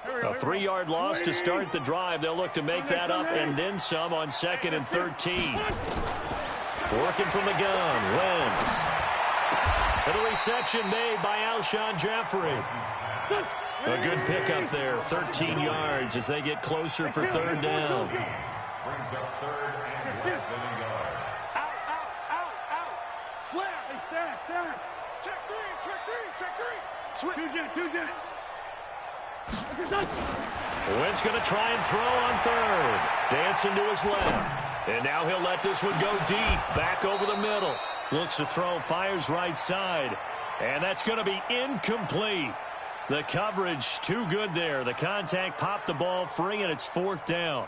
A 3-yard loss to start the drive. They'll look to make that up and then some on 2nd and 13. Working from the gun, Wentz. And a reception made by Alshon Jeffrey. A good pickup there, 13 yards as they get closer for 3rd down. Brings up 3rd and less than a yard. Out. Slap. Hey, stand. Check three. Two jet. Wentz going to try and throw on 3rd. Dancing to his left. And now he'll let this one go deep. Back over the middle. Looks to throw, fires right side. And that's going to be incomplete. The coverage too good there. The contact popped the ball free, and it's 4th down.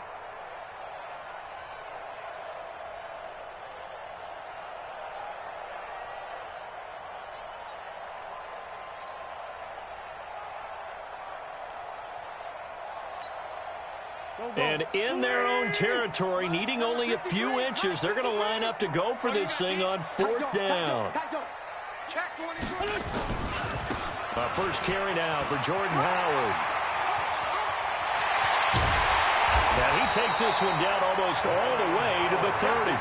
And in their own territory, needing only a few inches, they're going to line up to go for this thing on 4th down. First carry now for Jordan Howard. Now he takes this one down almost all the way to the 30.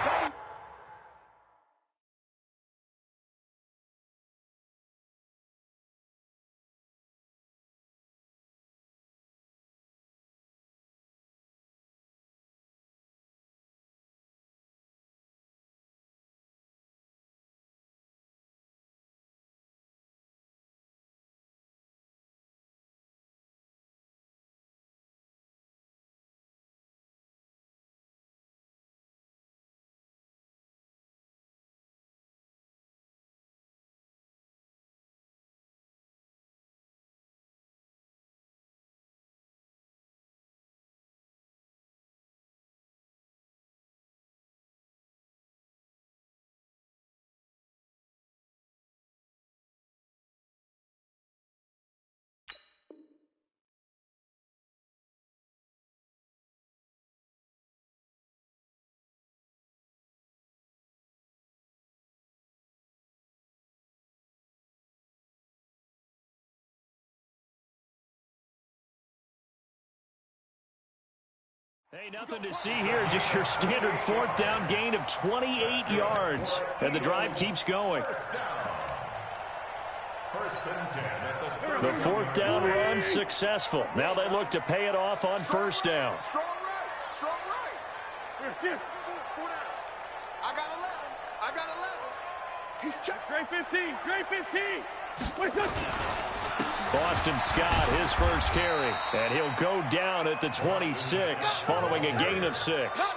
Hey, nothing to see here, just your standard 4th down gain of 28 yards. And the drive keeps going. The 4th down run successful. Now they look to pay it off on 1st down. Strong right. I got 11. He's checked. Great 15. Boston Scott, his first carry. And he'll go down at the 26, following a gain of 6.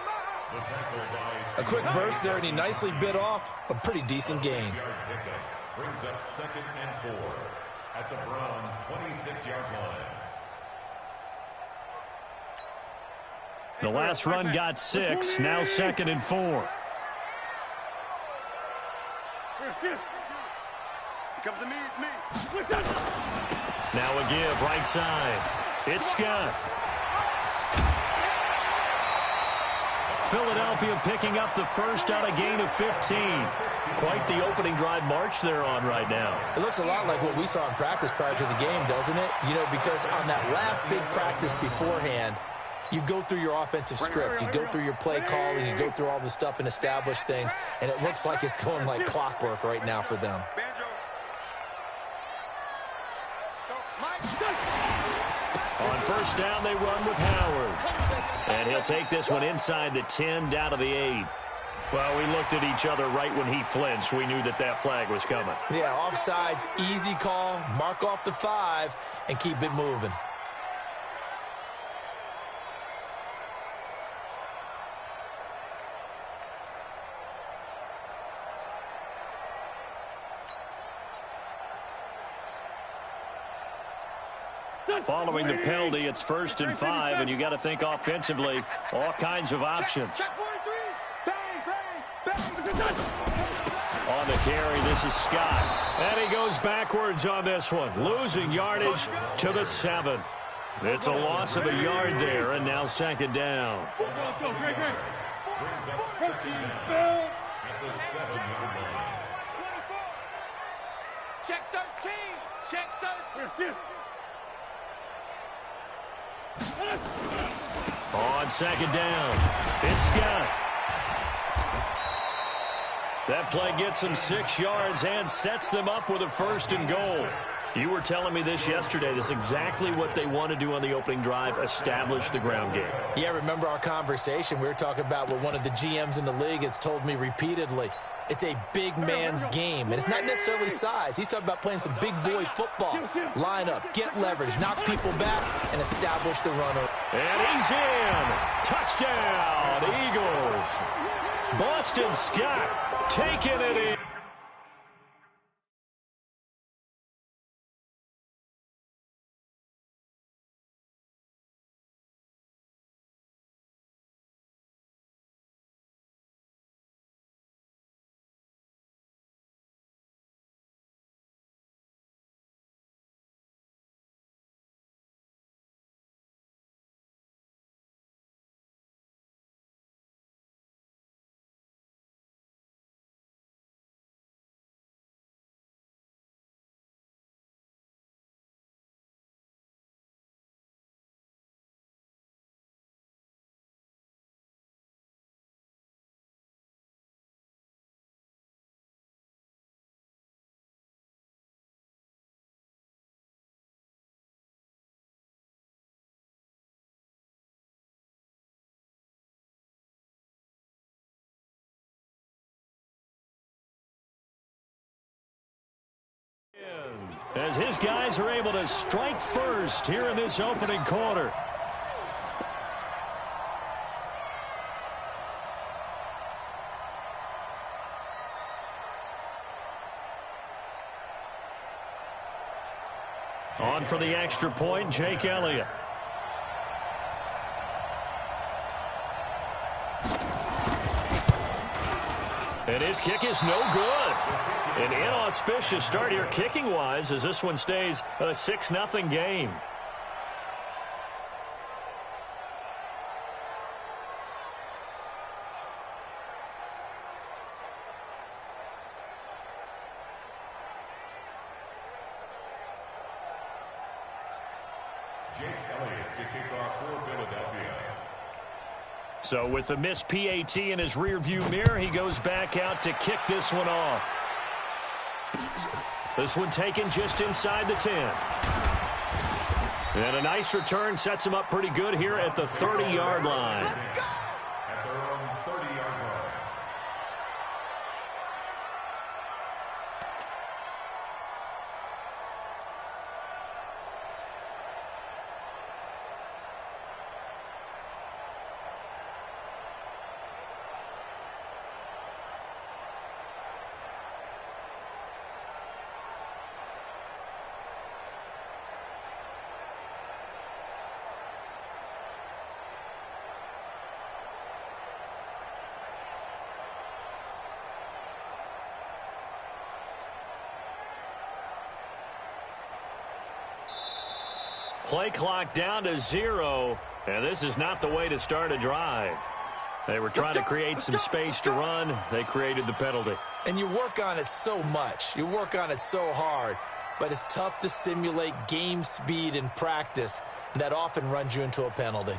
A quick burst there, and he nicely bit off a pretty decent gain. Brings up 2nd and 4 at the Browns' 26-yard line. The last run got 6, now 2nd and 4. Comes to me, it's me. Now a give, right side. It's Scott. Philadelphia picking up the first on a gain of 15. Quite the opening drive march they're on right now. It looks a lot like what we saw in practice prior to the game, doesn't it? You know, because on that last big practice beforehand, you go through your offensive script. You go through your play calling. You go through all the stuff and establish things. And it looks like it's going like clockwork right now for them. On 1st down, they run with Howard. And he'll take this one inside the 10, down to the 8. Well, we looked at each other right when he flinched. We knew that that flag was coming. Yeah, offsides, easy call. Mark off the 5 and keep it moving. Following the penalty, it's 1st and 5, and you got to think offensively, all kinds of options. On the carry, this is Scott. And he goes backwards on this one, losing yardage to the 7. It's a loss of a yard there, and now 2nd down. Brings up 2nd down at the 7-yard line. Check 13. On second down, it's Scott. That play gets them 6 yards and sets them up with a 1st and goal. You were telling me this yesterday. This is exactly what they want to do on the opening drive, establish the ground game. Yeah, remember our conversation? We were talking about what one of the GMs in the league has told me repeatedly. It's a big man's game, and it's not necessarily size. He's talking about playing some big boy football. Line up, get leverage, knock people back, and establish the runner. And he's in. Touchdown, Eagles. Boston Scott taking it in. As his guys are able to strike first here in this opening quarter. On for the extra point, Jake Elliott. And his kick is no good. An inauspicious start here kicking-wise as this one stays a 6-0 game. Jake Elliott to kick off for Philadelphia. So with the missed PAT in his rearview mirror, he goes back out to kick this one off. This one taken just inside the 10. And a nice return sets him up pretty good here at the 30-yard line. At their own 30-yard line. Play clock down to 0, and this is not the way to start a drive. They were trying to create some space to run. They created the penalty. And you work on it so much. You work on it so hard. But it's tough to simulate game speed in practice. That often runs you into a penalty.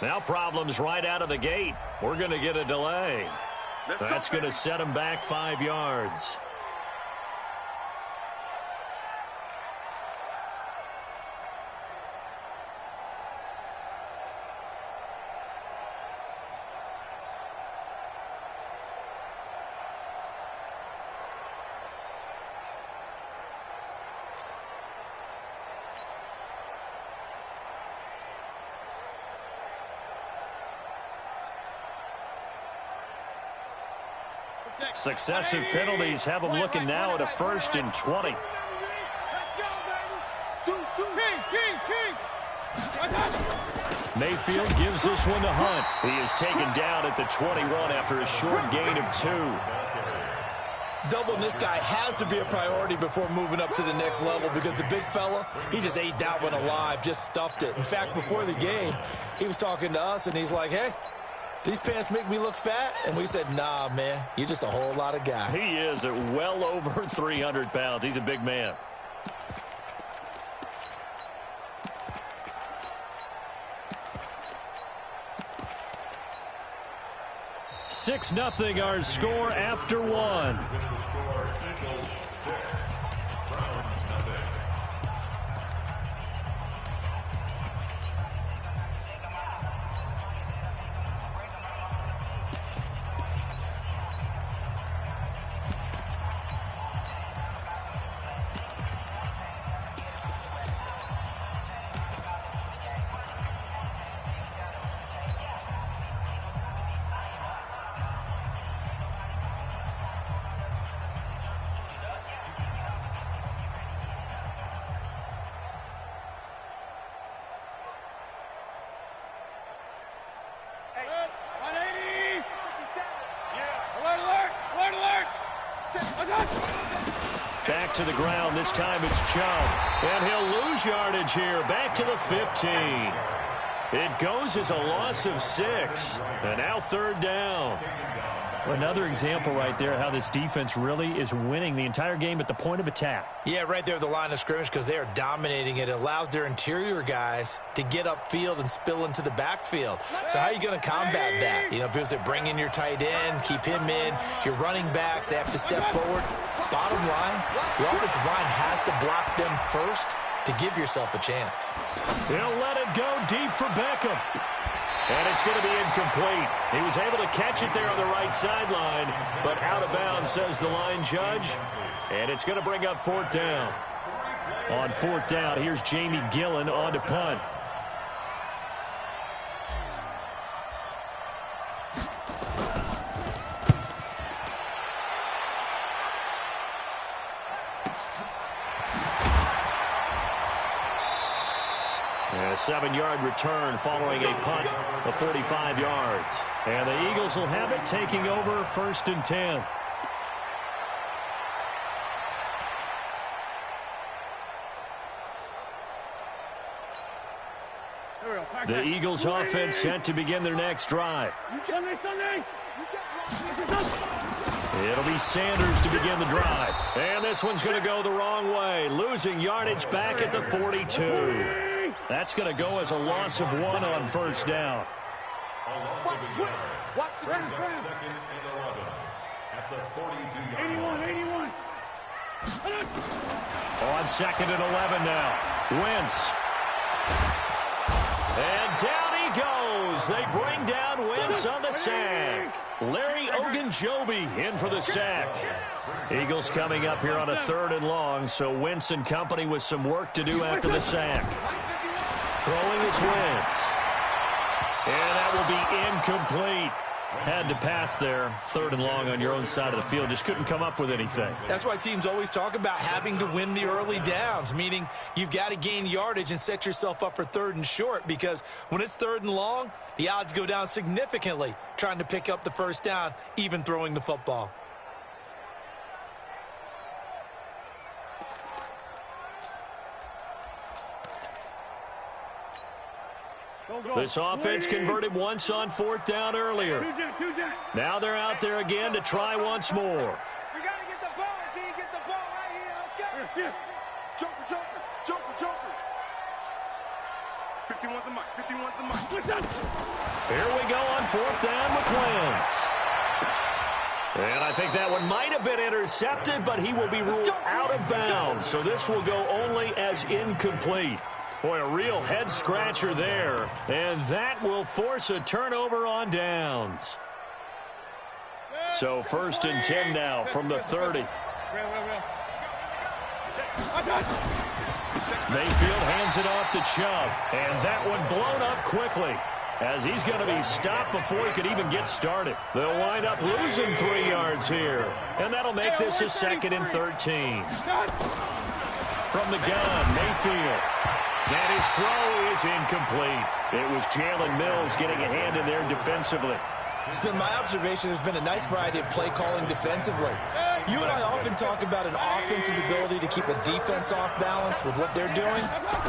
Now problems right out of the gate. We're going to get a delay. That's going to set him back 5 yards. Successive penalties have them looking now at a 1st and 20. Let's go, baby. King. Mayfield gives this one to Hunt. He is taken down at the 21 after a short gain of 2. Doubling this guy has to be a priority before moving up to the next level because the big fella, he just ate that one alive, just stuffed it. In fact, before the game, he was talking to us, and he's like, hey, these pants make me look fat? And we said, nah, man, you're just a whole lot of guy. He is at well over 300 pounds. He's a big man. 6-0 our score after 1. Back to the ground. This time it's Chubb. And he'll lose yardage here. Back to the 15. It goes as a loss of 6. And now 3rd down. Another example right there how this defense really is winning the entire game at the point of attack. Yeah, right there at the line of scrimmage because they are dominating it. It allows their interior guys to get upfield and spill into the backfield. So how are you going to combat that? You know, because they bring in your tight end, keep him in. Your running backs, they have to step forward. Bottom line, the offensive line has to block them first to give yourself a chance. He'll let it go deep for Beckham. And it's going to be incomplete. He was able to catch it there on the right sideline, but out of bounds, says the line judge. And it's going to bring up 4th down. On 4th down, here's Jamie Gillen on to punt. A 7-yard return following a punt of 45 yards. And the Eagles will have it, taking over 1st and 10. The Eagles offense set to begin their next drive. It'll be Sanders to begin the drive. And this one's going to go the wrong way, losing yardage back at the 42. That's going to go as a loss of 1 on 1st down. Second and 11 at the 42-yard line. 81. On 2nd and 11 now. Wentz. And down he goes. They bring down Wentz on the sack. Larry Ogunjobi in for the sack. Eagles coming up here on a 3rd and long, so Wentz and company with some work to do after the sack. Throwing is Wentz. And that will be incomplete. Had to pass there. 3rd and long on your own side of the field. Just couldn't come up with anything. That's why teams always talk about having to win the early downs, meaning you've got to gain yardage and set yourself up for 3rd and short, because when it's 3rd and long, the odds go down significantly trying to pick up the 1st down, even throwing the football. This offense converted once on 4th down earlier. Now they're out there again to try once more. We got to get the ball, D. Get the ball right here. Let's go. Joker. 51's the mic. 51's the mic. Here we go on 4th down with Wentz. And I think that one might have been intercepted, but he will be ruled out of bounds. So this will go only as incomplete. Boy, a real head-scratcher there. And that will force a turnover on downs. So 1st and 10 now from the 30. Mayfield hands it off to Chubb. And that one blown up quickly, as he's going to be stopped before he could even get started. They'll wind up losing 3 yards here. And that'll make this a 2nd and 13. From the gun, Mayfield. And his throw is incomplete. It was Jalen Mills getting a hand in there defensively. It's been my observation there's been a nice variety of play calling defensively. You and I often talk about an offense's ability to keep a defense off balance with what they're doing.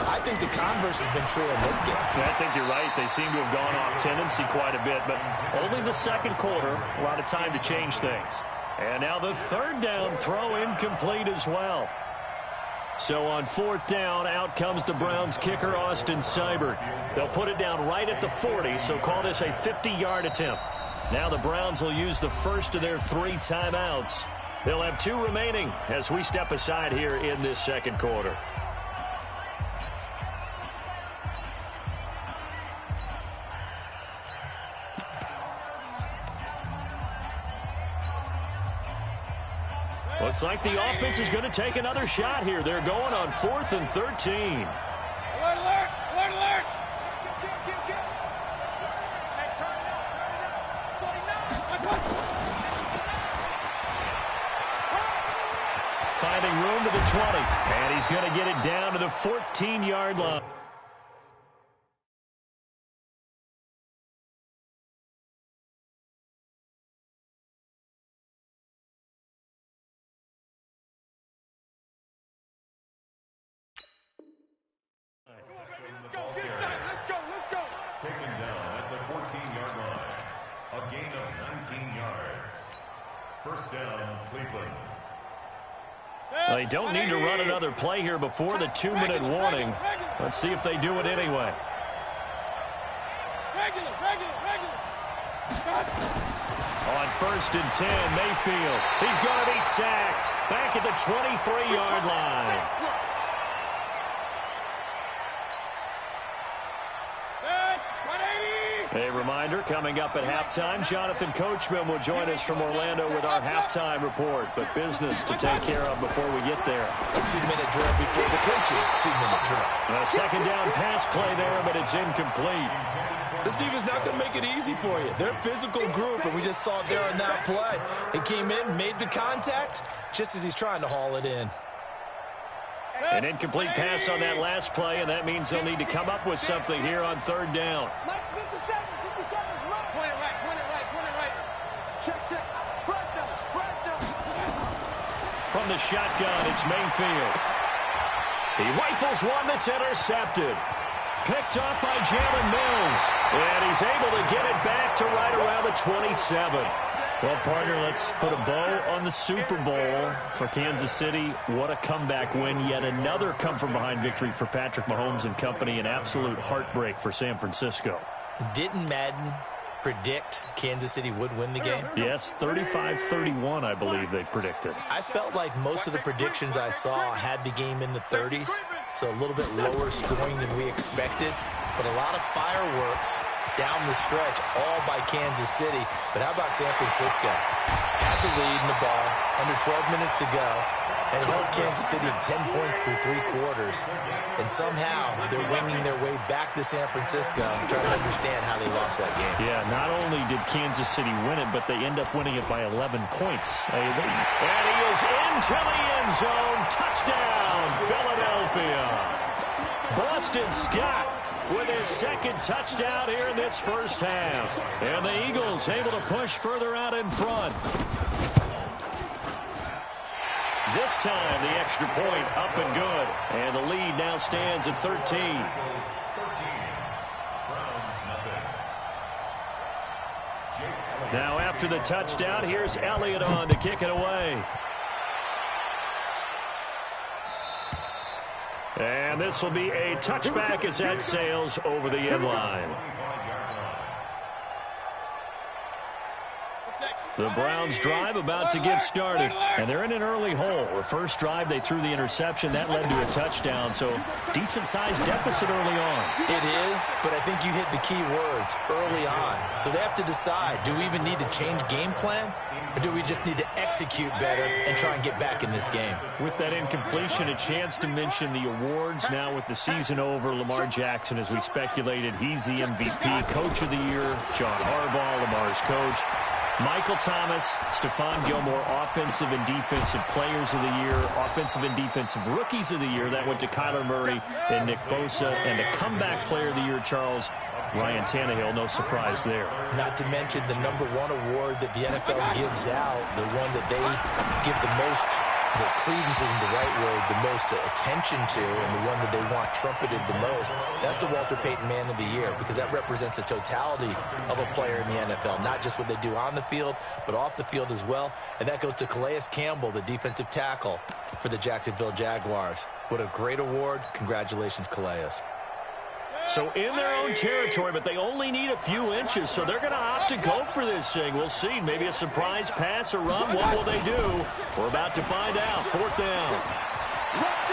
I think the converse has been true in this game. Yeah, I think you're right. They seem to have gone off tendency quite a bit, but only the second quarter, a lot of time to change things. And now the third down throw incomplete as well. So on fourth down, out comes the Browns kicker, Austin Seibert. They'll put it down right at the 40, so call this a 50-yard attempt. Now the Browns will use the first of their 3 timeouts. They'll have 2 remaining as we step aside here in this second quarter. Looks like the offense is going to take another shot here. They're going on 4th and 13. Alert, alert, alert, alert. Finding room to the 20. And he's going to get it down to the 14-yard line. Taken down at the 14-yard line. A gain of 19 yards. First down, Cleveland. They don't need to run another play here before the 2-minute warning. Let's see if they do it anyway. On 1st and 10, Mayfield. He's going to be sacked back at the 23-yard line. A reminder, coming up at halftime, Jonathan Coachman will join us from Orlando with our halftime report. But business to take care of before we get there. A 2-minute drill before the coach's 2-minute drill. A second down pass play there, but it's incomplete. This defense not going to make it easy for you. They're a physical group, and we just saw it there on that play. They came in, made the contact, just as he's trying to haul it in. An incomplete pass on that last play, and that means they'll need to come up with something here on 3rd down. From the shotgun, it's Mayfield. He rifles one that's intercepted. Picked up by Jalen Mills. And he's able to get it back to right around the 27. Well, partner, let's put a bow on the Super Bowl for Kansas City. What a comeback win. Yet another come-from-behind victory for Patrick Mahomes and company. An absolute heartbreak for San Francisco. Didn't Madden predict Kansas City would win the game? Yes, 35-31, I believe they predicted. I felt like most of the predictions I saw had the game in the 30s, so a little bit lower scoring than we expected. But a lot of fireworks down the stretch, all by Kansas City. But how about San Francisco? Had the lead in the ball, under 12 minutes to go, and held Kansas City to 10 points through 3 quarters. And somehow they're winging their way back to San Francisco and trying to understand how they lost that game. Yeah, not only did Kansas City win it, but they end up winning it by 11 points. And he is into the end zone. Touchdown, Philadelphia. Boston Scott with his second touchdown here in this first half. And the Eagles able to push further out in front. This time, the extra point up and good. And the lead now stands at 13. Now after the touchdown, here's Elliott on to kick it away. And this will be a touchback as that sails over the end line. The Browns drive about to get started, and they're in an early hole. The first drive, they threw the interception. That led to a touchdown, so decent-sized deficit early on. It is, but I think you hit the key words, early on. So they have to decide, do we even need to change game plan, or do we just need to execute better and try and get back in this game? With that incompletion, a chance to mention the awards. Now with the season over, Lamar Jackson, as we speculated, he's the MVP, Coach of the Year, John Harbaugh, Lamar's coach. Michael Thomas, Stephon Gilmore, Offensive and Defensive Players of the Year, Offensive and Defensive Rookies of the Year. That went to Kyler Murray and Nick Bosa. And a Comeback Player of the Year, Charles, Ryan Tannehill. No surprise there. Not to mention the #1 award that the NFL gives out, the one that they give the most, the credence isn't the right word, the most attention to, and the one that they want trumpeted the most. That's the Walter Payton Man of the Year, because that represents the totality of a player in the NFL, not just what they do on the field, but off the field as well. And that goes to Calais Campbell, the defensive tackle for the Jacksonville Jaguars. What a great award. Congratulations, Calais. So in their own territory, but they only need a few inches, so they're going to opt to go for this thing. We'll see. Maybe a surprise pass or run. What will they do? We're about to find out. 4th down.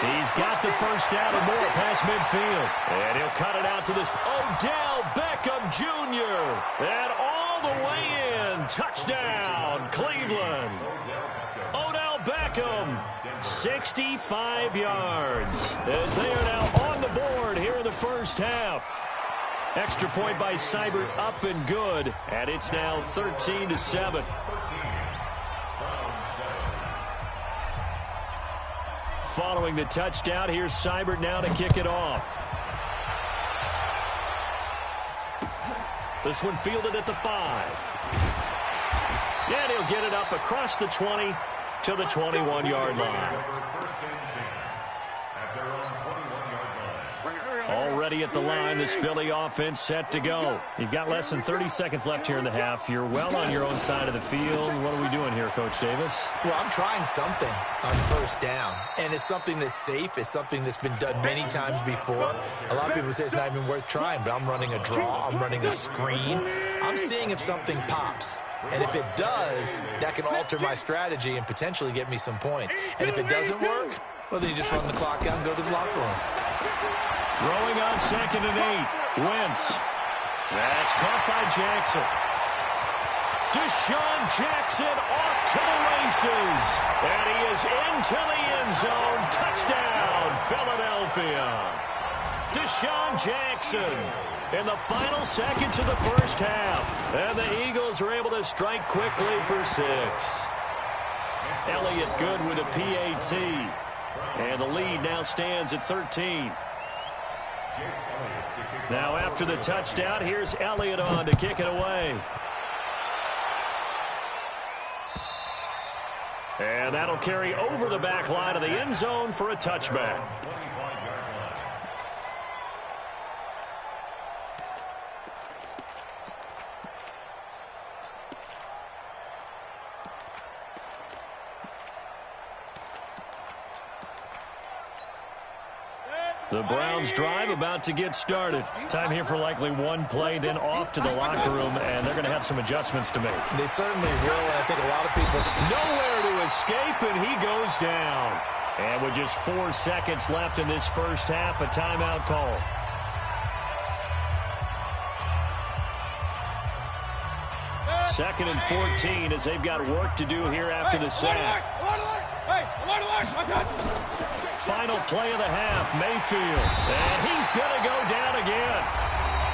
He's got the first down and more past midfield. And he'll cut it out to this Odell Beckham Jr. And all the way in. Touchdown, Cleveland. Odell Beckham, 65 yards, as they are now on the board here in the first half. Extra point by Seibert, up and good, and it's now 13-7. Following the touchdown, here's Seibert now to kick it off. This one fielded at the 5. And he'll get it up across the 20 to the 21-yard line. Already at the line, this Philly offense set to go. You've got less than 30 seconds left here in the half. You're well on your own side of the field. What are we doing here, Coach Davis? Well, I'm trying something on first down, and it's something that's safe. It's something that's been done many times before. A lot of people say it's not even worth trying, but I'm running a draw. I'm running a screen. I'm seeing if something pops. And if it does, that can alter my strategy and potentially get me some points. And if it doesn't work, well, then you just run the clock out and go to the locker room. Throwing on 2nd and 8. Wentz. That's caught by Jackson. Deshaun Jackson off to the races. And he is into the end zone. Touchdown, Philadelphia. Deshaun Jackson in the final seconds of the first half. And the Eagles are able to strike quickly for 6. Elliott good with a PAT. And the lead now stands at 13. Now after the touchdown, here's Elliott on to kick it away. And that'll carry over the back line of the end zone for a touchback. The Browns drive about to get started. Time here for likely one play, then off to the locker room, and they're going to have some adjustments to make. They certainly will, and I think a lot of people... Nowhere to escape, and he goes down. And with just 4 seconds left in this first half, a timeout call. Second and 14 as they've got work to do here after the sack. Final play of the half, Mayfield. And he's going to go down again.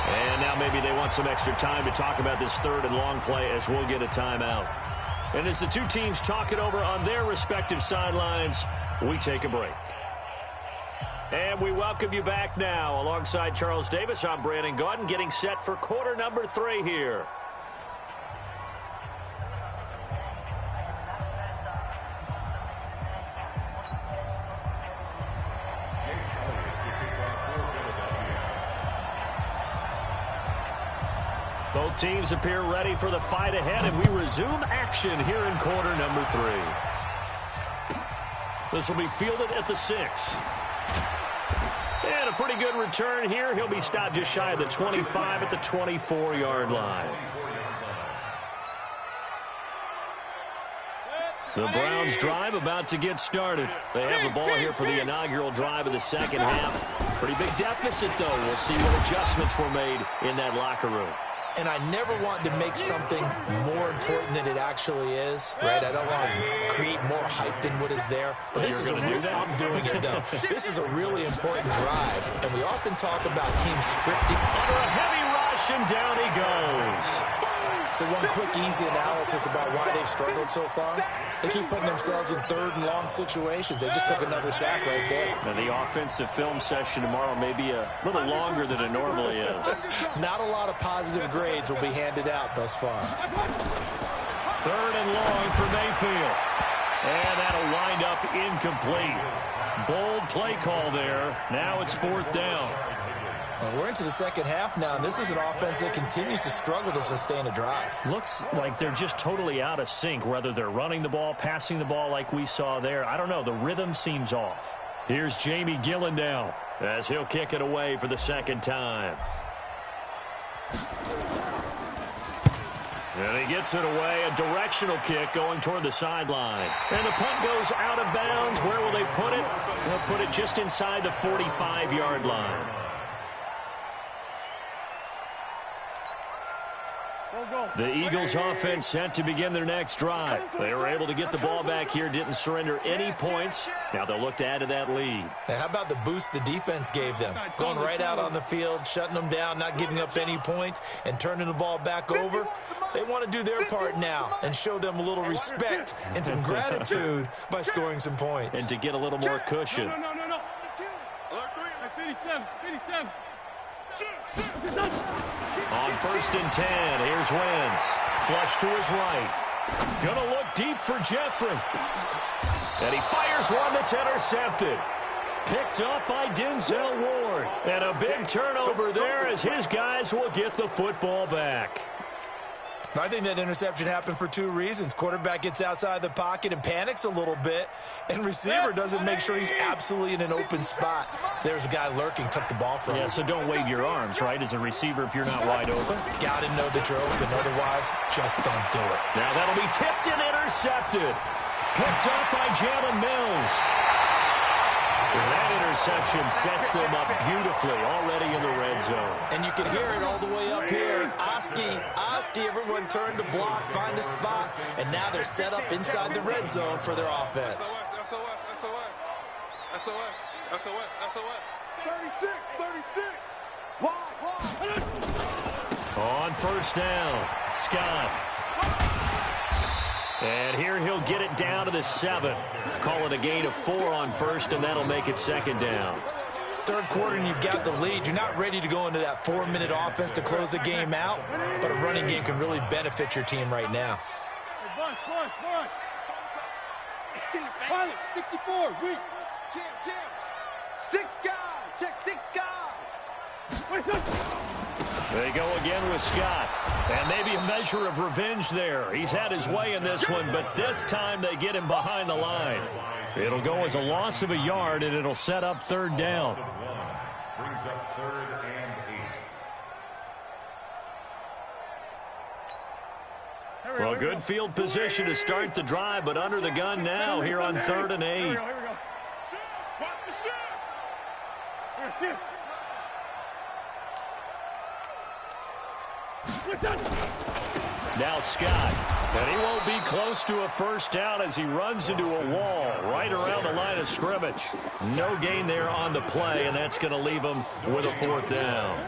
And now maybe they want some extra time to talk about this 3rd and long play as we'll get a timeout. And as the two teams talk it over on their respective sidelines, we take a break. And we welcome you back now. Alongside Charles Davis, I'm Brandon Gaudin, getting set for quarter number 3 here. Both teams appear ready for the fight ahead, and we resume action here in quarter number 3. This will be fielded at the 6. And a pretty good return here. He'll be stopped just shy of the 25 at the 24-yard line. The Browns drive about to get started. They have the ball here for the inaugural drive of the second half. Pretty big deficit, though. We'll see what adjustments were made in that locker room. And I never want to make something more important than it actually is, right? I don't want to create more hype than what is there. But this is I'm doing it, though. This is a really important drive, and we often talk about teams scripting. Under a heavy rush, and down he goes. So one quick, easy analysis about why they've struggled so far. They keep putting themselves in third and long situations. They just took another sack right there. Now the offensive film session tomorrow may be a little longer than it normally is. Not a lot of positive grades will be handed out thus far. Third and long for Mayfield. And that'll wind up incomplete. Bold play call there. Now it's fourth down. Well, we're into the second half now, and this is an offense that continues to struggle to sustain a drive. Looks like they're just totally out of sync, whether they're running the ball, passing the ball like we saw there. I don't know. The rhythm seems off. Here's Jamie Gillen now as he'll kick it away for the second time. And he gets it away, a directional kick going toward the sideline. And the punt goes out of bounds. Where will they put it? They'll put it just inside the 45-yard line. The Eagles offense set to begin their next drive. They were able to get the ball back here, didn't surrender any points. Now they'll look to add to that lead. Now, how about the boost the defense gave them? Going right out on the field, shutting them down, not giving up any points, and turning the ball back over. They want to do their part now and show them a little respect and some gratitude by scoring some points. And to get a little more cushion. No. 57. On first and 10, here's Wentz. Flush to his right. Gonna look deep for Jeffrey. And he fires one that's intercepted. Picked up by Denzel Ward. And a big turnover there as his guys will get the football back. I think that interception happened for two reasons. Quarterback gets outside the pocket and panics a little bit, and receiver doesn't make sure he's absolutely in an open spot. So there's a guy lurking, took the ball from him. Yeah, so don't wave your arms, right, as a receiver if you're not wide open. Got to know that you're open. Otherwise, just don't do it. Now that'll be tipped and intercepted. Picked up by Jalen Mills. And that interception sets them up beautifully already in the red zone. And you can hear it all the way up here. Oski, everyone turned to block, find a spot, and now they're set up inside the red zone for their offense. SOS. 36. On first down, Scott. And here he'll get it down to the 7. Call it a gain of 4 on first, and that'll make it second down. Third quarter and you've got the lead. You're not ready to go into that 4-minute offense to close the game out, but a running game can really benefit your team right now. Pilot, 64, weak. Jam. 6 guys, check 6 guys. They go again with Scott. And maybe a measure of revenge there. He's had his way in this one, but this time they get him behind the line. It'll go as a loss of a yard, and it'll set up third down. Brings up 3rd and 8. Well, good field position to start the drive, but under the gun now here on 3rd and 8. Here we go. Watch the shift. Now Scott, and he won't be close to a first down as he runs into a wall right around the line of scrimmage. No gain there on the play, and that's going to leave him with a 4th down.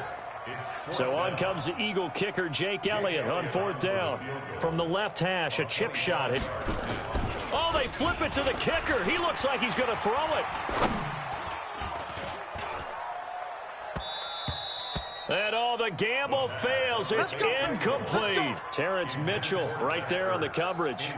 So on comes the Eagle kicker, Jake Elliott, on 4th down. From the left hash, a chip shot. Oh, they flip it to the kicker. He looks like he's going to throw it. And the gamble fails. It's incomplete. Terrence Mitchell right there on the coverage.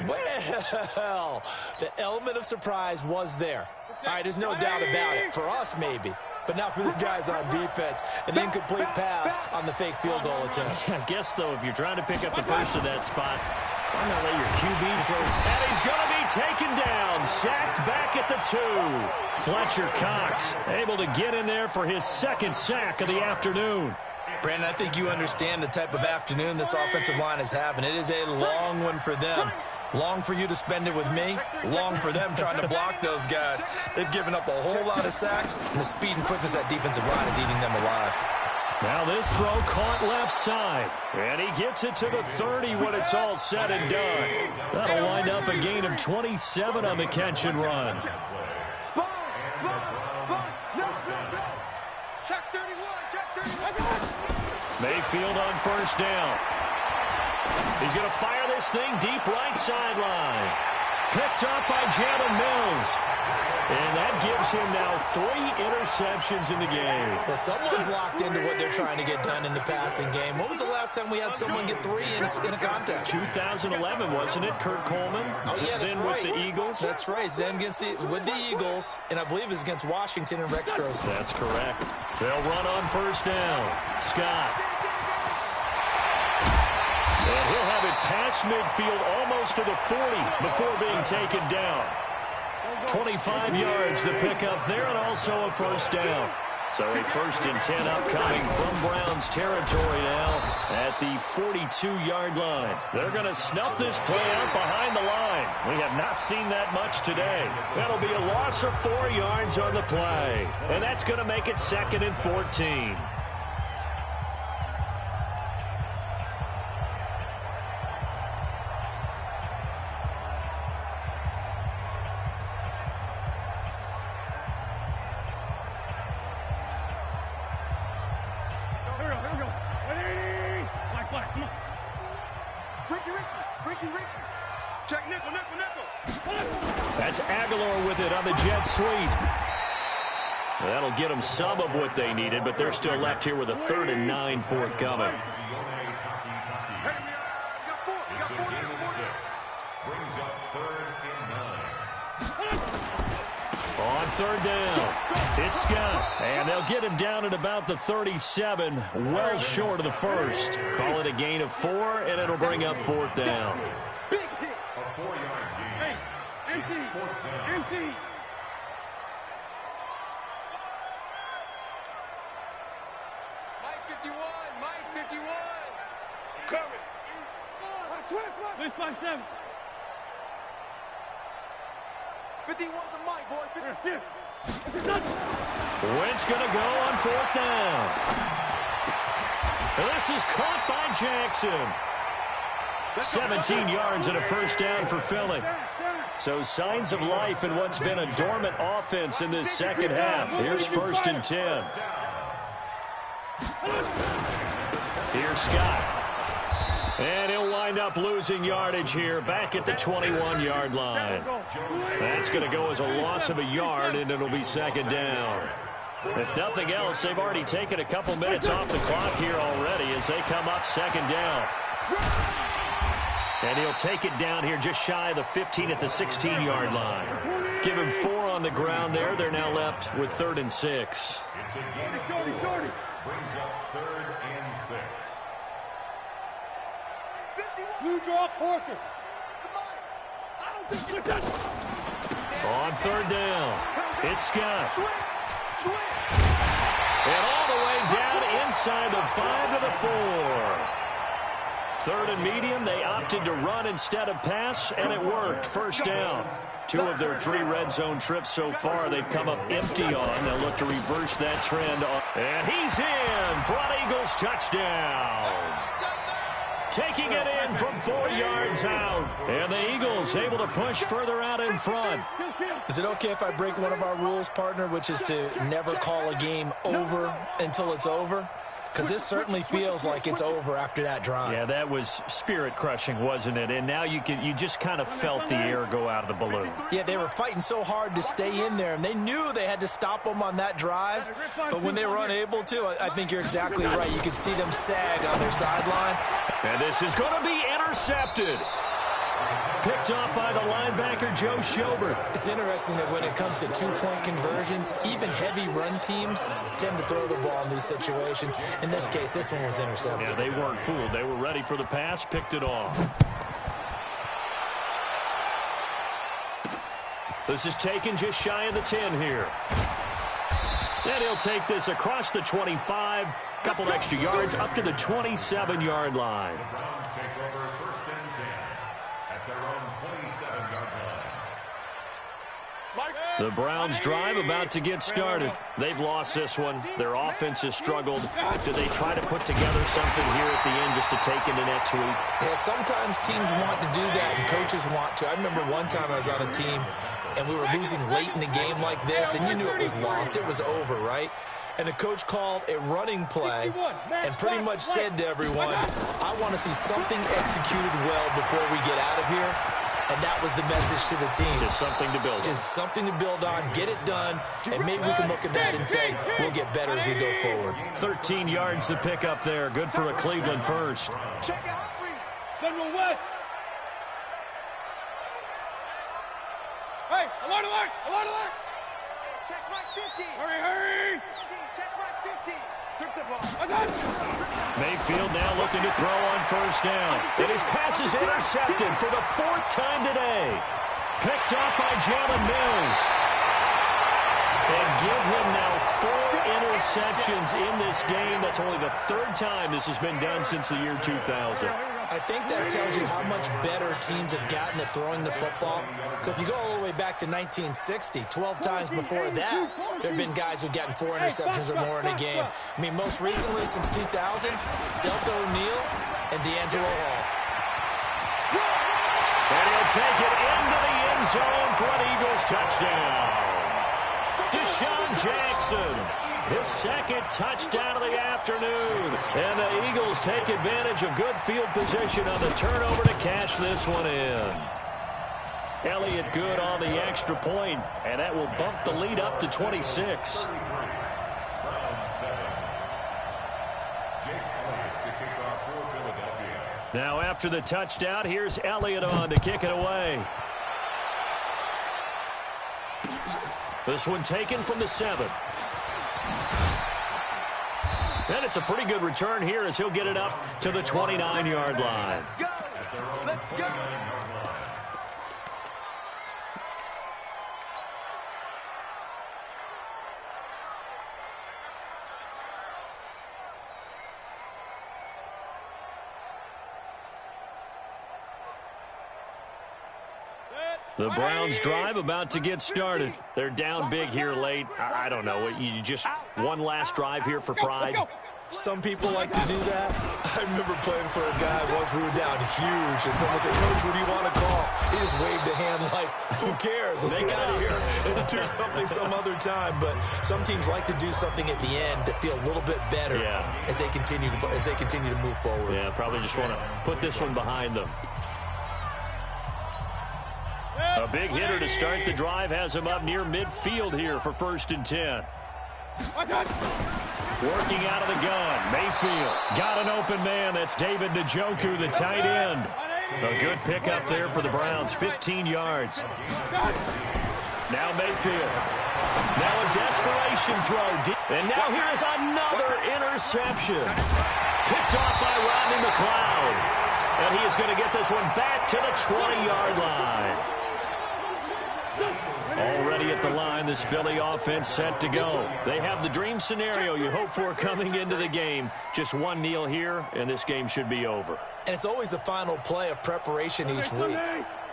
Well, the element of surprise was there. All right, there's no doubt about it. For us, maybe. But not for the guys on defense. An incomplete pass on the fake field goal attempt. I guess, though, if you're trying to pick up the first of that spot, why not let your QB throw? And he's going to be taken down. Sacked back at the 2. Fletcher Cox able to get in there for his 2nd sack of the afternoon. Brandon, I think you understand the type of afternoon this offensive line is having. It is a long one for them. Long for you to spend it with me. Long for them trying to block those guys. They've given up a whole lot of sacks, and the speed and quickness of that defensive line is eating them alive. Now this throw caught left side. And he gets it to the 30 when it's all said and done. That'll wind up a gain of 27 on the catch and run. Spot. No. Check 31. Mayfield on first down. He's going to fire this thing deep right sideline. Picked up by Jalen Mills. And that gives him now 3 interceptions in the game. Well, someone's locked into what they're trying to get done in the passing game. When was the last time we had someone get 3 in a contest? 2011, wasn't it? Kurt Coleman. Oh, yeah, that's then right. With the Eagles. That's right. Then with the Eagles, and I believe it's against Washington and Rex Grossman. That's correct. They'll run on first down. Scott. And he'll have it past midfield almost to the 40 before being taken down. 25 yards to pick up there, and also a first down. So a 1st and 10 upcoming from Browns territory now at the 42-yard line. They're going to snuff this play out behind the line. We have not seen that much today. That'll be a loss of 4 yards on the play, and that's going to make it 2nd and 14. Check nickel. That's Aguilar with it on the jet sweep. That'll get them some of what they needed, but they're still left here with a 3rd and 9 forthcoming. On 3rd down, it's Scott. And they'll get him down at about the 37, well short of the 1st. Call it a gain of 4, and it'll bring up 4th down. Big hit. A 4-yard gain. Hey, empty. Mike 51. Courage. Switch by 7. 51 to Mike, boys. Wentz going to go on 4th down. And this is caught by Jackson. 17 yards and a first down for Philly. So signs of life in what's been a dormant offense in this second half. Here's 1st and 10. Here's Scott. And he'll wind up losing yardage here back at the 21-yard line. That's going to go as a loss of a yard, and it'll be 2nd down. If nothing else, they've already taken a couple minutes off the clock here already as they come up 2nd down. And he'll take it down here just shy of the 15 at the 16-yard line. Give him 4 on the ground there. They're now left with 3rd and 6. It's a gain of 4. Brings up 3rd and 6. You draw Corker. On 3rd down, it's Scott. And all the way down inside the 5 to the 4. 3rd and medium, they opted to run instead of pass, and it worked. First down. 2 of their 3 red zone trips so far, they've come up empty on. They'll look to reverse that trend. And he's in for an Eagles touchdown. Taking it in from 4 yards out. And the Eagles able to push further out in front. Is it okay if I break one of our rules, partner, which is to never call a game over until it's over? Because this certainly feels like it's over after that drive. Yeah, that was spirit-crushing, wasn't it? And now you just kind of felt the air go out of the balloon. Yeah, they were fighting so hard to stay in there, and they knew they had to stop them on that drive. But when they were unable to, I think you're exactly right. You could see them sag on their sideline. And this is going to be intercepted. Picked off by the linebacker, Joe Schobert. It's interesting that when it comes to 2-point conversions, even heavy run teams tend to throw the ball in these situations. In this case, this one was intercepted. Yeah, they weren't fooled. They were ready for the pass, picked it off. This is taken just shy of the 10 here. And he'll take this across the 25, couple extra yards, up to the 27-yard line. The Browns take over 1st and 10 at their own 27-yard line. The Browns drive about to get started. They've lost this one. Their offense has struggled. Do they try to put together something here at the end just to take into next week? Yeah, sometimes teams want to do that and coaches want to. I remember one time I was on a team and we were losing late in the game like this, and you knew it was lost. It was over, right? and the coach called a running play and pretty much said to everyone, I want to see something executed well before we get out of here. And that was the message to the team. Just something to build on. Just something to build on, get it done, and maybe we can look at that and say, we'll get better as we go forward. 13 yards to pick up there. Good for a Cleveland first. Check it out, General West. Hey, alert, alert, alert, alert. Check right 50. Hurry, hurry. Check right 50. Strip the ball. Mayfield now looking to throw on first down. And his pass is intercepted for the 4th time today. Picked off by Jalen Mills. And give him now 4 interceptions in this game. That's only the 3rd time this has been done since the year 2000. I think that tells you how much better teams have gotten at throwing the football. Because if you go all the way back to 1960, 12 times before that, there have been guys who've gotten 4 interceptions or more in a game. I mean, most recently since 2000, Delta O'Neal and D'Angelo Hall. And he'll take it into the end zone for an Eagles touchdown. Deshaun Jackson, his 2nd touchdown of the afternoon. And the Eagles take advantage of good field position on the turnover to cash this one in. Elliott good on the extra point, and that will bump the lead up to 26. Now after the touchdown, here's Elliott on to kick it away. This one taken from the 7. And it's a pretty good return here as he'll get it up to the 29-yard line. Go. Let's go. The Browns drive about to get started. They're down big here late. I don't know. You just one last drive here for pride. Some people like to do that. I remember playing for a guy once. We were down huge, and someone said, Coach, what do you want to call? He just waved a hand like, who cares? Let's get out of here and do something some other time. But some teams like to do something at the end to feel a little bit better as they continue to move forward. Yeah, probably just want to put this one behind them. A big hitter to start the drive has him up near midfield here for 1st and 10. Working out of the gun, Mayfield got an open man. That's David Njoku, the tight end. A good pickup there for the Browns, 15 yards. Now Mayfield. Now a desperation throw. And now here is another interception. Picked off by Rodney McLeod. And he is going to get this one back to the 20-yard line. Already at the line, this Philly offense set to go. They have the dream scenario you hope for coming into the game. Just one kneel here, and this game should be over. And it's always the final play of preparation each week.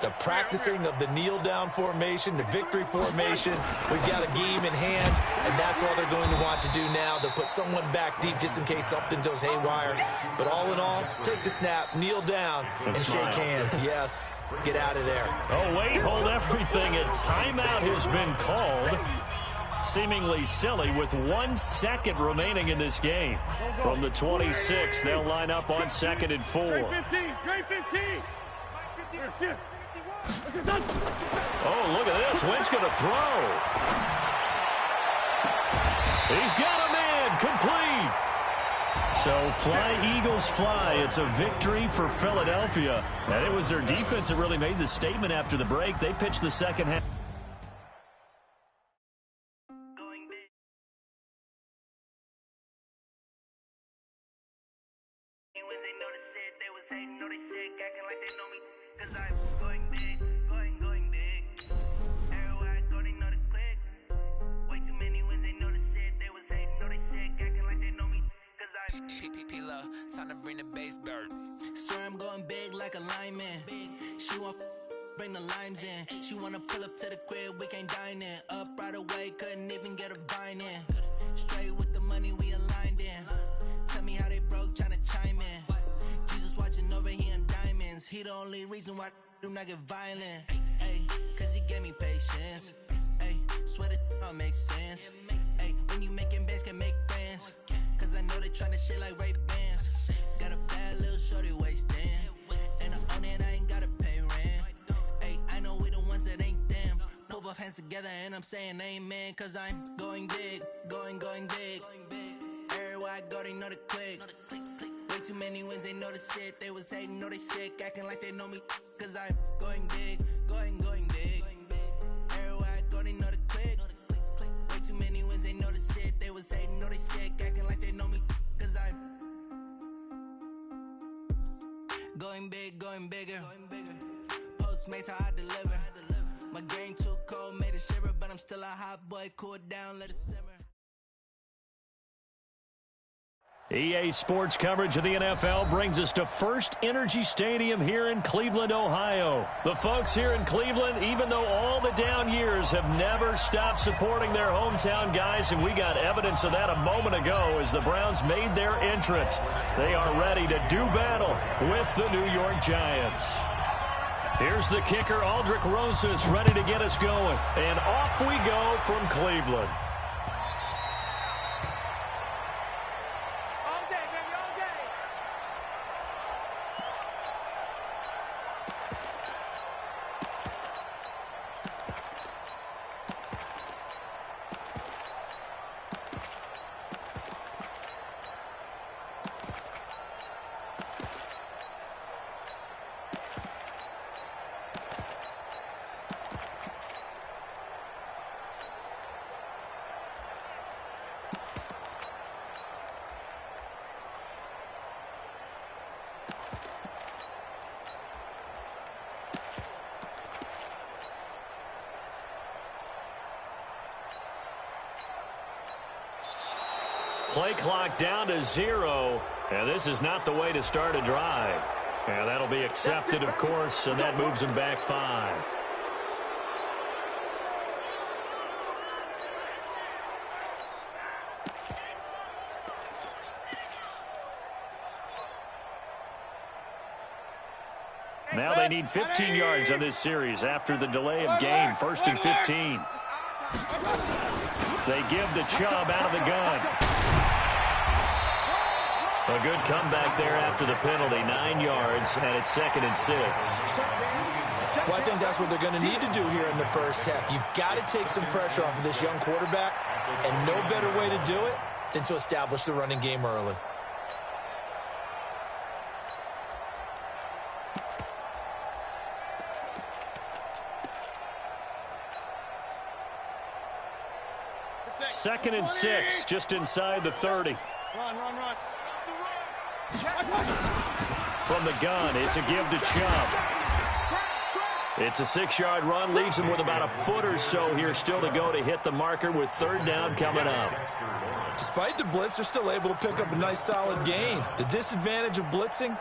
The practicing of the kneel-down formation, the victory formation. We've got a game in hand, and that's all they're going to want to do now. They'll put someone back deep just in case something goes haywire. But all in all, take the snap, kneel down, and shake hands. Yes, get out of there. Oh, wait, hold everything. A timeout has been called. Seemingly silly with 1 second remaining in this game. From the 26, they'll line up on 2nd and 4. Oh, look at this. Wentz going to throw. He's got a man. Complete. So fly, Eagles, fly. It's a victory for Philadelphia. And it was their defense that really made the statement after the break. They pitched the second half. Time to bring the bass dirt. Swear I'm going big like a lineman. She want bring the limes in. She wanna pull up to the crib, we can't dine in. Up right away, couldn't even get a vine in. Straight with the money we aligned in. Tell me how they broke, tryna chime in. Jesus watching over here in diamonds. He the only reason why do not get violent. Ay, cause he gave me patience. Ay, swear that all makes sense. Ay, when you making bands can make friends. Cause I know they tryna shit like Ray-Bans. Got a bad little shorty waist in. And I own it, I ain't gotta pay rent. Hey, I know we the ones that ain't them. Put both hands together and I'm saying amen. Cause I'm going big, going big. Everywhere I go, they know the click. Way too many wins, they know the shit. They was hating, know they sick, acting like they know me. Cause I'm going big, going big. Everywhere I go, they know the click. Way too many wins, they know the shit. They was hating, know they sick, acting like they know me. Cause I'm going big, going bigger. Postmates, how I deliver. My game too cold, made it shiver. But I'm still a hot boy, cool it down, let it simmer. EA Sports coverage of the NFL brings us to First Energy Stadium here in Cleveland, Ohio. The folks here in Cleveland, even though all the down years, have never stopped supporting their hometown guys, and we got evidence of that a moment ago as the Browns made their entrance. They are ready to do battle with the New York Giants. Here's the kicker, Aldrich Rosas, ready to get us going. And off we go from Cleveland. Play clock down to 0, and this is not the way to start a drive. And that'll be accepted, of course, and that moves him back 5. Now they need 15 yards on this series after the delay of game. 1st and 15. They give the Chubb out of the gun. A good comeback there after the penalty. 9 yards, and it's 2nd and 6. Well, I think that's what they're going to need to do here in the first half. You've got to take some pressure off of this young quarterback, and no better way to do it than to establish the running game early. Second and 6, just inside the 30. Run. From the gun, it's a give to Chubb. It's a 6-yard run, leaves him with about a foot or so here still to go to hit the marker with 3rd down coming up. Despite the blitz, they're still able to pick up a nice solid gain. The disadvantage of blitzing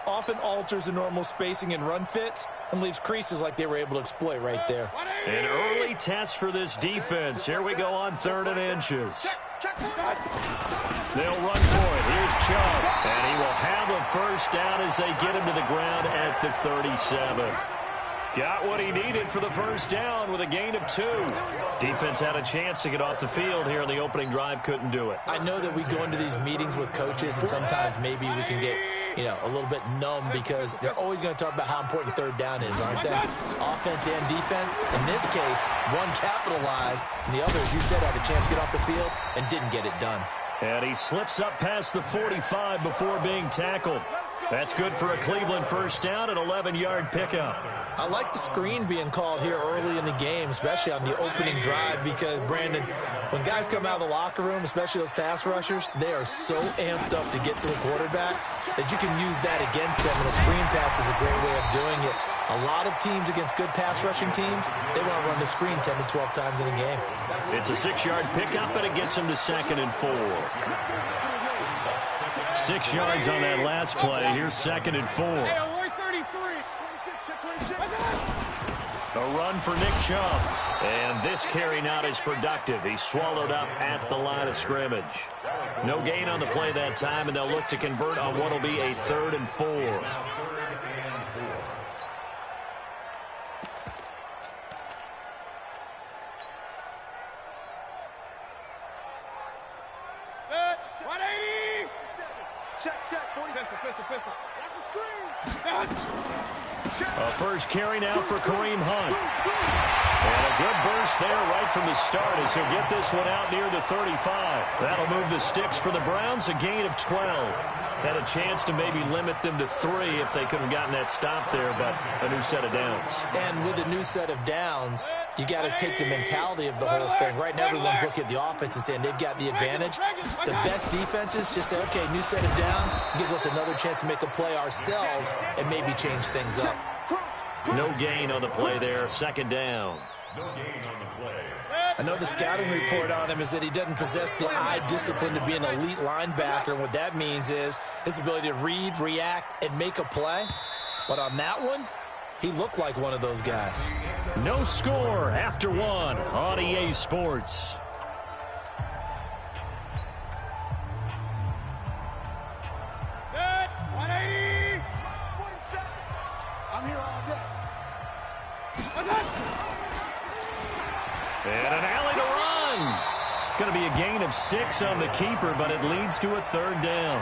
often alters the normal spacing and run fits and leaves creases like they were able to exploit right there. An early test for this defense. Here we go on 3rd and inches. They'll run for it. Here's Chubb, and he will have a 1st down as they get him to the ground at the 37. Got what he needed for the 1st down with a gain of 2. Defense had a chance to get off the field here in the opening drive, couldn't do it. I know that we go into these meetings with coaches, and sometimes maybe we can get, a little bit numb because they're always going to talk about how important 3rd down is, aren't they? Offense and defense. In this case, one capitalized, and the other, as you said, had a chance to get off the field and didn't get it done. And he slips up past the 45 before being tackled. That's good for a Cleveland 1st down, an 11-yard pickup. I like the screen being called here early in the game, especially on the opening drive, because, Brandon, when guys come out of the locker room, especially those pass rushers, they are so amped up to get to the quarterback that you can use that against them, and a screen pass is a great way of doing it. A lot of teams against good pass rushing teams, they want to run the screen 10 to 12 times in a game. It's a 6-yard pickup, and it gets him to 2nd and 4. 6 yards on that last play. Here's 2nd and 4. A run for Nick Chubb. And this carry not as productive. He's swallowed up at the line of scrimmage. No gain on the play that time, and they'll look to convert on what will be a 3rd and 4. Check. 40. Pistol. That's a screen. A first carry now for Kareem Hunt. And a good burst there right from the start as he'll get this one out near the 35. That'll move the sticks for the Browns, a gain of 12. Had a chance to maybe limit them to 3 if they could have gotten that stop there, but a new set of downs. And with a new set of downs, you got to take the mentality of the whole thing. Right now, everyone's looking at the offense and saying they've got the advantage. The best defenses just say, okay, new set of downs gives us another chance to make a play ourselves and maybe change things up. No gain on the play there, second down. No gain on the play. I know the scouting report on him is that he doesn't possess the eye discipline to be an elite linebacker. And what that means is his ability to read, react, and make a play. But on that one, he looked like one of those guys. No score after 1 on EA Sports. Good. 180. I'm here all day. And an alley to run. It's going to be a gain of 6 on the keeper, but it leads to a third down.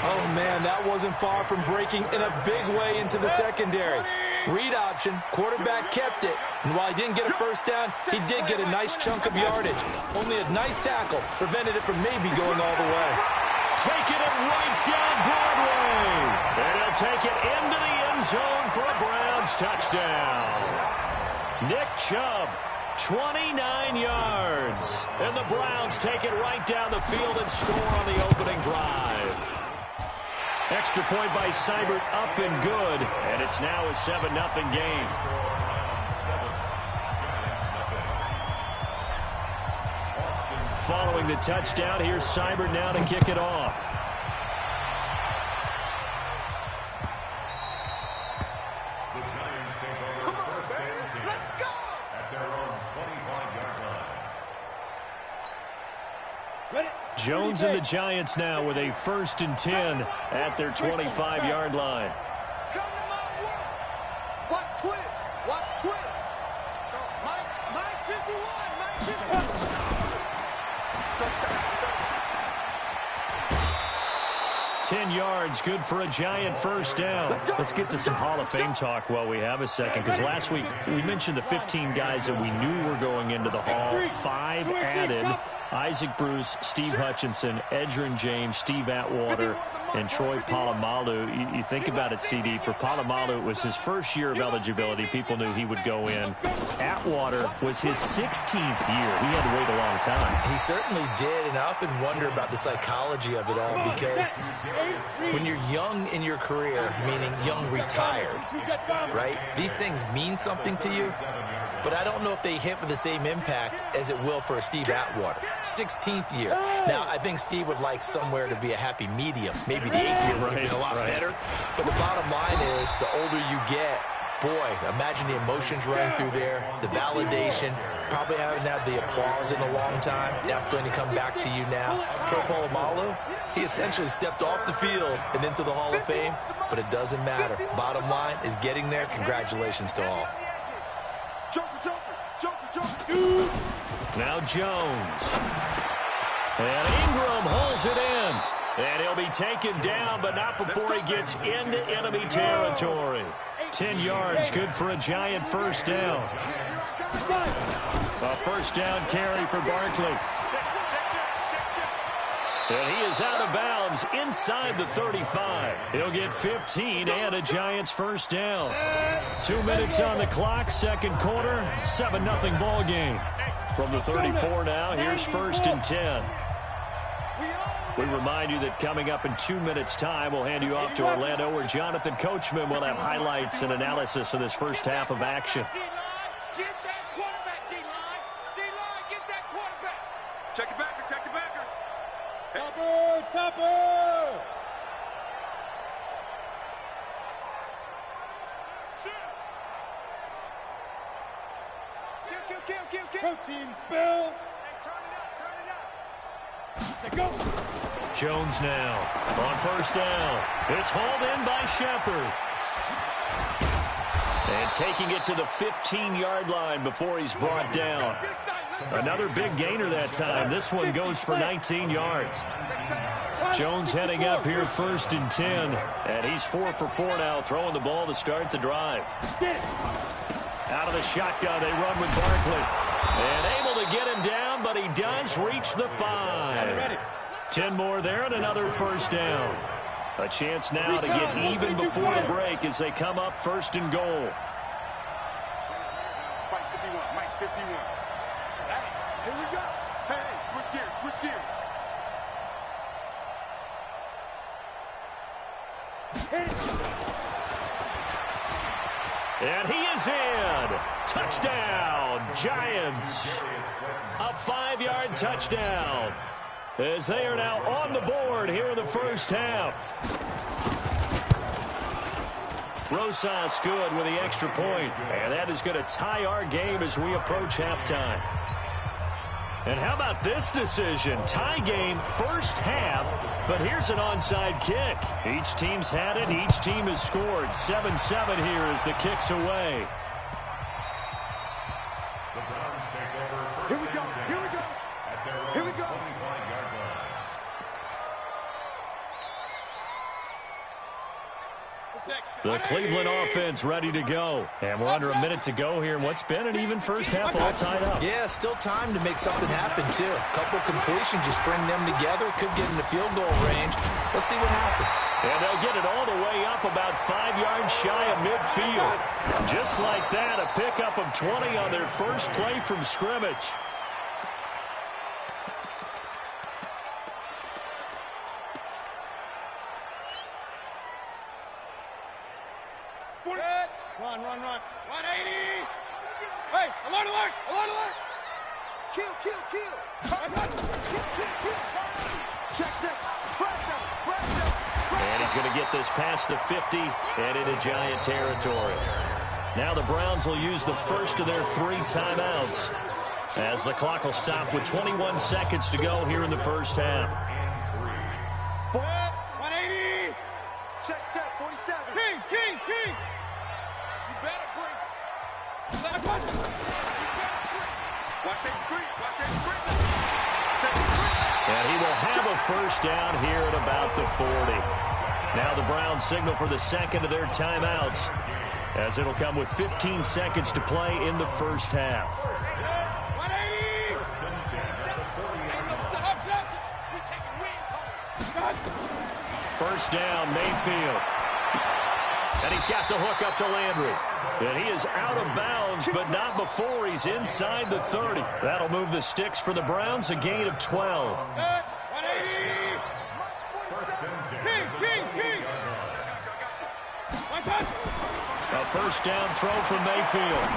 Oh, man, that wasn't far from breaking in a big way into the secondary. Read option, quarterback kept it. And while he didn't get a first down, he did get a nice chunk of yardage. Only a nice tackle prevented it from maybe going all the way. Taking it right down Broadway. And he'll take it into the end zone for a Browns touchdown. Nick Chubb, 29 yards. And the Browns take it right down the field and score on the opening drive. Extra point by Seibert, up and good. And it's now a 7-0 game. Following the touchdown, here's Seibert now to kick it off. The Giants take over first and 10 at their own 25-yard line. Jones and the Giants now with a 1st and 10 at their 25-yard line. Come to my work. Watch twins. Watch twins. Mike 51. Mike 51. Touchdown. 10 yards, good for a Giant first down. Let's get to some Hall of Fame talk while we have a second, because last week we mentioned the 15 guys that we knew were going into the Hall. 5 added. Isaac Bruce, Steve Hutchinson, Edgerrin James, Steve Atwater, and Troy Polamalu. You think about it, CD. For Polamalu, it was his first year of eligibility. People knew he would go in. Atwater was his 16th year. He had to wait a long time. He certainly did, and I often wonder about the psychology of it all, because when you're young in your career, meaning young retired, right, these things mean something to you, but I don't know if they hit with the same impact as it will for a Steve Atwater. 16th year. Now, I think Steve would like somewhere to be a happy medium. Maybe the 8th year would have been a lot better. But the bottom line is, the older you get, boy, imagine the emotions running through there, the validation, probably haven't had the applause in a long time. That's going to come back to you now. Troy Polamalu, he essentially stepped off the field and into the Hall of Fame, but it doesn't matter. Bottom line is getting there. Congratulations to all. Joker. Now Jones. And Ingram holds it in. And he'll be taken down, but not before he gets into enemy territory. 10 yards, good for a Giant first down. A first down carry for Barkley. And he is out of bounds inside the 35. He'll get 15 and a Giants first down. 2 minutes on the clock, second quarter, 7-0 ball game. From the 34 now, here's 1st and 10. We remind you that coming up in 2 minutes' time, we'll hand you off to Orlando, where Jonathan Coachman will have highlights and analysis of this first half of action. Get that quarterback, D-line. D-line, get that quarterback. Check it backer. Topper. Kill. Protein spill. Turn it up. Jones now on first down. It's hauled in by Shepard. And taking it to the 15-yard line before he's brought down. Another big gainer that time. This one goes for 19 yards. Jones heading up here 1st and 10. And he's 4 for 4 now, throwing the ball to start the drive. Out of the shotgun, they run with Barkley. And able to get him down, but he does reach the 5. 10 more there and another 1st down. A chance now to get even before the break as they come up 1st and goal. Mike 51, Mike 51. Hey, here we go. Hey, switch gears, switch gears. And he is in. Touchdown, Giants. A 5-yard touchdown as they are now on the board here in the first half. Rosas good with the extra point, and that is going to tie our game as we approach halftime. And how about this decision? Tie game first half, but here's an onside kick. Each team's had it. Each team has scored. 7-7 here as the kick's away. The Browns take over. Here we go, here we go. At their own Here we go. 25-yard line. The Cleveland offense ready to go. And we're under a minute to go here in what's been an even first half, all tied up. Yeah, still time to make something happen, too. A couple completions, you string them together, could get in the field goal range. Let's see what happens. And they'll get it all the way up about 5 yards shy of midfield. Just like that, a pickup of 20 on their first play from scrimmage. Run. 180. Hey, alert, alert, alert, alert. Kill. Check. And he's going to get this past the 50 and into Giant territory. Now the Browns will use the first of their 3 timeouts as the clock will stop with 21 seconds to go here in the first half. 180. Check, 47. King. You better break. Watch that street. And he will have a first down here at about the 40. Now the Browns signal for the second of their timeouts as it'll come with 15 seconds to play in the first half. 180. First down, Mayfield. And he's got the hook up to Landry. And he is out of bounds, but not before he's inside the 30. That'll move the sticks for the Browns, a gain of 12. 180. King. A first down throw from Mayfield.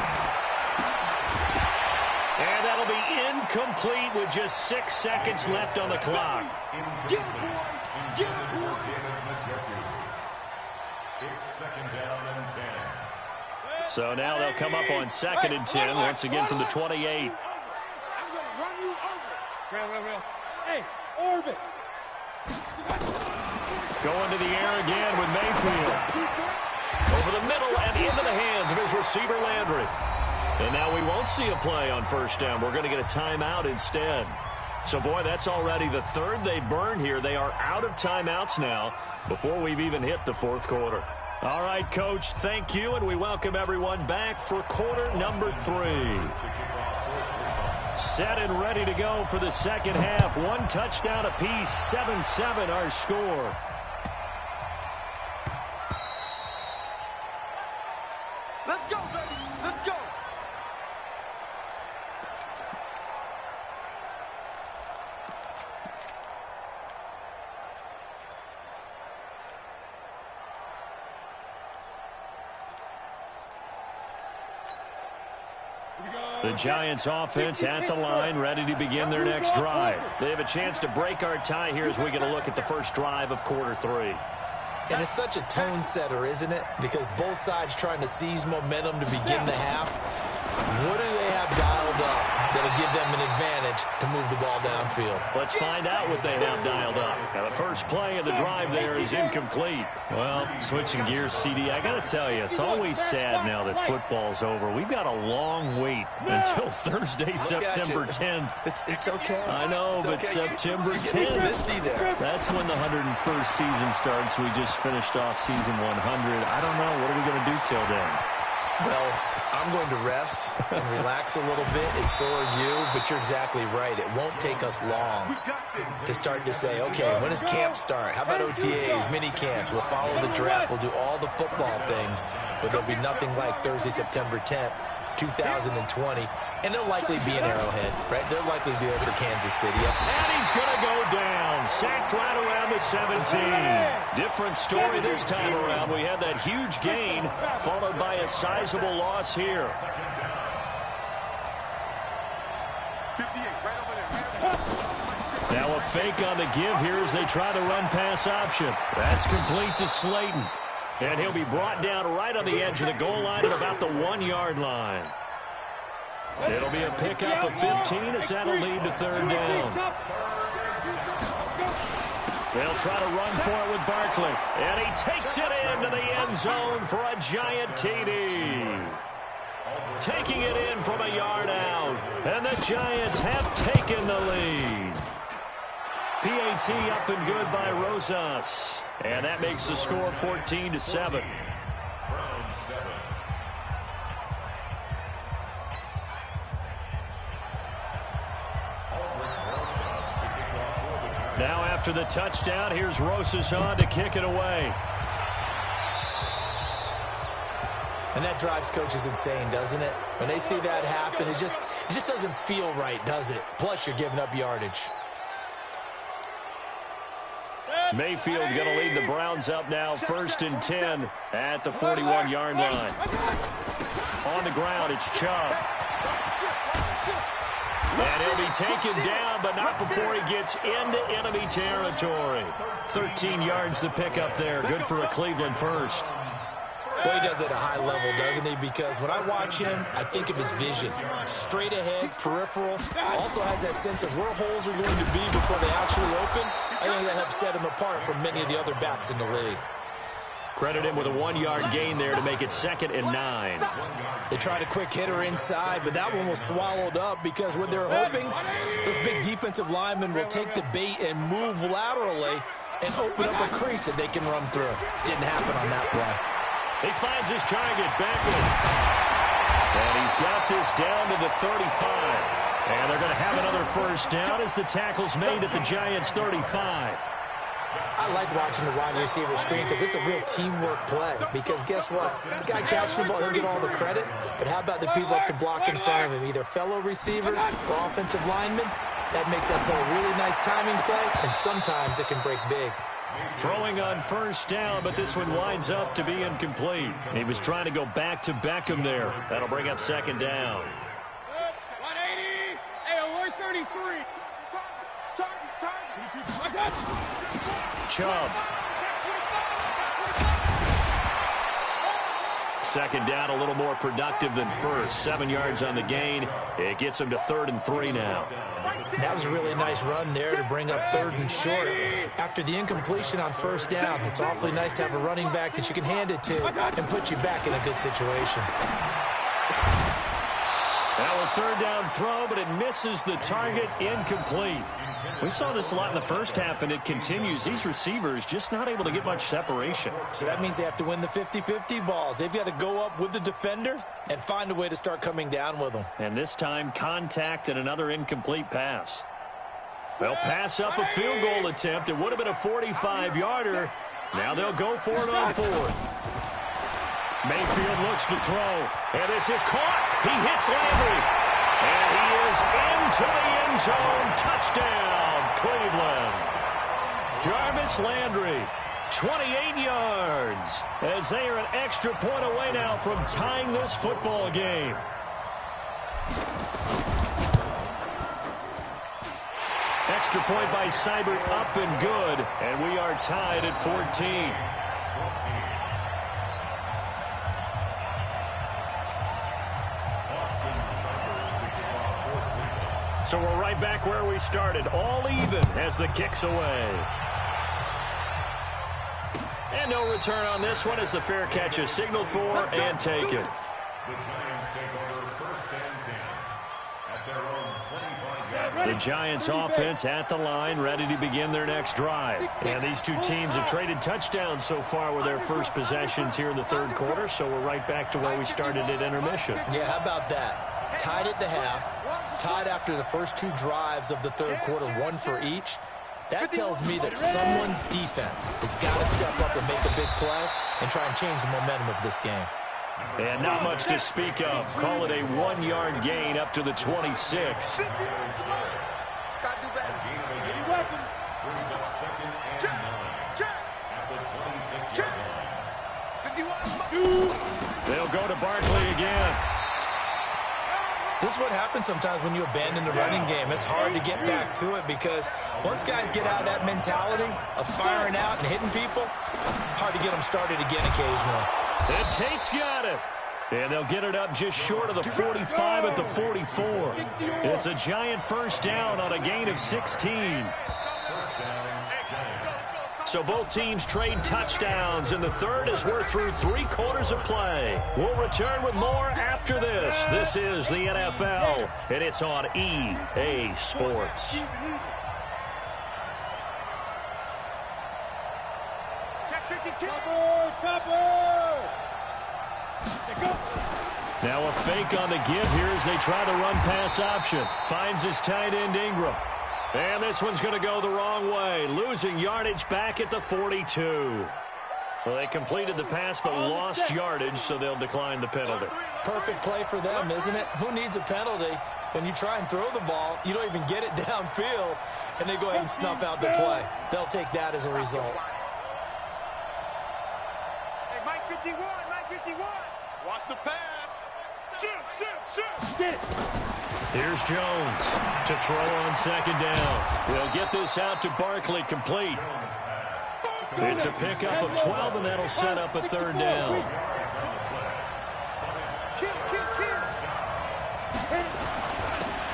And that'll be incomplete with just 6 seconds left on the clock. Get it, boy. It's second down and 10. So now they'll come up on 2nd and 10, once again from the 28. I'm going to run you over. Real. Hey, orbit. Going to the air again with Mayfield. Over the middle and into the hands of his receiver, Landry. And now we won't see a play on first down. We're going to get a timeout instead. So, boy, that's already the 3rd they burned here. They are out of timeouts now before we've even hit the 4th quarter. All right, Coach, thank you, and we welcome everyone back for quarter number 3. Set and ready to go for the second half. 1 touchdown apiece, 7-7 our score. Let's go, baby. Let's go. The Giants offense at the line, ready to begin their next drive. They have a chance to break our tie here as we get a look at the first drive of quarter 3. And it's such a tone setter, isn't it? Because both sides trying to seize momentum to begin the half. What do they have dialed up? that'll give them an advantage to move the ball downfield. Let's find out what they have dialed up. Now, the first play of the drive there is incomplete. Well, switching gears, CD, I got to tell you, it's always sad now that football's over. We've got a long wait until Thursday, September 10th. It's okay. I know, it's but okay. September 10th, there. that's when the 101st season starts. We just finished off season 100. I don't know. What are we going to do till then? Well, I'm going to rest and relax a little bit, and so are you, but you're exactly right. It won't take us long to start to say, okay, when does camp start? How about OTAs, mini camps? We'll follow the draft. We'll do all the football things, but there'll be nothing like Thursday, September 10th, 2020, and they'll likely be in Arrowhead, right? They'll likely be over to Kansas City. And he's going to go down, sacked right around the 17. Different story this time around. We had that huge gain, followed by a sizable loss here. 58, right over there. Now a fake on the give here as they try the run-pass option. That's complete to Slayton. And he'll be brought down right on the edge of the goal line at about the 1-yard line. It'll be a pickup of 15 as that'll lead to third down. They'll try to run for it with Barkley. And he takes it into the end zone for a giant TD. Taking it in from a yard out. And the Giants have taken the lead. PAT up and good by Rosas. And that makes the score 14-7. Now after the touchdown, here's Rosas on to kick it away. And that drives coaches insane, doesn't it? When they see that happen, it just doesn't feel right, does it? Plus, you're giving up yardage. Mayfield going to lead the Browns up now, 1st and 10 at the 41-yard line. On the ground, it's Chubb. And he'll be taken down, but not before he gets into enemy territory. 13 yards to pick up there. Good for a Cleveland first. Well, he does it at a high level, doesn't he? Because when I watch him, I think of his vision. Straight ahead, peripheral. Also has that sense of where holes are going to be before they actually open. I think that helps set him apart from many of the other backs in the league. Credit him with a 1-yard gain there to make it 2nd and 9. They tried a quick hitter inside, but that one was swallowed up because what they're hoping, those big defensive linemen will take the bait and move laterally and open up a crease that they can run through. Didn't happen on that play. He finds his target, Beckham. And he's got this down to the 35. And they're going to have another first down as the tackle's made at the Giants' 35. I like watching the wide receiver screen because it's a real teamwork play. Because guess what? The guy catching the ball, he'll get all the credit. But how about the people up to block in front of him? Either fellow receivers or offensive linemen. That makes that play a really nice timing play. And sometimes it can break big. Throwing on first down, but this one winds up to be incomplete. He was trying to go back to Beckham there. That'll bring up 2nd down. 180. Hey, alert 33. Chubb. 2nd down, a little more productive than first. 7 yards on the gain. It gets him to 3rd and 3 now. That was a really nice run there to bring up 3rd and short. After the incompletion on first down, it's awfully nice to have a running back that you can hand it to and put you back in a good situation. Now a 3rd down throw, but it misses the target, incomplete. We saw this a lot in the first half, and it continues. These receivers just not able to get much separation. So that means they have to win the 50-50 balls. They've got to go up with the defender and find a way to start coming down with them. And this time, contact and another incomplete pass. They'll pass up a field goal attempt. It would have been a 45-yarder. Now they'll go for it on 4th. Mayfield looks to throw. And this is caught. He hits Landry. And he is into the end zone. Touchdown, Cleveland. Jarvis Landry, 28 yards, as they are an extra point away now from tying this football game. Extra point by Seibert, up and good, and we are tied at 14. So we're right back where we started, all even as the kick's away. And no return on this one as the fair catch is signaled for and taken. The Giants take over first and 10 at their own 25-yard line. The Giants offense at the line, ready to begin their next drive. And these two teams have traded touchdowns so far with their first possessions here in the third quarter, so we're right back to where we started at intermission. Yeah, how about that? Tied at the half, tied after the first two drives of the third quarter, one for each. That tells me that someone's defense has got to step up and make a big play and try and change the momentum of this game. And not much to speak of. Call it a 1-yard gain up to the 26. Brings up second and 9 at the 26-yard line. They'll go to Barkley again. This is what happens sometimes when you abandon the running game. It's hard to get back to it because once guys get out of that mentality of firing out and hitting people, hard to get them started again occasionally. And Tate's got it. And they'll get it up just short of the 45 at the 44. It's a Giant first down on a gain of 16. So both teams trade touchdowns, and the third as we're through 3 quarters of play. We'll return with more after this. This is the NFL, and it's on EA Sports. Now a fake on the give here as they try the run-pass option. Finds his tight end Ingram. And this one's going to go the wrong way, losing yardage back at the 42. Well, they completed the pass but lost yardage, so they'll decline the penalty. Perfect play for them, isn't it? Who needs a penalty? When you try and throw the ball, you don't even get it downfield, and they go ahead and snuff out the play. They'll take that as a result. Hey, Mike 51, Mike 51. Watch the pass. Shoot. Here's Jones to throw on second down. They'll get this out to Barkley, complete. It's a pickup of 12, and that'll set up a third down.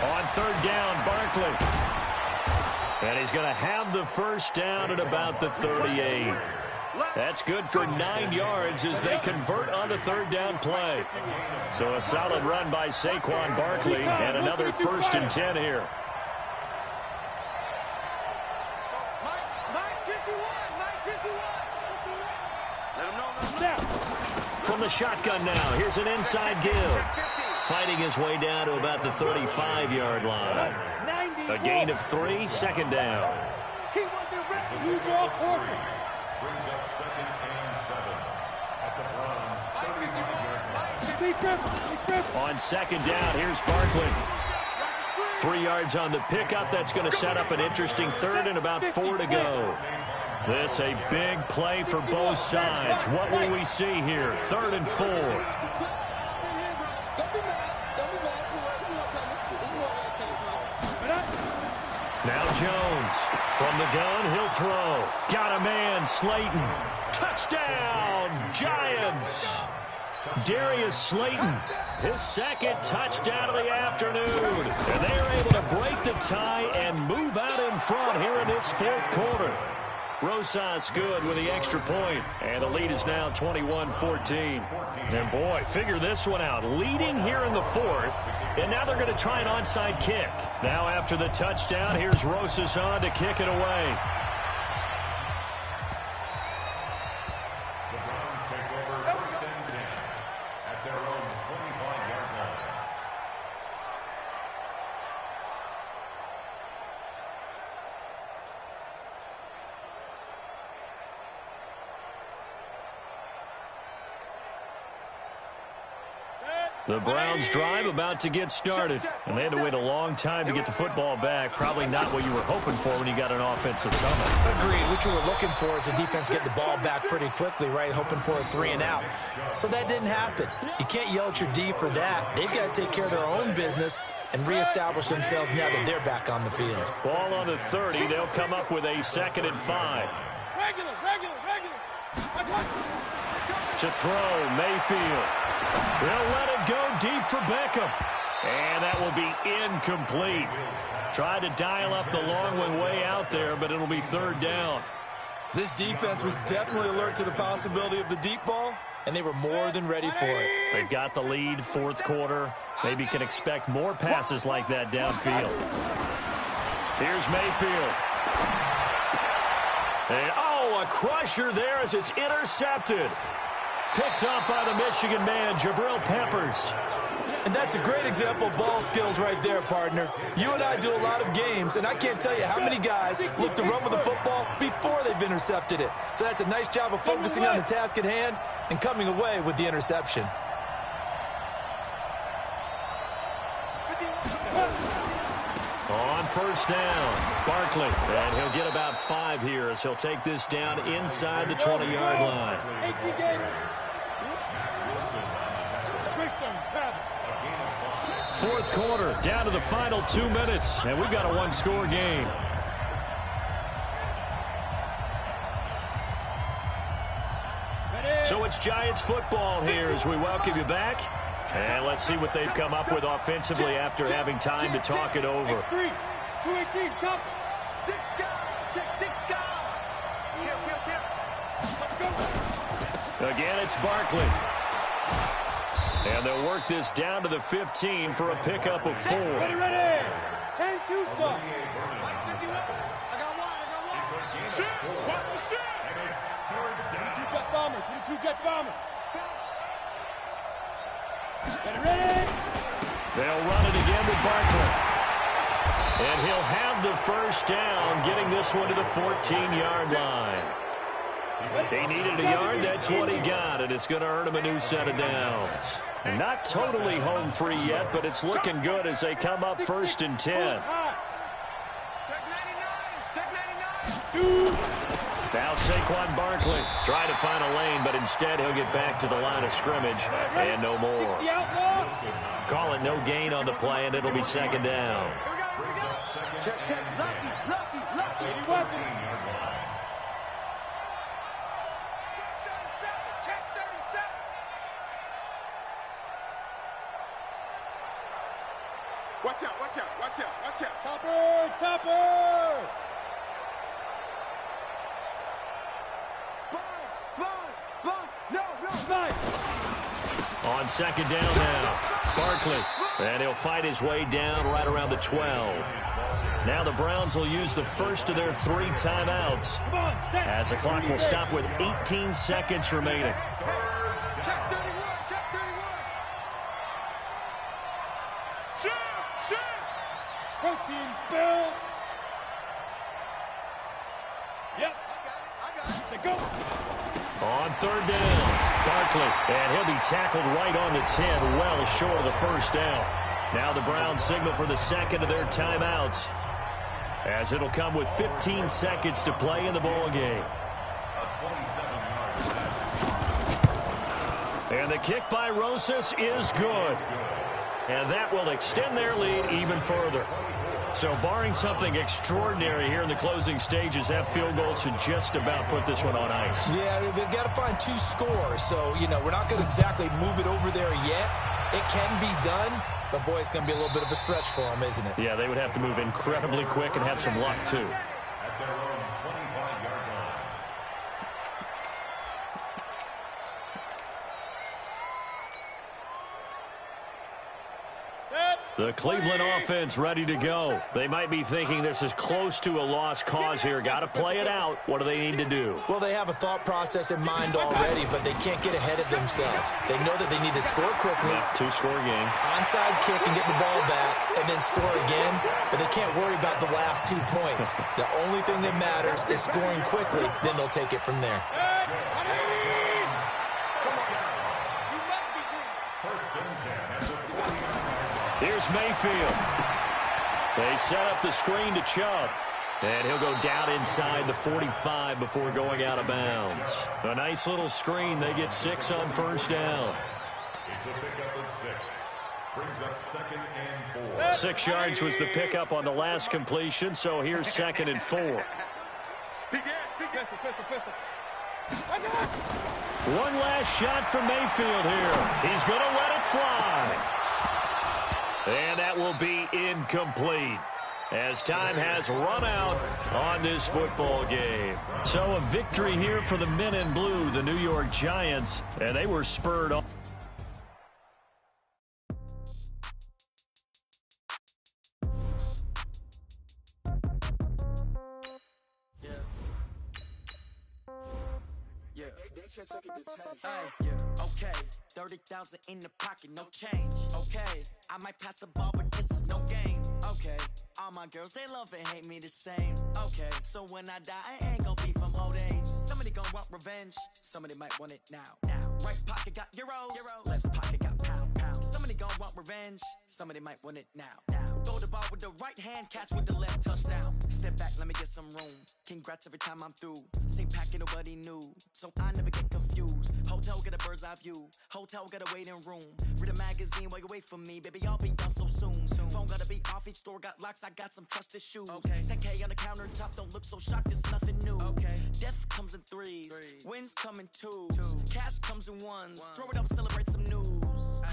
On third down, Barkley. And he's going to have the first down at about the 38. That's good for 9 yards as they convert on the third down play. So a solid run by Saquon Barkley and another first and 10 here. From the shotgun now, here's an inside give. Fighting his way down to about the 35-yard line. A gain of 3, second down. Brings up second and 7 at the Browns' 35-yard line. On second down, here's Barkley. 3 yards on the pickup. That's going to set up an interesting third and about 4 to go. This a big play for both sides. What will we see here? 3rd and 4. Now Jones from the gun, he'll throw. Got a man, Slayton. Touchdown, Giants. Darius Slayton, his second touchdown of the afternoon. And they are able to break the tie and move out in front here in this 4th quarter. Rosas good with the extra point, and the lead is now 21-14. And boy, figure this one out. Leading here in the 4th, and now they're going to try an onside kick. Now after the touchdown, here's Rosas on to kick it away. The Browns take over first and 10 at their own 25-yard line. The Browns drive about to get started, and they had to wait a long time to get the football back. Probably not what you were hoping for when you got an offensive tunnel. Agreed. What you were looking for is the defense getting the ball back pretty quickly, right? Hoping for a 3 and out. So that didn't happen. You can't yell at your D for that. They've got to take care of their own business and reestablish themselves now that they're back on the field. Ball on the 30. They'll come up with a 2nd and 5. Regular. To throw, Mayfield. They'll let it go deep for Beckham. And that will be incomplete. Tried to dial up the long one way out there, but it'll be third down. This defense was definitely alert to the possibility of the deep ball, and they were more than ready for it. They've got the lead, fourth quarter. Maybe can expect more passes like that downfield. Here's Mayfield. And, oh, a crusher there as it's intercepted. Picked off by the Michigan man, Jabril Peppers. And that's a great example of ball skills right there, partner. You and I do a lot of games, and I can't tell you how many guys look to run with the football before they've intercepted it. So that's a nice job of focusing on the task at hand and coming away with the interception. On first down, Barkley. And he'll get about 5 here as he'll take this down inside the 20-yard line. Fourth quarter, down to the final 2 minutes, and we've got a one-score game. So it's Giants football here as we welcome you back. And let's see what they've come up with offensively after having time to talk it over. 218, chop. 6 down. Check 6 down. Kill. Again, it's Barkley. And they'll work this down to the 15 for a pickup of 4. Ready. 10-2, stop. I got one. Shoot. Watch the shoot. And it's third down. 22 jet bomber. 22 jet bomber. Ready. They'll run it again with Barkley. And he'll have the first down, getting this one to the 14-yard line. He needed a yard, that's what he got, and it's going to earn him a new set of downs. Not totally home free yet, but it's looking good as they come up first and 10. Check 99. Now Saquon Barkley trying to find a lane, but instead he'll get back to the line of scrimmage and no more. Call it no gain on the play, and it'll be second down. Check. Lucky. 81. Check 37. Watch out. Topper. Sponge. No. Nice. On second down now, Barkley. And he'll fight his way down right around the 12. Now the Browns will use the first of their 3 timeouts as the clock will stop with 18 seconds remaining. Check 31. Shoot. Protein spill. Yep. I got it. Say go. On third down, Barkley, and he'll be tackled right on the 10, well short of the first down. Now the Browns signal for the second of their timeouts, as it'll come with 15 seconds to play in the ball game. And the kick by Rosas is good. And that will extend their lead even further. So barring something extraordinary here in the closing stages, that field goal should just about put this one on ice. Yeah, we've got to find 2 scores. So, we're not going to exactly move it over there yet. It can be done, but, boy, it's going to be a little bit of a stretch for them, isn't it? Yeah, they would have to move incredibly quick and have some luck, too. At their own 25-yard line. The Cleveland offense ready to go. They might be thinking this is close to a lost cause here. Got to play it out. What do they need to do? Well, they have a thought process in mind already, but they can't get ahead of themselves. They know that they need to score quickly. Yeah, 2-score game. Onside kick and get the ball back and then score again, but they can't worry about the last 2 points. The only thing that matters is scoring quickly, then they'll take it from there. Here's Mayfield. They set up the screen to Chubb. And he'll go down inside the 45 before going out of bounds. A nice little screen. They get 6 on first down. It's a pickup of 6. Brings up second and 4. 6 yards was the pickup on the last completion, so here's second and 4. One last shot from Mayfield here. He's going to let it fly. And that will be incomplete, as time has run out on this football game. So a victory here for the men in blue, the New York Giants, and they were spurred on. Okay, 30,000 in the pocket, no change. Okay, I might pass the ball, but this is no game. Okay, all my girls, they love and hate me the same. Okay, so when I die, I ain't gonna be from old age. Somebody gonna want revenge, somebody might want it now. Right pocket got euros, left pocket got pounds. Somebody gonna want revenge, somebody might want it now. Throw the ball with the right hand, catch with the left, touchdown. Step back, let me get some room. Congrats every time I'm through. Same packet, nobody knew, so I never get confused. Hotel get a bird's eye view, hotel get a waiting room. Read a magazine while you wait for me, baby, I'll be done so soon. Phone gotta be off, each store got locks, I got some trusted shoes. 10K on the countertop, don't look so shocked, it's nothing new. Death comes in threes, wins come in twos, cash comes in ones. Throw it up, celebrate some news.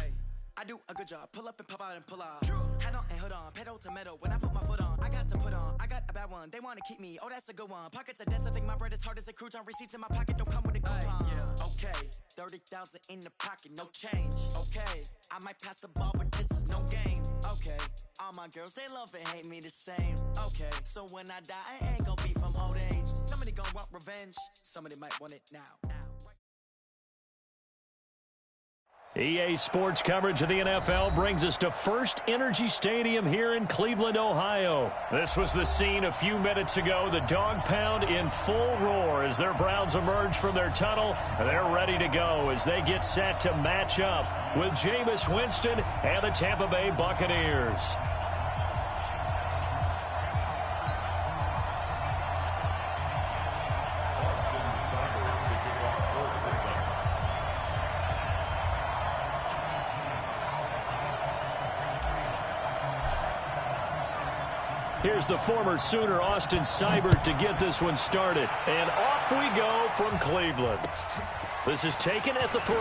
I do a good job, pull up and pop out and pull out. Head on and hood on, pedal to metal. When I put my foot on, I got to put on. I got a bad one, they wanna keep me, oh that's a good one. Pockets are dense, I think my bread is hard as a crouton. Receipts in my pocket don't come with a coupon. Okay, 30,000 in the pocket, no change. Okay, I might pass the ball, but this is no game. Okay, all my girls, they love and hate me the same. Okay, so when I die, I ain't gonna be from old age. Somebody gonna want revenge, somebody might want it now. EA Sports coverage of the NFL brings us to First Energy Stadium here in Cleveland, Ohio. This was the scene a few minutes ago. The dog pound in full roar as their Browns emerge from their tunnel. They're ready to go as they get set to match up with Jameis Winston and the Tampa Bay Buccaneers. Here's the former Sooner, Austin Seibert, to get this one started. And off we go from Cleveland. This is taken at the 3.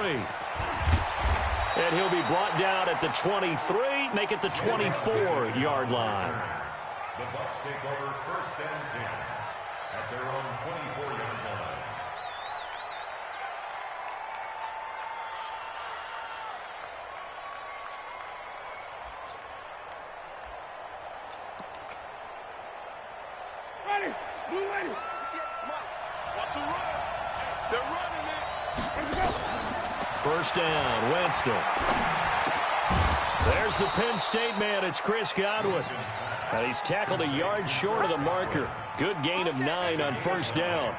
And he'll be brought down at the 23, make it the 24-yard line. The Bucs take over first and 10 at their own 24-yard line. First down, Winston. There's the Penn State man. It's Chris Godwin. He's tackled a yard short of the marker. Good gain of 9 on first down.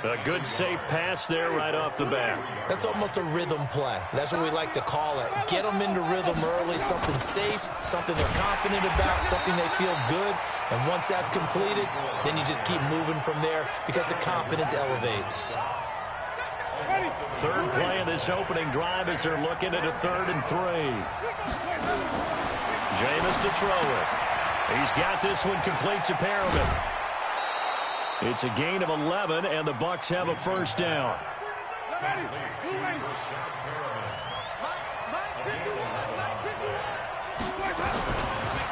A good safe pass there right off the bat. That's almost a rhythm play. That's what we like to call it. Get them into rhythm early, something safe, something they're confident about, something they feel good. And once that's completed, then you just keep moving from there because the confidence elevates. Third play of this opening drive as they're looking at a 3rd and 3. Jameis to throw it. He's got this one complete to Perriman. It's a gain of 11, and the Bucs have a first down.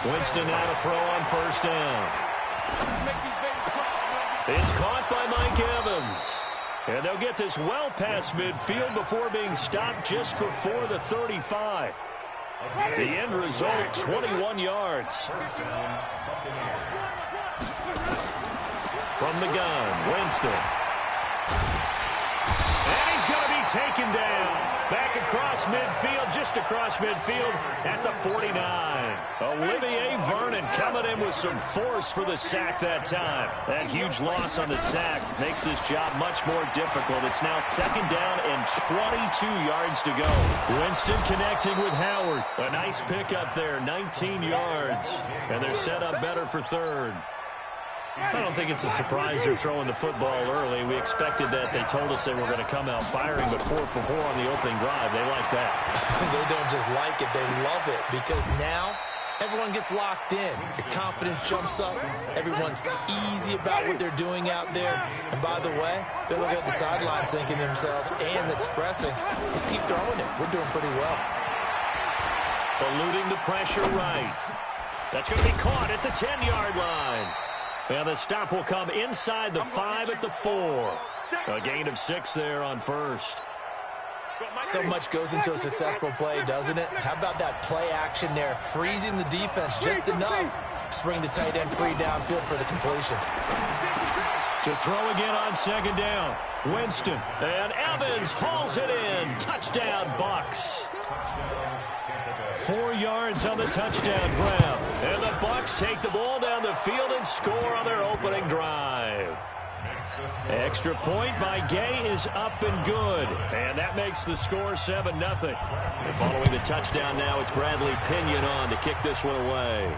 Winston now to throw on first down. It's caught by Mike Evans. And they'll get this well past midfield before being stopped just before the 35. The end result, 21 yards. From the gun, Winston. And he's going to be taken down. Back across midfield, just across midfield at the 49. Olivier Vernon coming in with some force for the sack that time. That huge loss on the sack makes this job much more difficult. It's now 2nd down and 22 yards to go. Winston connecting with Howard. A nice pickup there, 19 yards. And they're set up better for 3rd. I don't think it's a surprise they're throwing the football early. We expected that. They told us they were going to come out firing, but 4 for 4 on the opening drive. They like that. They don't just like it, they love it, because now everyone gets locked in. The confidence jumps up. Everyone's easy about what they're doing out there. And by the way, they're looking at the sideline thinking to themselves and expressing, let's keep throwing it. We're doing pretty well. Eluding the pressure right. That's going to be caught at the 10-yard line. And the stop will come inside the 5 at the 4. A gain of 6 there on first. So much goes into a successful play, doesn't it? How about that play action there, freezing the defense just enough to bring the tight end free downfield for the completion. To throw again on second down. Winston. And Evans hauls it in. Touchdown, Bucs. 4 yards on the touchdown grab. And the Bucs take the ball down the field and score on their opening drive. Extra point by Gay is up and good. And that makes the score 7-0. And following the touchdown now, it's Bradley Pinion on to kick this one away.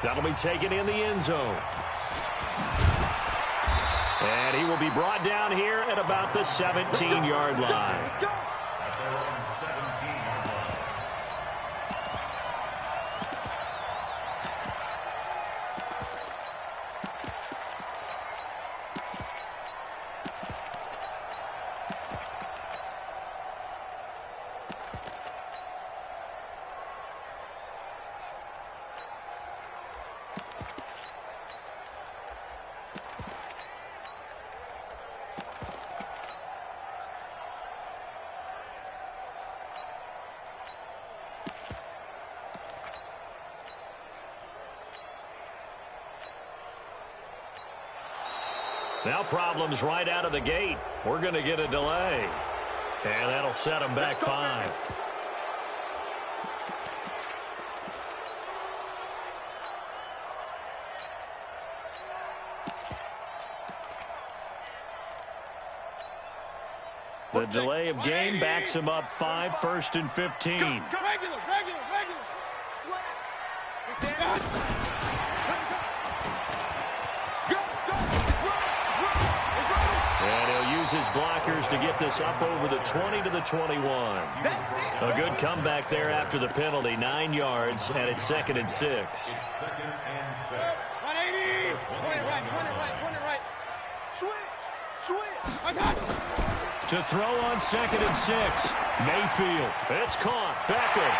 That'll be taken in the end zone. And he will be brought down here at about the 17-yard line. Now problems right out of the gate. We're going to get a delay. And that'll set them back 5. The delay of game backs him up 5, 1st and 15. Regular. And he'll use his blockers to get this up over the 20 to the 21. A good comeback there after the penalty. 9 yards, and it's 2nd and 6. It's 2nd and 6. 180. Point it right. Switch. I got it. To throw on 2nd and 6. Mayfield. It's caught. Beckham.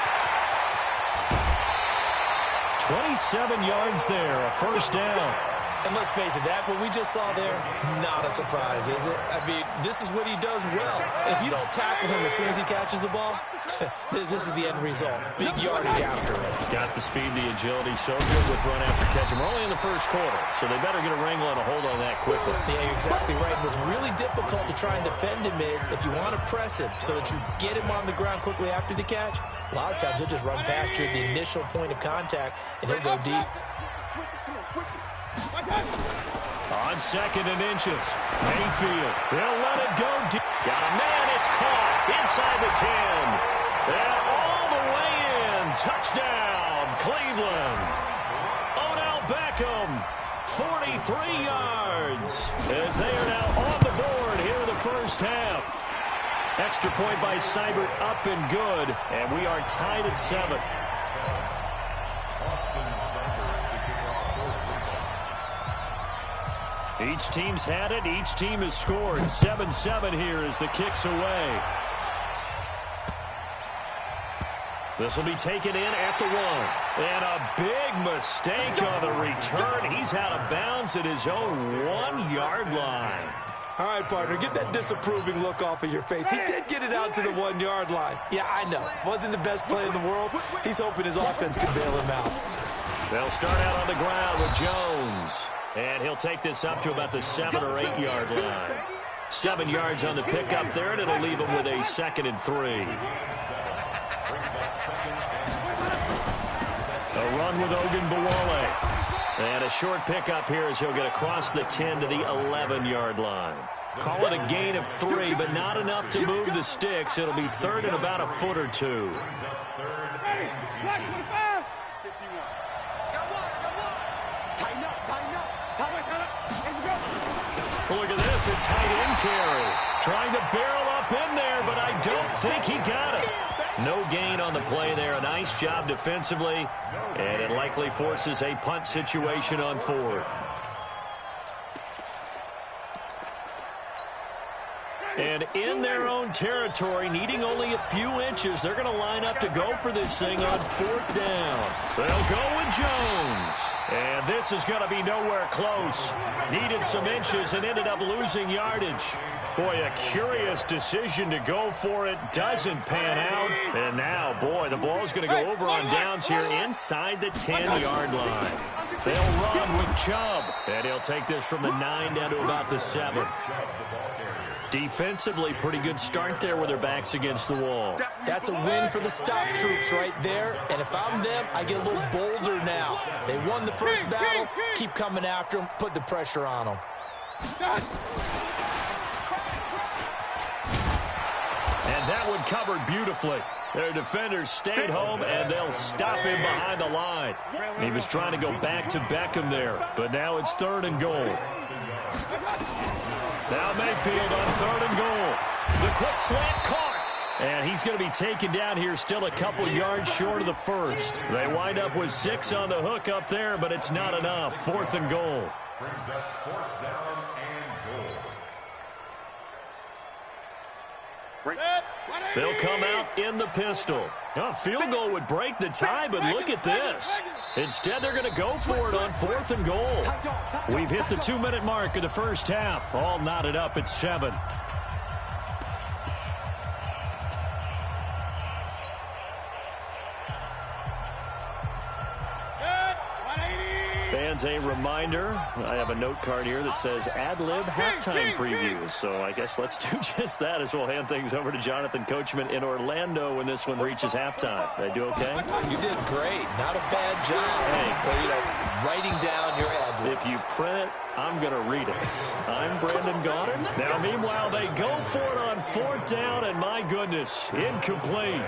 27 yards there. A first down. And let's face it, that what we just saw there, not a surprise, is it? I mean, this is what he does well. And if you don't tackle him as soon as he catches the ball, this is the end result. Big yardage after it. Got the speed, the agility, so good with run after catch. And we're only in the first quarter, so they better get a wrangle and a hold on that quickly. Yeah, you're exactly right. What's really difficult to try and defend him is if you want to press him so that you get him on the ground quickly after the catch, a lot of times he'll just run past you at the initial point of contact, and he'll go deep. Switch it. On 2nd and inches. Mayfield. They'll let it go deep. Got a man. It's caught inside the 10. And all the way in. Touchdown, Cleveland. Odell Beckham, 43 yards. As they are now on the board here in the first half. Extra point by Seibert up and good. And we are tied at 7. Each team's had it. Each team has scored. 7-7 here as the kick's away. This will be taken in at the 1. And a big mistake on the return. He's out of bounds at his own 1-yard line. All right, partner, get that disapproving look off of your face. He did get it out to the 1-yard line. Yeah, I know. Wasn't the best play in the world. He's hoping his offense can bail him out. They'll start out on the ground with Jones. And he'll take this up to about the 7 or 8 yard line. 7 yards on the pickup there, and it'll leave him with a 2nd and 3. A run with Ogunbowale. And a short pickup here as he'll get across the 10 to the 11-yard line. Call it a gain of 3, but not enough to move the sticks. It'll be 3rd and about a foot or 2. Look at this, a tight end carry. Trying to barrel up in there, but I don't think he got it. No gain on the play there. A nice job defensively, and it likely forces a punt situation on 4th. And in their own territory, needing only a few inches, they're going to line up to go for this thing on 4th down. They'll go with Jones. And this is going to be nowhere close. Needed some inches and ended up losing yardage. Boy, a curious decision to go for it. Doesn't pan out. And now, boy, the ball's going to go over on downs here inside the 10-yard line. They'll run with Chubb. And he'll take this from the 9 down to about the 7. Defensively, pretty good start there with their backs against the wall. That's a win for the stop troops right there. And if I'm them, I get a little bolder now. They won the first battle. Keep coming after them. Put the pressure on them. And that one covered beautifully. Their defenders stayed home, and they'll stop him behind the line. He was trying to go back to Beckham there, but now it's 3rd and goal. Now Mayfield on 3rd and goal. The quick slant caught. And he's going to be taken down here, still a couple yards short of the first. They wind up with 6 on the hook up there, but it's not enough. 4th and goal. Brings up 4th down and goal. They'll come out in the pistol. A field goal would break the tie, but look at this. Instead, they're going to go for it on 4th and goal. We've hit the 2-minute mark of the first half. All knotted up at 7. Fans, a reminder, I have a note card here that says ad-lib halftime previews. So I guess let's do just that as we'll hand things over to Jonathan Coachman in Orlando when this one reaches halftime. Did I do okay? You did great. Not a bad job. Hey. But, writing down your ad-libs. If you print it, I'm going to read it. I'm Brandon Gaudin. Now, meanwhile, they go for it on 4th down, and my goodness, incomplete.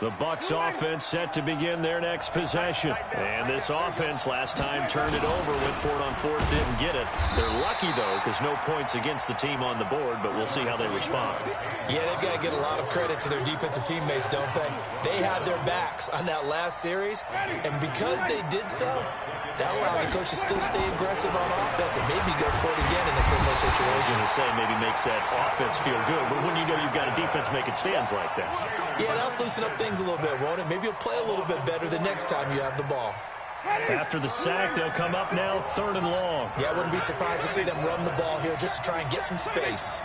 The Bucs offense set to begin their next possession. And this offense last time turned it over, went for it on 4th, didn't get it. They're lucky, though, because no points against the team on the board, but we'll see how they respond. Yeah, they've got to get a lot of credit to their defensive teammates, don't they? They had their backs on that last series, and because they did so, that allows the coach to still stay aggressive on offense and maybe go for it again in a similar situation. To say maybe makes that offense feel good, but when you know you've got a defense making stands like that. Yeah, that'll loosen up things a little bit, won't it? Maybe you'll play a little bit better the next time you have the ball. After the sack, they'll come up now 3rd and long. Yeah, I wouldn't be surprised to see them run the ball here just to try and get some space.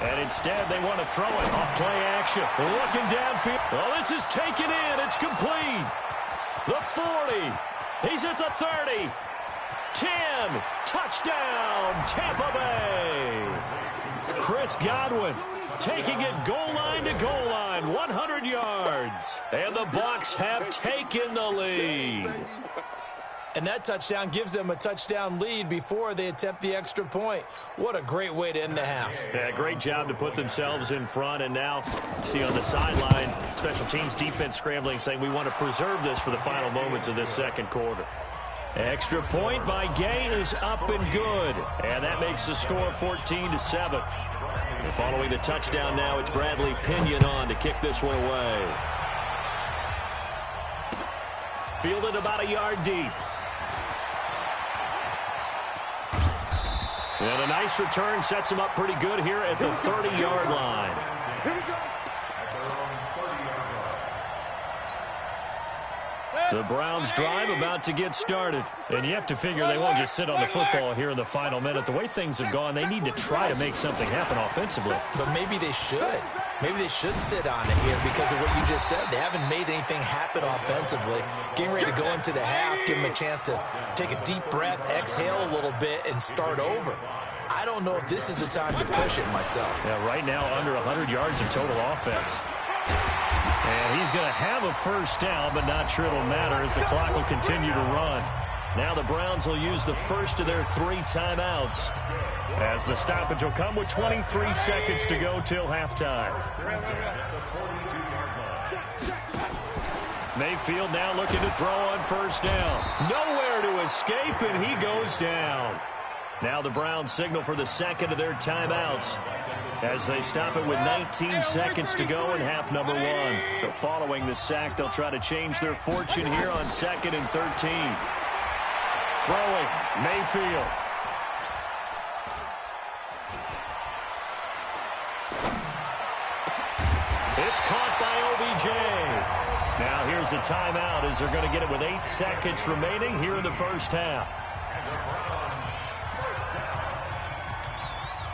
And instead, they want to throw it off play action. Looking downfield. Oh, this is taken in. It's complete. The 40. He's at the 30. 10. Touchdown, Tampa Bay. Chris Godwin taking it goal line to goal line, 100 yards. And the Bucs have taken the lead. And that touchdown gives them a touchdown lead before they attempt the extra point. What a great way to end the half. Yeah, great job to put themselves in front. And now, see on the sideline, special teams defense scrambling, saying we want to preserve this for the final moments of this second quarter. Extra point by Gay is up and good. And that makes the score 14-7. And following the touchdown now, it's Bradley Pinion on to kick this one away. Fielded about a yard deep. And a nice return sets him up pretty good here at the 30-yard line. Here we go. The Browns drive about to get started. And you have to figure they won't just sit on the football here in the final minute. The way things have gone, they need to try to make something happen offensively. But maybe they should. Maybe they should sit on it here because of what you just said. They haven't made anything happen offensively. Getting ready to go into the half, give them a chance to take a deep breath, exhale a little bit, and start over. I don't know if this is the time to push it myself. Yeah, right now under 100 yards of total offense. And he's going to have a first down, but not sure it'll matter as the clock will continue to run. Now the Browns will use the first of their 3 timeouts as the stoppage will come with 23 seconds to go till halftime. Mayfield now looking to throw on first down. Nowhere to escape, and he goes down. Now the Browns signal for the second of their timeouts as they stop it with 19 seconds to go in half number 1. But following the sack, they'll try to change their fortune here on 2nd and 13. Throwing, Mayfield. It's caught by OBJ. Now here's a timeout as they're going to get it with 8 seconds remaining here in the first half. And the Browns, first down.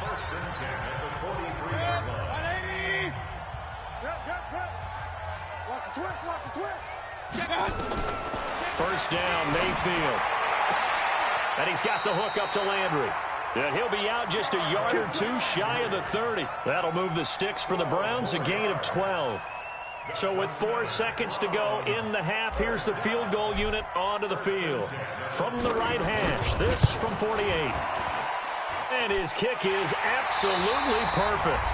First and 10 at the 43-yard line. 180. Watch the twist, watch the twist. First down, Mayfield. And he's got the hook up to Landry. And he'll be out just a yard or two shy of the 30. That'll move the sticks for the Browns, a gain of 12. So with 4 seconds to go in the half, here's the field goal unit onto the field. From the right hash, this from 48. And his kick is absolutely perfect.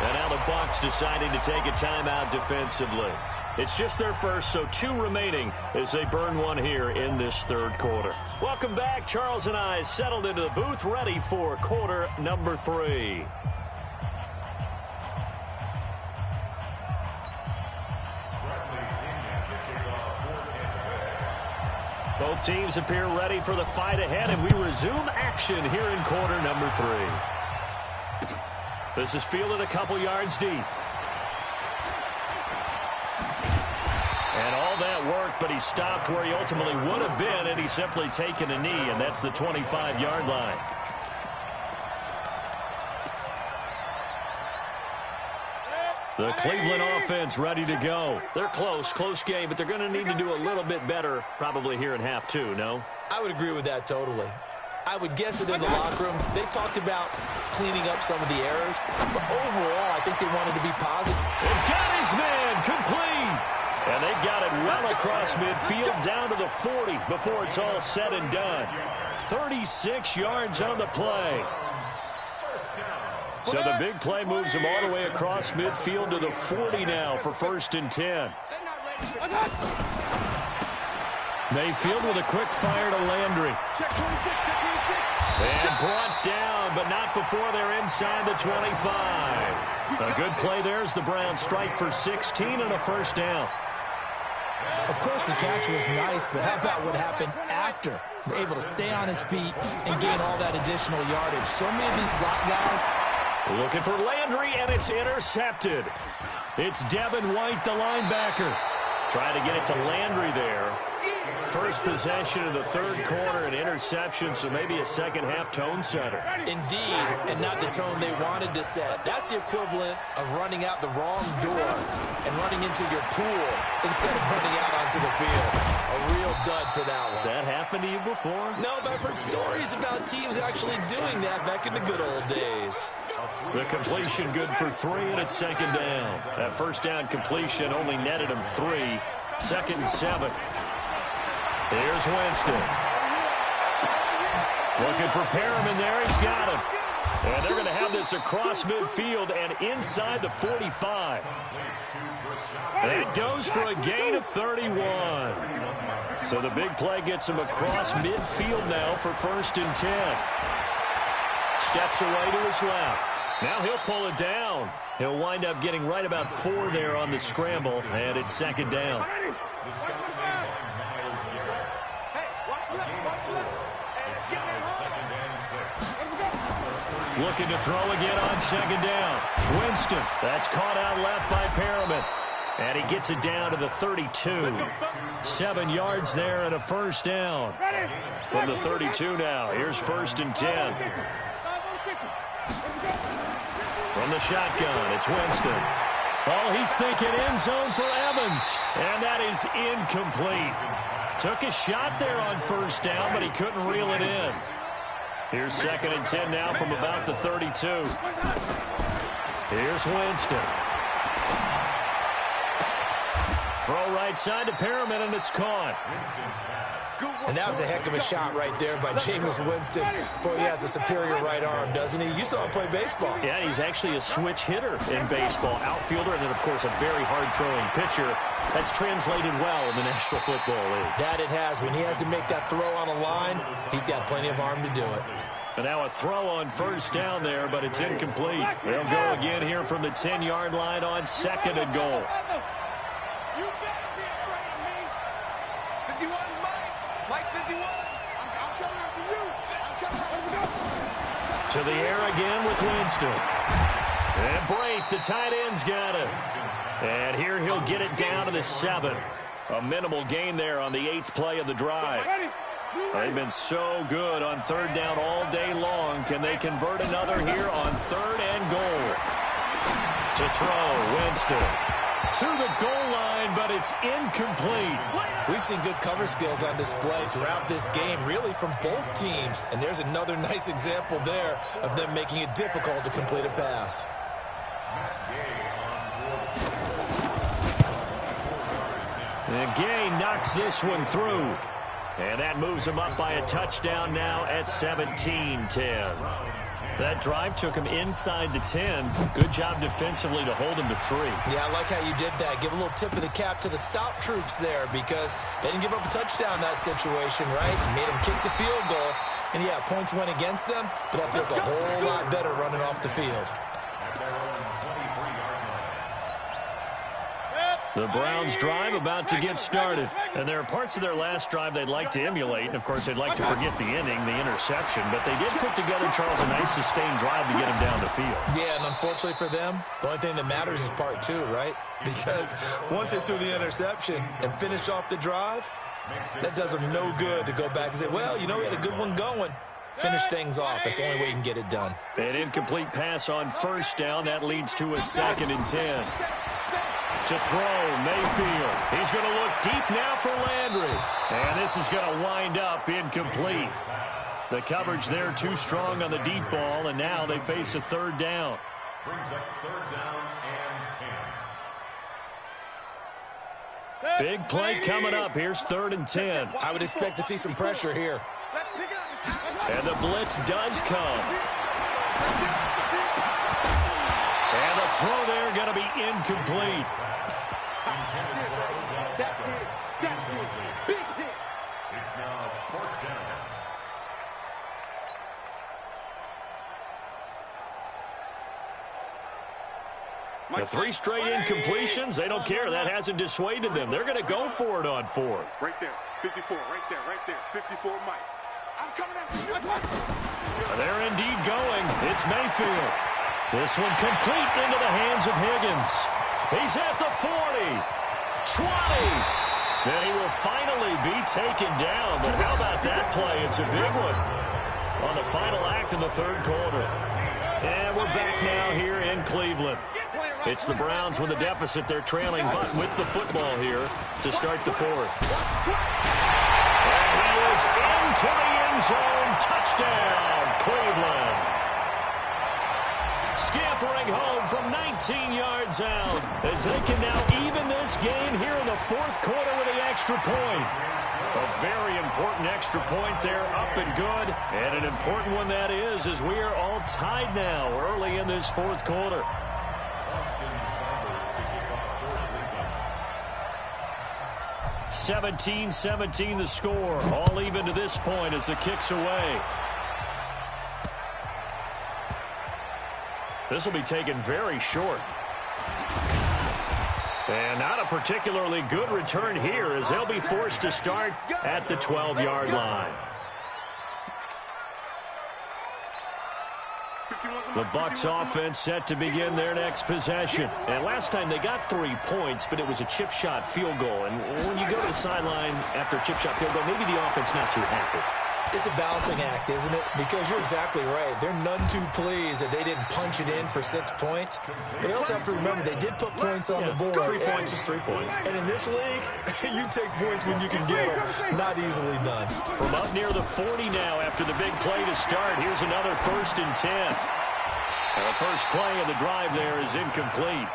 And now the Bucs deciding to take a timeout defensively. It's just their first, so 2 remaining as they burn one here in this third quarter. Welcome back. Charles and I settled into the booth, ready for quarter number 3. Both teams appear ready for the fight ahead, and we resume action here in quarter number 3. This is fielded a couple yards deep. And all that work, but he stopped where he ultimately would have been, and he's simply taken a knee, and that's the 25-yard line. The Cleveland offense ready to go. They're close game, but they're going to need to do a little bit better probably here in half 2, no? I would agree with that totally. I would guess it in the locker room. They talked about cleaning up some of the errors, but overall, I think they wanted to be positive. They've got his man complete. And they got it well across midfield down to the 40 before it's all said and done. 36 yards on the play. So the big play moves him all the way across midfield to the 40 now for first and 10. Mayfield with a quick fire to Landry. And brought down, but not before they're inside the 25. A good play there as the Browns strike for 16 and a first down. Of course, the catch was nice, but how about what happened after? Able to stay on his feet and gain all that additional yardage. So many of these slot guys. Looking for Landry, and it's intercepted. It's Devin White, the linebacker. Trying to get it to Landry there. First possession of the third quarter, an interception, so maybe a second-half tone setter. Indeed, and not the tone they wanted to set. That's the equivalent of running out the wrong door and running into your pool instead of running out onto the field. A real dud for that one. Has that happened to you before? No, but I've heard stories about teams actually doing that back in the good old days. The completion good for 3, and it's second down. That first down completion only netted him 3. Second and 7. Here's Winston. Looking for Perriman there. He's got him. And they're going to have this across midfield and inside the 45. And it goes for a gain of 31. So the big play gets him across midfield now for first and 10. Steps away to his left. Now he'll pull it down. He'll wind up getting right about 4 there on the scramble, and it's second down. Looking to throw again on second down. Winston. That's caught out left by Perriman. And he gets it down to the 32. 7 yards there and a first down. From the 32 now. Here's first and 10. From the shotgun, it's Winston. Oh, he's thinking end zone for Evans. And that is incomplete. Took a shot there on first down, but he couldn't reel it in. Here's second and 10 now from about the 32. Here's Winston. Throw right side to Perriman, and it's caught. And that was a heck of a shot right there by Jameis Winston. Boy, he has a superior right arm, doesn't he? You saw him play baseball. Yeah, he's actually a switch hitter in baseball. Outfielder, and then, of course, a very hard-throwing pitcher. That's translated well in the National Football League. That it has. When he has to make that throw on a line, he's got plenty of arm to do it. And now a throw on first down there, but it's incomplete. They'll go again here from the 10-yard line on second and goal. You better be afraid of me. 51, Mike. Mike 51. I'm To the air again with Winston. And Brate, the tight end's got it. And here he'll get it down to the 7. A minimal gain there on the 8th play of the drive. They've been so good on third down all day long. Can they convert another here on 3rd and goal? To throw, Winston. To the goal line, but it's incomplete. We've seen good cover skills on display throughout this game, really from both teams. And there's another nice example there of them making it difficult to complete a pass. And Gay knocks this one through. And that moves him up by a touchdown now at 17-10. That drive took him inside the 10. Good job defensively to hold him to 3. Yeah, I like how you did that. Give a little tip of the cap to the stop troops there because they didn't give up a touchdown in that situation, right? Made them kick the field goal. And, yeah, points went against them, but that feels a whole lot better running off the field. The Browns' drive about to get started. And there are parts of their last drive they'd like to emulate. And, of course, they'd like to forget the inning, the interception. But they did put together, Charles, a nice sustained drive to get him down the field. Yeah, and unfortunately for them, the only thing that matters is part 2, right? Because once they threw the interception and finished off the drive, that does them no good to go back and say, well, you know, we had a good one going. Finish things off. That's the only way you can get it done. An incomplete pass on 1st down. That leads to a 2nd and 10. To throw, Mayfield. He's going to look deep now for Landry. And this is going to wind up incomplete. The coverage there too strong on the deep ball, and now they face a 3rd down. Brings up 3rd down and 10. Big play coming up. Here's 3rd and 10. I would expect to see some pressure here. And the blitz does come. And the throw there going to be incomplete. It's now 4th down. The 3 straight incompletions, they don't care. That hasn't dissuaded them. They're going to go for it on 4th. Right there, 54, right there, 54, Mike. I'm coming after you. They're indeed going. It's Mayfield. This one complete into the hands of Higgins. He's at the 40, 20. Then he will finally be taken down. But how about that play? It's a big one on the final act of the 3rd quarter. And we're back now here in Cleveland. It's the Browns with a deficit. They're trailing, but with the football here to start the 4th. And he is into the end zone. Touchdown, Cleveland. Scampering home from 19 yards out as they can now even this game here in the 4th quarter with the extra point. A very important extra point there, up and good. And an important one that is, as we are all tied now early in this 4th quarter. 17-17 the score. All even to this point as the kick's away. This will be taken very short. And not a particularly good return here as they'll be forced to start at the 12-yard line. The Bucs offense set to begin their next possession. And last time they got 3 points, but it was a chip shot field goal. And when you go to the sideline after a chip shot field goal, maybe the offense not too happy. It's a balancing act, isn't it? Because you're exactly right. They're none too pleased that they didn't punch it in for 6 points. But they also have to remember they did put points on the board. 3 points is 3 points. And in this league, you take points when you can get them. Not easily done. From up near the 40 now after the big play to start, here's another 1st and 10. And the first play of the drive there is incomplete.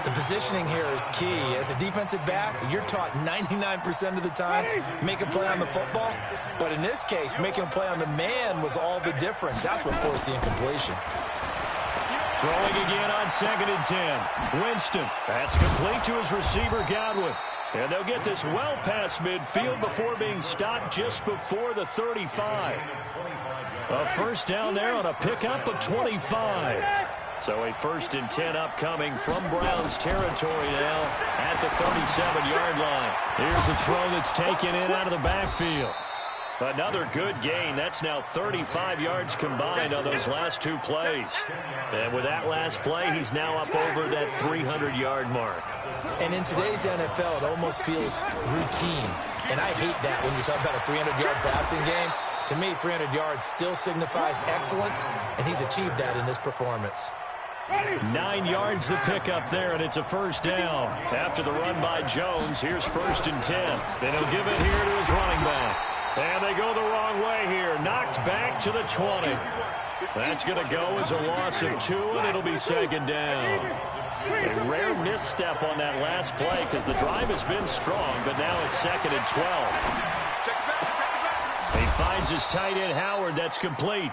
The positioning here is key. As a defensive back, you're taught 99% of the time, make a play on the football. But in this case, making a play on the man was all the difference. That's what forced the incompletion. Throwing again on 2nd and 10. Winston, that's complete to his receiver, Godwin. And they'll get this well past midfield before being stopped just before the 35. A 1st down there on a pickup of 25. So a 1st and 10 upcoming from Browns territory now at the 37-yard line. Here's a throw that's taken in out of the backfield. Another good gain. That's now 35 yards combined on those last two plays. And with that last play, he's now up over that 300-yard mark. And in today's NFL, it almost feels routine. And I hate that when you talk about a 300-yard passing game. To me, 300 yards still signifies excellence, and he's achieved that in this performance. 9 yards to pick up there, and it's a first down. After the run by Jones, here's 1st and 10. Then he'll give it here to his running back. And they go the wrong way here. Knocked back to the 20. That's going to go as a loss of 2, and it'll be 2nd down. A rare misstep on that last play because the drive has been strong, but now it's 2nd and 12. He finds his tight end, Howard. That's complete.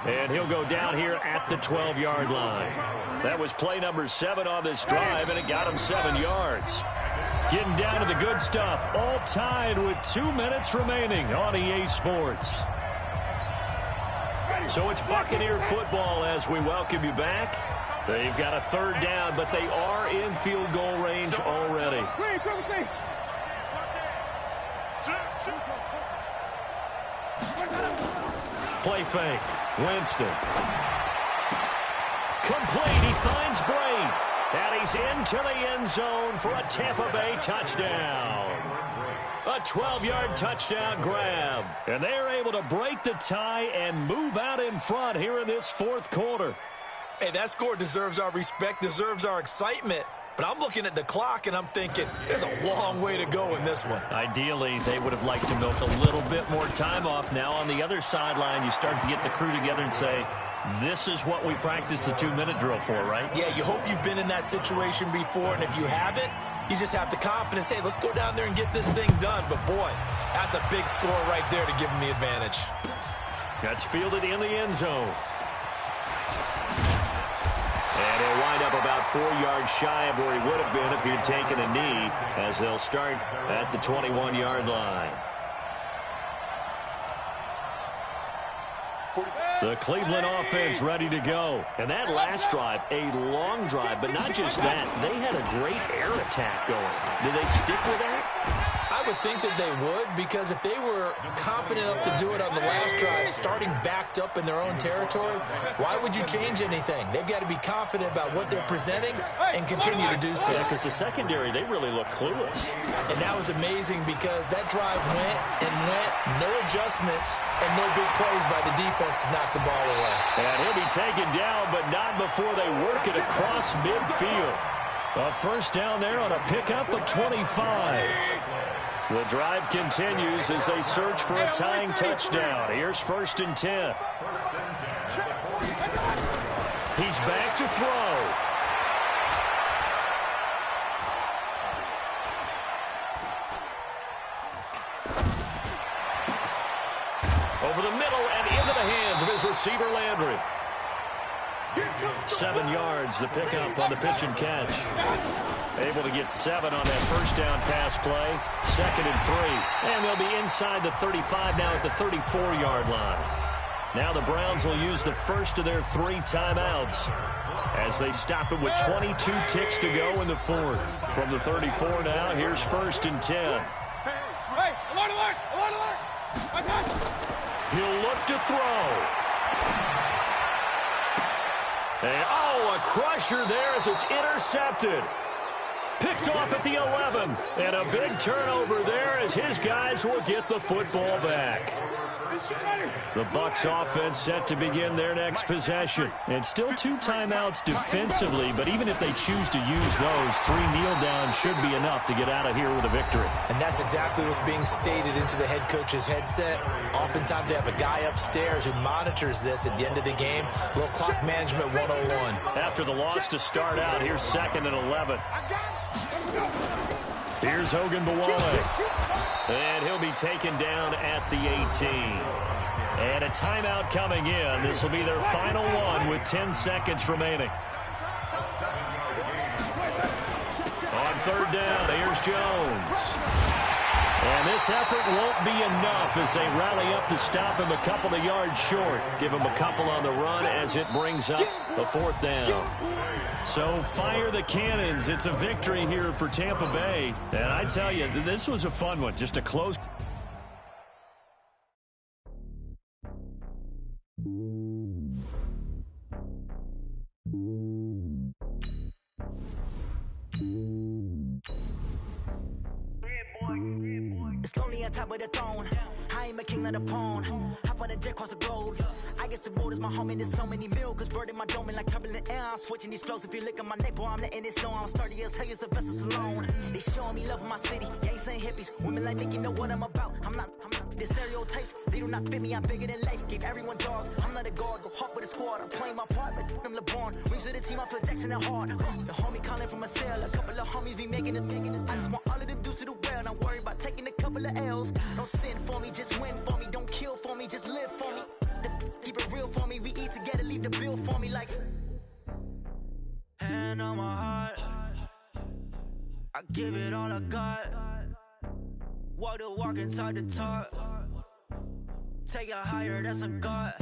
And he'll go down here at the 12-yard line. That was play number 7 on this drive, and it got him 7 yards. Getting down to the good stuff. All tied with 2 minutes remaining on EA Sports. So it's Buccaneer football as we welcome you back. They've got a 3rd down, but they are in field goal range already. Play fake. Winston. Complete. He finds Bray. And he's into the end zone for a Tampa Bay touchdown. A 12-yard touchdown grab. And they're able to break the tie and move out in front here in this 4th quarter. Hey, that score deserves our respect, deserves our excitement. But I'm looking at the clock, and I'm thinking, there's a long way to go in this one. Ideally, they would have liked to milk a little bit more time off. Now on the other sideline, you start to get the crew together and say, this is what we practiced the 2-minute drill for, right? Yeah, you hope you've been in that situation before, and if you haven't, you just have the confidence, hey, let's go down there and get this thing done. But, boy, that's a big score right there to give them the advantage. That's fielded in the end zone. And he'll wind up about 4 yards shy of where he would have been if he had taken a knee, as they'll start at the 21-yard line. The Cleveland offense ready to go. And that last drive, a long drive, but not just that. They had a great air attack going. Did they stick with that? I would think that they would, because if they were confident enough to do it on the last drive, starting backed up in their own territory, why would you change anything? They've got to be confident about what they're presenting and continue to do so. Yeah, because the secondary, they really look clueless. And that was amazing because that drive went and went, no adjustments, and no big plays by the defense to knock the ball away. And he'll be taken down, but not before they work it across midfield. A first down there on a pickup of 25. The drive continues as they search for a tying touchdown. Here's 1st and 10. He's back to throw. Over the middle and into the hands of his receiver, Landry. 7 yards, the pickup on the pitch and catch. Able to get 7 on that first down pass play. 2nd and 3. And they'll be inside the 35 now at the 34-yard line. Now the Browns will use the first of their 3 timeouts as they stop it with 22 ticks to go in the 4th. From the 34 now, here's 1st and 10. Hey, alert, alert, alert, alert. He'll look to throw. And, oh, a crusher there as it's intercepted. Picked off at the 11. And a big turnover there as his guys will get the football back. The Bucs offense set to begin their next possession. And still 2 timeouts defensively, but even if they choose to use those, 3 kneel downs should be enough to get out of here with a victory. And that's exactly what's being stated into the head coach's headset. Oftentimes they have a guy upstairs who monitors this at the end of the game. Little clock management 101. After the loss to start out, here's 2nd and 11. Here's Hogan Bawale. And he'll be taken down at the 18. And a timeout coming in. This will be their final one with 10 seconds remaining. On 3rd down, here's Jones. And this effort won't be enough as they rally up to stop him a couple of yards short. Give him a couple on the run as it brings up a 4th down. So fire the cannons. It's a victory here for Tampa Bay. And I tell you, this was a fun one. Just a close at a pawn. Hop on a jet across the globe. I guess the road is my home and there's so many mil. Cause bird in my dome and like turbulent air. I'm switching these flows. If you look at my neck, boy, I'm letting it slow. I'm sturdy as hell as a vessel Salone. They showing me love in my city. Gangs ain't hippies. Women like Nick, you know what I'm about. I'm not the stereotypes. They do not fit me. I'm bigger than life. Gave everyone jobs. I'm not a guard. Go hard with a squad. I'm playing my part, but I'm LeBron. Rings to the team. I feel Jackson and hard. The homie calling from a cell. A couple of homies be making it. I just want all of them dudes to the well. Not worry about taking a couple of L's. Don't sin for me, just win for me. Don't kill for me, just live for me. Keep it real for me. We eat together, leave the bill for me like. Hand on my heart, I give it all I got. Walk the walk and talk the talk. Take it higher, that's a God.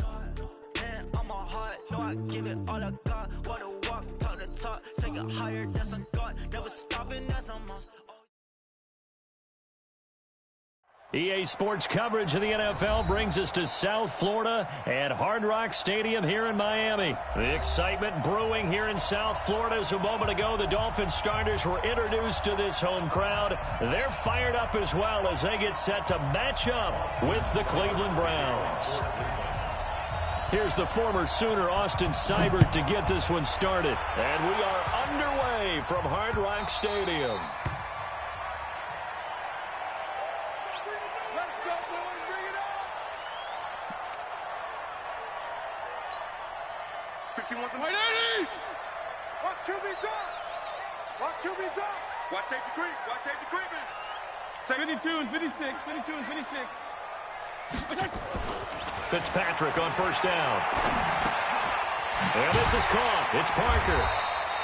Hand on my heart, no, I give it all I got. Walk the walk, talk the talk. Take it higher, that's a God. Never stopping, that's a must. EA Sports coverage of the NFL brings us to South Florida at Hard Rock Stadium here in Miami. The excitement brewing here in South Florida as a moment ago. The Dolphins starters were introduced to this home crowd. They're fired up as well as they get set to match up with the Cleveland Browns. Here's the former Sooner, Austin Seibert, to get this one started. And we are underway from Hard Rock Stadium. Watch QB drop. Watch QB drop. Watch safety creep. Watch safety creeping. 52 and 56. 52 and 56. Fitzpatrick on first down. And this is caught. It's Parker.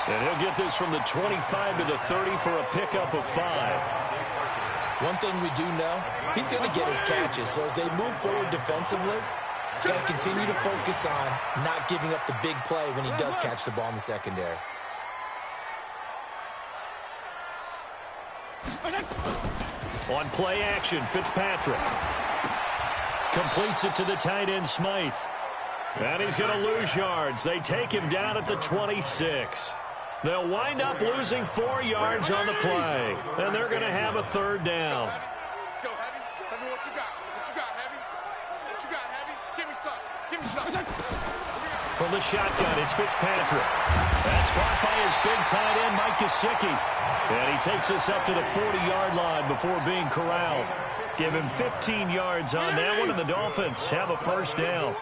And he'll get this from the 25 to the 30 for a pickup of 5. One thing we do know, he's going to get his catches. So as they move forward defensively, got to continue to focus on not giving up the big play when he does catch the ball in the secondary. On play action, Fitzpatrick completes it to the tight end, Smythe. And he's going to lose yards. They take him down at the 26. They'll wind up losing 4 yards on the play. And they're going to have a third down. Let's go, Heavy. Heavy, what you got? What you got, Heavy? What you got, Heavy? Give me some. Give me some. From the shotgun, it's Fitzpatrick. That's caught by his big tight end, Mike Gesicki. And he takes us up to the 40-yard line before being corralled. Give him 15 yards on that one, and the Dolphins have a first down.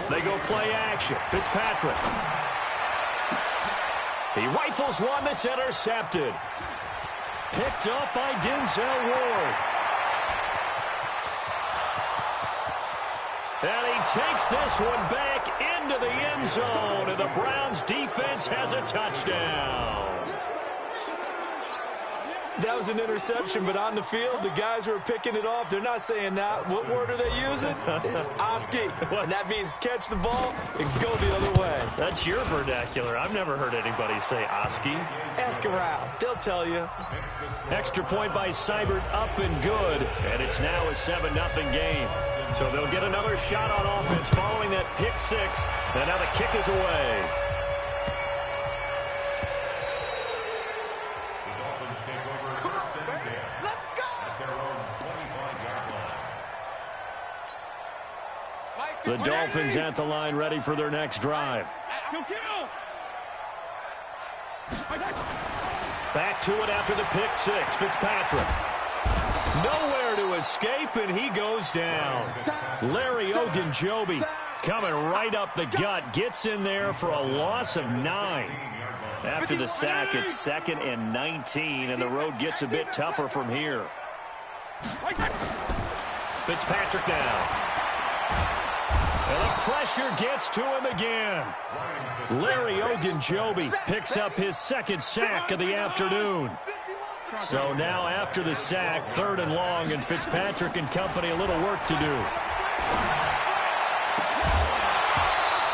They go play action. Fitzpatrick. He rifles one that's intercepted. Picked up by Denzel Ward. And he takes this one back into the end zone, and the Browns defense has a touchdown. That was an interception, but on the field, the guys who are picking it off, they're not saying that. What word are they using? It's Oski. And that means catch the ball and go the other way. That's your vernacular. I've never heard anybody say Oski. Ask around. They'll tell you. Extra point by Seibert, up and good. And it's now a 7-0 game. So they'll get another shot on offense following that pick six. And now the kick is away. The Dolphins at the line, ready for their next drive. Back to it after the pick six. Fitzpatrick. Nowhere to escape, and he goes down. Larry Ogunjobi coming right up the gut. Gets in there for a loss of 9. After the sack, it's 2nd and 19, and the road gets a bit tougher from here. Fitzpatrick now. And the pressure gets to him again. Larry Ogunjobi picks up his 2nd sack of the afternoon. So now after the sack, 3rd and long, and Fitzpatrick and company a little work to do.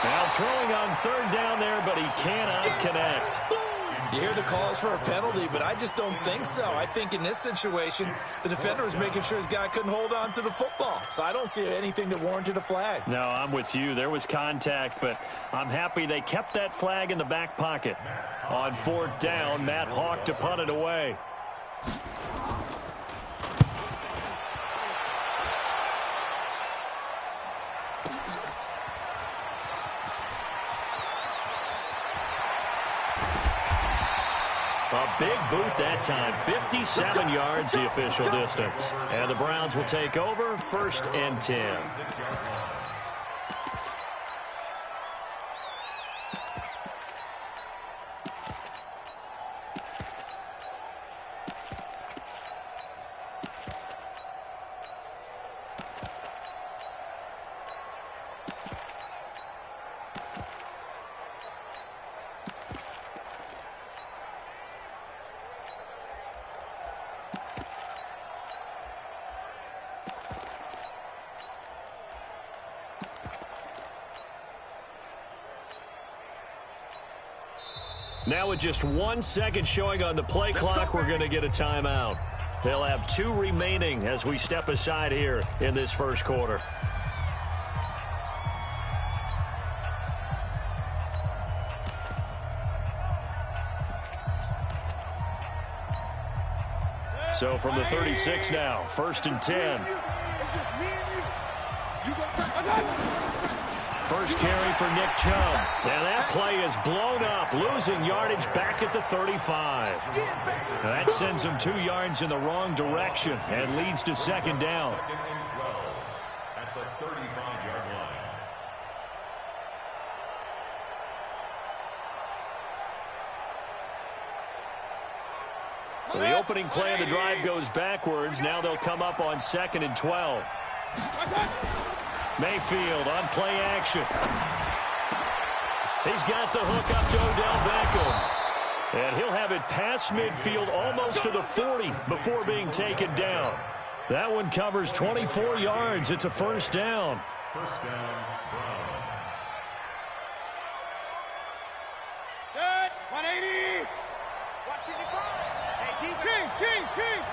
Now throwing on 3rd down there, but he cannot connect. You hear the calls for a penalty, but I just don't think so. I think in this situation, the defender was making sure his guy couldn't hold on to the football. So I don't see anything that warranted a flag. No, I'm with you. There was contact, but I'm happy they kept that flag in the back pocket. On 4th down, Matt Hawk to punt it away. big boot that time. 57 yards the official distance. And the Browns will take over 1st and 10. Now with just 1 second showing on the play clock, we're going to get a timeout. They'll have 2 remaining as we step aside here in this first quarter. So from the 36 now, 1st and 10. It's just me and you. You go First carry for Nick Chubb. And that play is blown up, losing yardage back at the 35. Now that sends him 2 yards in the wrong direction and leads to 2nd down. 2nd and 12 at the 35-yard line. So the opening play of the drive goes backwards. Now they'll come up on 2nd and 12. Mayfield on play action. He's got the hook up to Odell Beckham. And he'll have it past midfield almost to the 40 before being taken down. That one covers 24 yards. It's a 1st down. 1st down, Browns. Good. 180. Watch it, hey, King.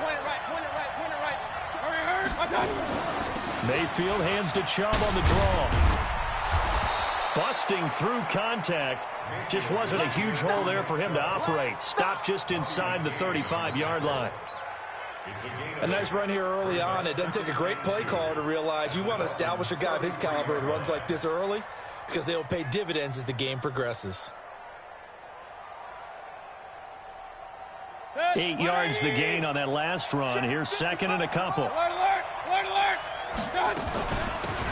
Point it right, point it right, point it right. Hurry. Watch out. Mayfield hands to Chubb on the draw. Busting through contact. Just wasn't a huge hole there for him to operate. Stopped just inside the 35-yard line. A nice run here early on. It doesn't take a great play caller to realize you want to establish a guy of his caliber with runs like this early because they'll pay dividends as the game progresses. 8 yards the gain on that last run. Here's 2nd and a couple. Alert.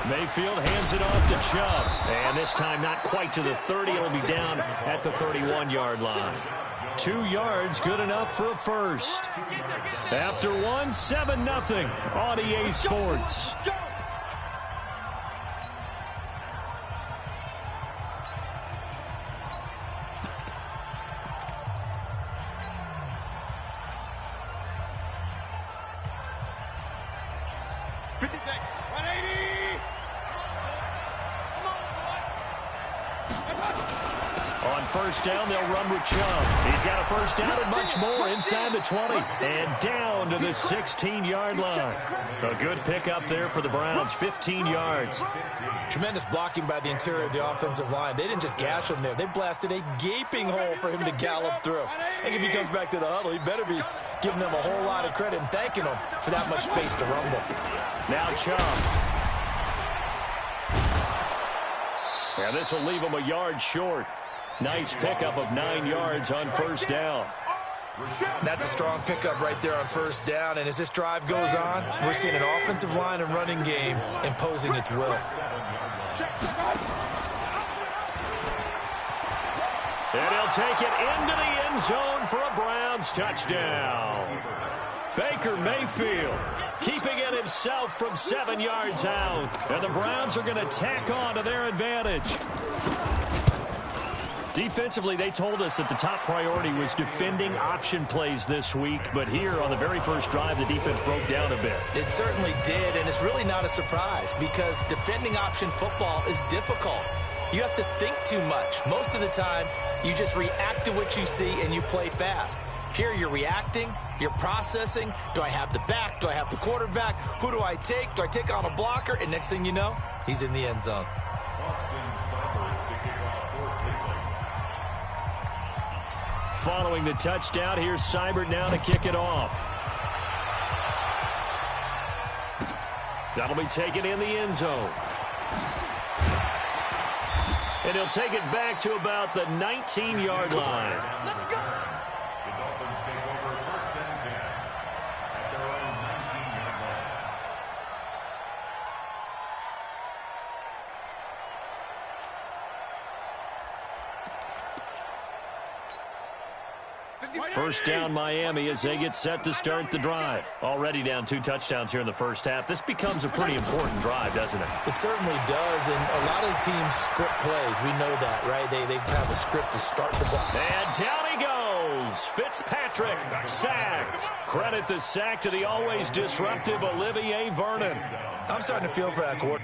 Mayfield hands it off to Chubb. And this time not quite to the 30. It'll be down at the 31-yard line. 2 yards, good enough for a first. After 1, 7-0 on EA Sports. First down, they'll run with Chubb. He's got a first down and much more inside the 20 and down to the 16-yard line. A good pickup there for the Browns, 15 yards. Tremendous blocking by the interior of the offensive line. They didn't just gash him there. They blasted a gaping hole for him to gallop through. I think if he comes back to the huddle, he better be giving them a whole lot of credit and thanking them for that much space to rumble. Now Chubb. And this will leave him a yard short. Nice pickup of 9 yards on first down. That's a strong pickup right there on first down. And as this drive goes on, we're seeing an offensive line and running game imposing its will. And he'll take it into the end zone for a Browns touchdown. Baker Mayfield keeping it himself from 7 yards out. And the Browns are going to tack on to their advantage. Defensively, they told us that the top priority was defending option plays this week. But here on the very first drive, the defense broke down a bit. It certainly did, and it's really not a surprise because defending option football is difficult. You have to think too much. Most of the time, you just react to what you see and you play fast. Here you're reacting, you're processing. Do I have the back? Do I have the quarterback? Who do I take? Do I take on a blocker? And next thing you know, he's in the end zone. Following the touchdown, here's Seibert now to kick it off. That'll be taken in the end zone. And he'll take it back to about the 19-yard line. First down Miami as they get set to start the drive. Already down 2 touchdowns here in the first half. This becomes a pretty important drive, doesn't it? It certainly does, and a lot of teams script plays. We know that, right? They have a script to start the ball. And down he goes. Fitzpatrick sacked. Credit the sack to the always disruptive Olivier Vernon. I'm starting to feel for that quarter.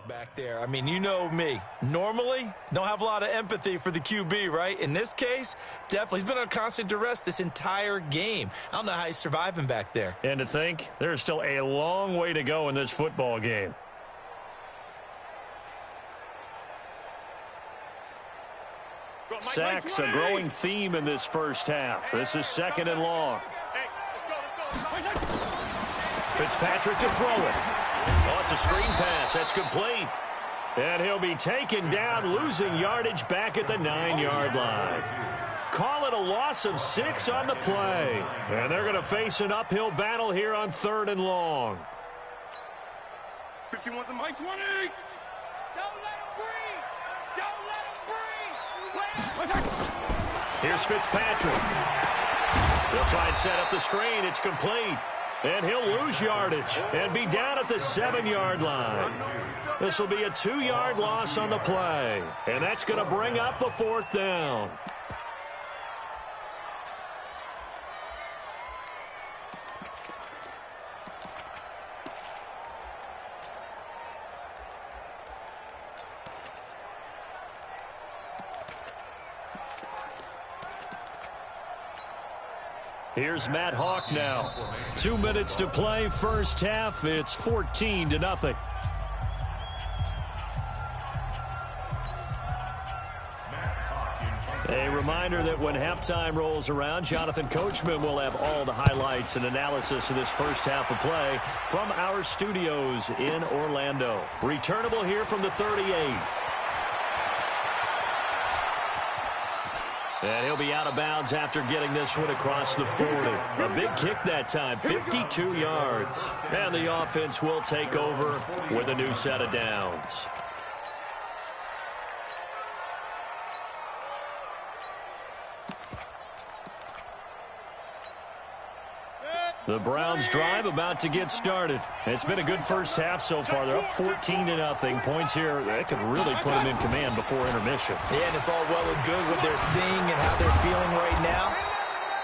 Back there. I mean, you know me. Normally, don't have a lot of empathy for the QB, right? In this case, definitely. He's been on constant duress this entire game. I don't know how he's surviving back there. And to think, there's still a long way to go in this football game. Sacks, a growing theme in this first half. This is 2nd and long. Fitzpatrick to throw it. Oh, it's a screen pass. That's complete. And he'll be taken down, losing yardage back at the 9-yard line. Call it a loss of 6 on the play. And they're going to face an uphill battle here on 3rd and long. 51's a Mike 20. Don't let him breathe. Don't let him breathe. Here's Fitzpatrick. He'll try and set up the screen. It's complete. And he'll lose yardage and be down at the 7-yard line. This will be a 2-yard loss on the play. And that's going to bring up a 4th down. Here's Matt Hawk now. 2 minutes to play, first half. It's 14-0. A reminder that when halftime rolls around, Jonathan Coachman will have all the highlights and analysis of this first half of play from our studios in Orlando. Returnable here from the 38. And he'll be out of bounds after getting this one across the 40. A big kick that time, 52 yards. And the offense will take over with a new set of downs. The Browns drive about to get started. It's been a good first half so far. They're up 14-0. Points here, that could really put them in command before intermission. Yeah, and it's all well and good what they're seeing and how they're feeling right now.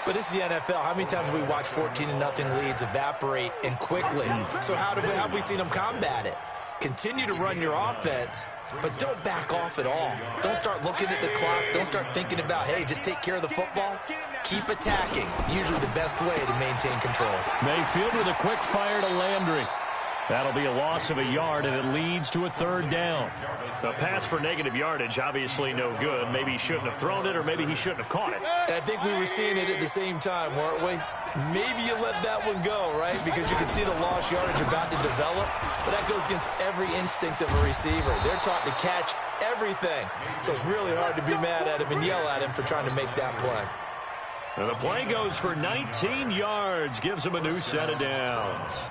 But this is the NFL. How many times have we watched 14-0 leads evaporate and quickly? So how have we seen them combat it? Continue to run your offense, but don't back off at all. Don't start looking at the clock. Don't start thinking about, hey, just take care of the football. Keep attacking. Usually the best way to maintain control. Mayfield with a quick fire to Landry. That'll be a loss of a yard, and it leads to a 3rd down. A pass for negative yardage, obviously no good. Maybe he shouldn't have thrown it, or maybe he shouldn't have caught it. I think we were seeing it at the same time, weren't we? Maybe you let that one go, right? Because you can see the lost yardage about to develop. But that goes against every instinct of a receiver. They're taught to catch everything. So it's really hard to be mad at him and yell at him for trying to make that play. And the play goes for 19 yards. Gives him a new set of downs.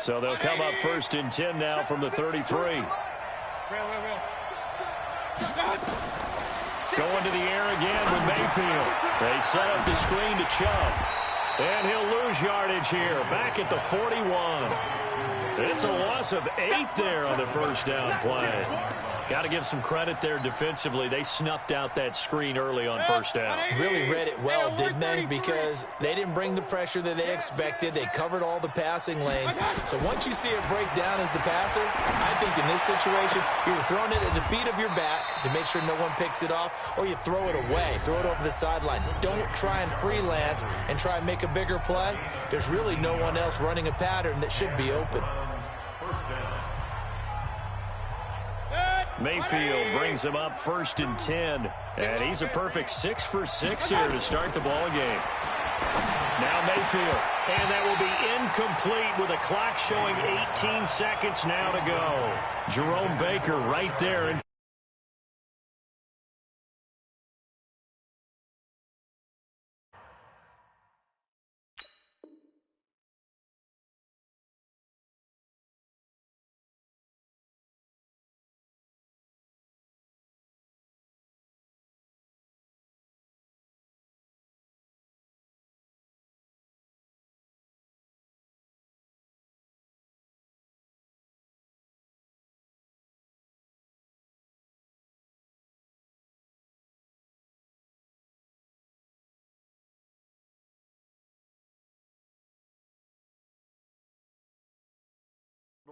So they'll come up 1st and 10 now from the 33. Going to the air again with Mayfield. They set up the screen to Chubb. And he'll lose yardage here, back at the 41. It's a loss of 8 there on the first down play. Got to give some credit there defensively. They snuffed out that screen early on first down. Really read it well, didn't they? Because they didn't bring the pressure that they expected. They covered all the passing lanes. So once you see it break down as the passer, I think in this situation, you're throwing it at the feet of your back to make sure no one picks it off, or you throw it away, throw it over the sideline. Don't try and freelance and try and make a bigger play. There's really no one else running a pattern that should be open. Mayfield brings him up 1st and 10. And he's a perfect 6 for 6 here to start the ball game. Now Mayfield. And that will be incomplete with a clock showing 18 seconds now to go. Jerome Baker right there.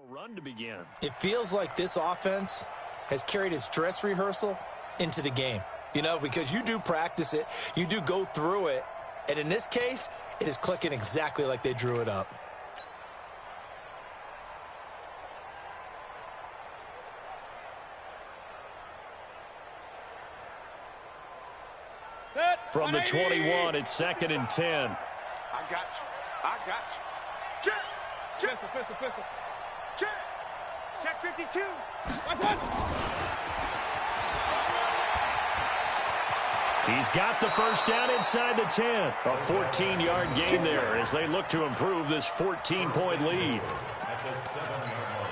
Run to begin. It feels like this offense has carried its dress rehearsal into the game. You know, because you do practice it, you do go through it, and in this case, it is clicking exactly like they drew it up. From the 21, it's 2nd and 10. I got you. I got you. Check. Check. Pistol. Check. Check 52. He's got the first down inside the 10. A 14-yard gain there as they look to improve this 14-point lead. At the 7-yard line.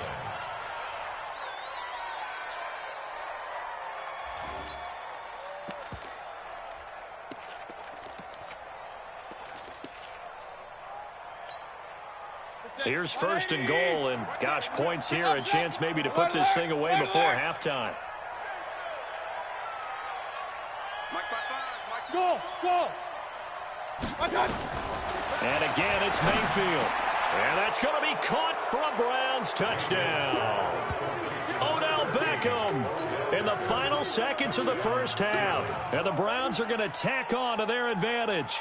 Here's 1st and goal, and gosh, points here, a chance maybe to put this thing away before halftime. Go. And again, it's Mayfield. And that's going to be caught for a Browns touchdown. Odell Beckham in the final seconds of the first half. And the Browns are going to tack on to their advantage.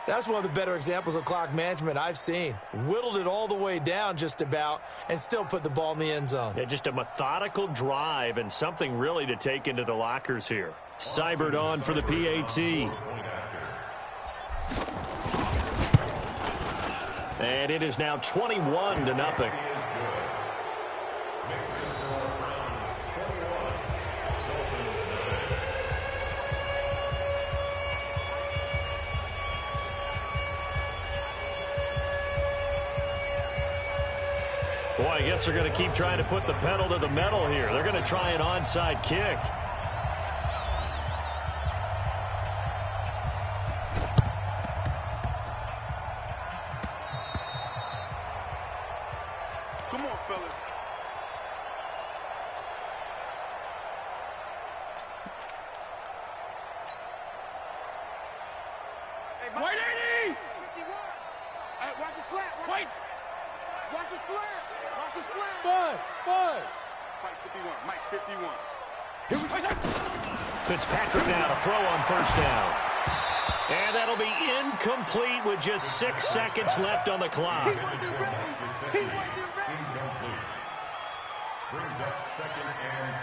That's one of the better examples of clock management I've seen. Whittled it all the way down just about and still put the ball in the end zone. Yeah, just a methodical drive and something really to take into the lockers here. Seibert on for the PAT. And it is now 21-0. Boy, I guess they're going to keep trying to put the pedal to the metal here. They're going to try an onside kick. Come on, fellas. Hey, White 80! 51. Hey, watch the slant. White. Watch the slant. Watch the slant. Five. Mike 51. Mike 51. Here we go. Fitzpatrick now to throw on first down. And that'll be incomplete with just 6 seconds left on the clock. Incomplete. Brings up 2nd and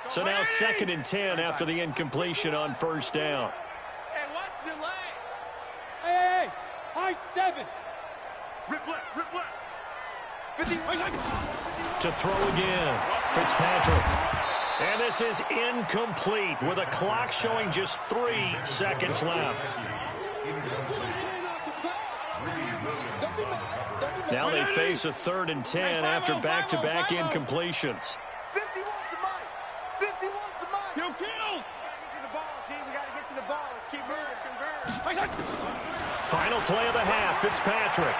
10. So now 2nd and 10 after the incompletion on first down. Hey, watch the delay. Hey. High 7. Rip left. 50. To throw again, Fitzpatrick. And this is incomplete with a clock showing just 3 seconds left. Now they face a 3rd and 10 after back-to-back incompletions. 51 to Mike. 51 to Mike. Kill. Get the ball, G. We got to get to the ball. Let's keep moving. Convert. Final play of the half, Fitzpatrick.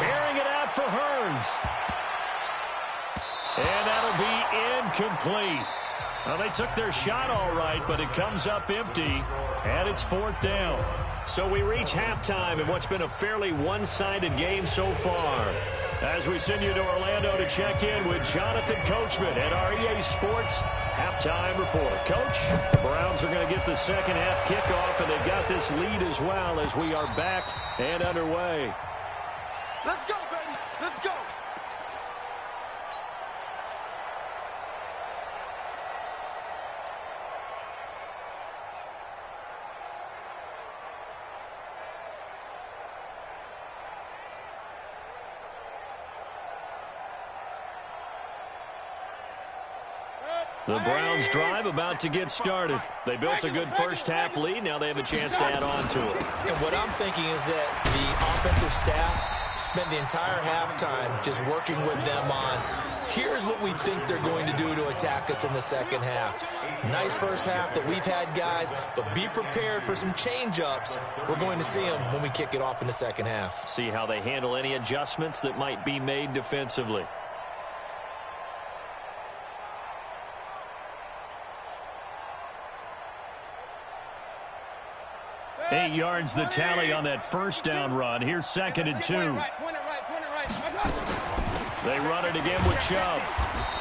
Airing it out for Hearns. And that'll be incomplete. Well, they took their shot all right, but it comes up empty, and it's 4th down. So we reach halftime in what's been a fairly one-sided game so far. As we send you to Orlando to check in with Jonathan Coachman at our EA Sports Halftime Report. Coach, the Browns are going to get the second half kickoff, and they've got this lead as well as we are back and underway. Let's go, baby. Let's go. The Browns drive about to get started. They built a good first-half lead. Now they have a chance to add on to it. And what I'm thinking is that the offensive staff spent the entire halftime just working with them on, here's what we think they're going to do to attack us in the second half. Nice first half that we've had, guys, but be prepared for some change-ups. We're going to see them when we kick it off in the second half. See how they handle any adjustments that might be made defensively. 8 yards the tally on that first down run. Here's 2nd and 2. They run it again with Chubb.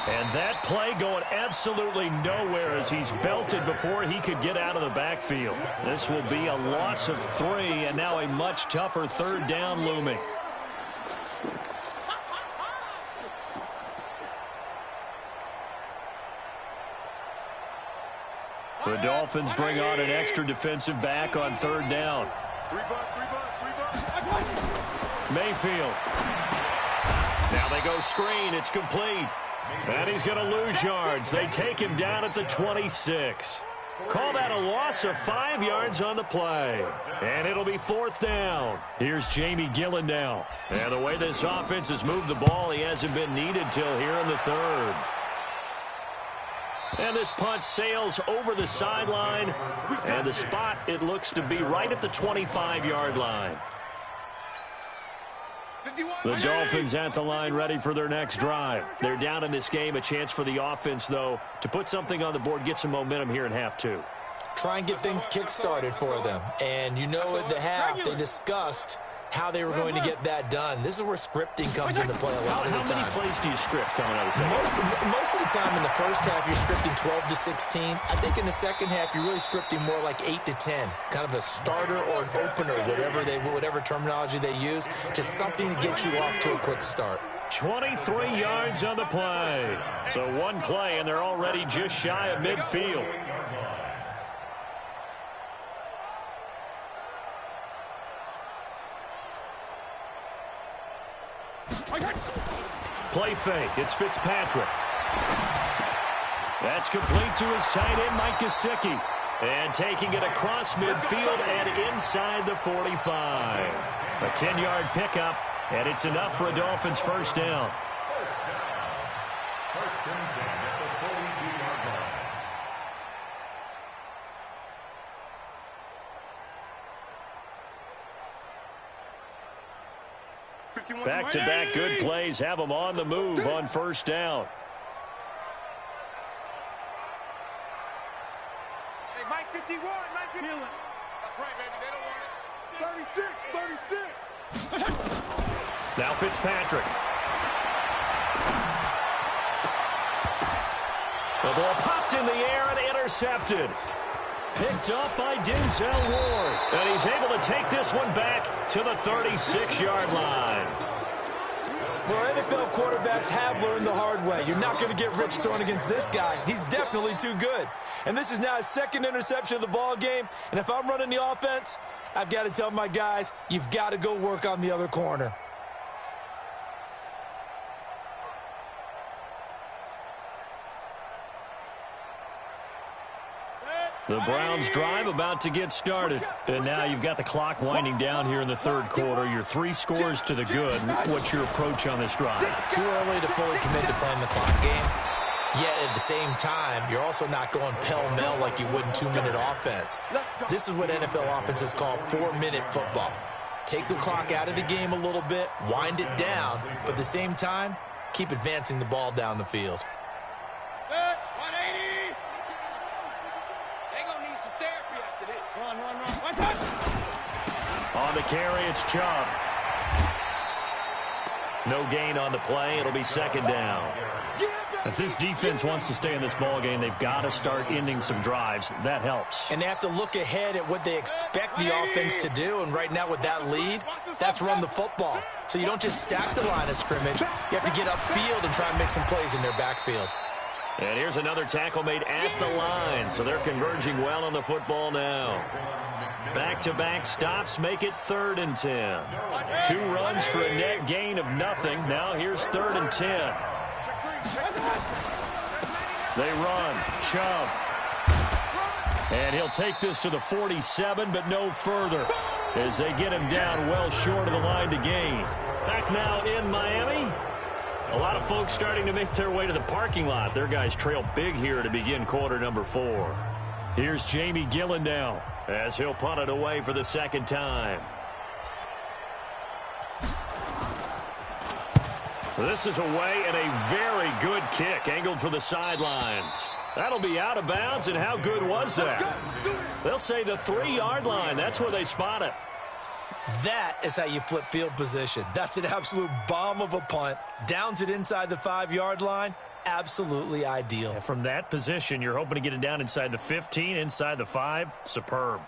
And that play going absolutely nowhere as he's belted before he could get out of the backfield. This will be a loss of 3, and now a much tougher 3rd down looming. The Dolphins bring on an extra defensive back on 3rd down. Mayfield. Now they go screen. It's complete. And he's going to lose yards. They take him down at the 26. Call that a loss of 5 yards on the play. And it'll be 4th down. Here's Jamie Gillen now. And the way this offense has moved the ball, he hasn't been needed till here in the 3rd. And this punt sails over the sideline. And the spot, it looks to be right at the 25-yard line. The Dolphins at the line ready for their next drive. They're down in this game. A chance for the offense, though, to put something on the board, get some momentum here in half 2. Try and get things kick-started for them. And you know at the half, they discussed how they were going to get that done. This is where scripting comes into play a lot of the time. How many plays do you script coming out of the second? Most of the time in the first half, you're scripting 12 to 16. I think in the second half, you're really scripting more like 8 to 10. Kind of a starter or an opener, whatever terminology they use. Just something to get you off to a quick start. 23 yards on the play. So one play, and they're already just shy of midfield. Play fake. It's Fitzpatrick. That's complete to his tight end, Mike Gesicki. And taking it across midfield and inside the 45. A 10-yard pickup, and it's enough for a Dolphins first down. First and 10 at the 42-yard line. Back-to-back good plays have them on the move on first down. Hey, Mike 51, Mike 51. That's right, baby. They don't want it. 36, 36. Now Fitzpatrick. The ball popped in the air and intercepted. Picked up by Denzel Ward. And he's able to take this one back to the 36-yard line. Well, NFL quarterbacks have learned the hard way. You're not going to get rich throwing against this guy. He's definitely too good. And this is now his 2nd interception of the ball game. And if I'm running the offense, I've got to tell my guys, you've got to go work on the other corner. The Browns drive about to get started. And now you've got the clock winding down here in the 3rd quarter. You're 3 scores to the good. What's your approach on this drive? Too early to fully commit to playing the clock game. Yet at the same time, you're also not going pell-mell like you would in 2-minute offense. This is what NFL offenses call 4-minute football. Take the clock out of the game a little bit, wind it down, but at the same time, keep advancing the ball down the field. On the carry, it's Chubb. No gain on the play. It'll be 2nd down. If this defense wants to stay in this ball game, they've got to start ending some drives. That helps. And they have to look ahead at what they expect the offense to do. And right now with that lead, that's run the football. So you don't just stack the line of scrimmage. You have to get upfield and try and make some plays in their backfield. And here's another tackle made at the line. So they're converging well on the football now. Back-to-back stops make it 3rd and 10. 2 runs for a net gain of nothing. Now here's 3rd and 10. They run. Chubb. And he'll take this to the 47, but no further as they get him down well short of the line to gain. Back now in Miami. A lot of folks starting to make their way to the parking lot. Their guys trail big here to begin quarter number 4. Here's Jamie Gillen now as he'll punt it away for the second time. This is away and a very good kick angled for the sidelines. That'll be out of bounds, and how good was that? They'll say the 3-yard line. That's where they spot it. That is how you flip field position. That's an absolute bomb of a punt. Downs it inside the 5-yard line. Absolutely ideal. And from that position, you're hoping to get it down inside the 15, inside the 5. Superb.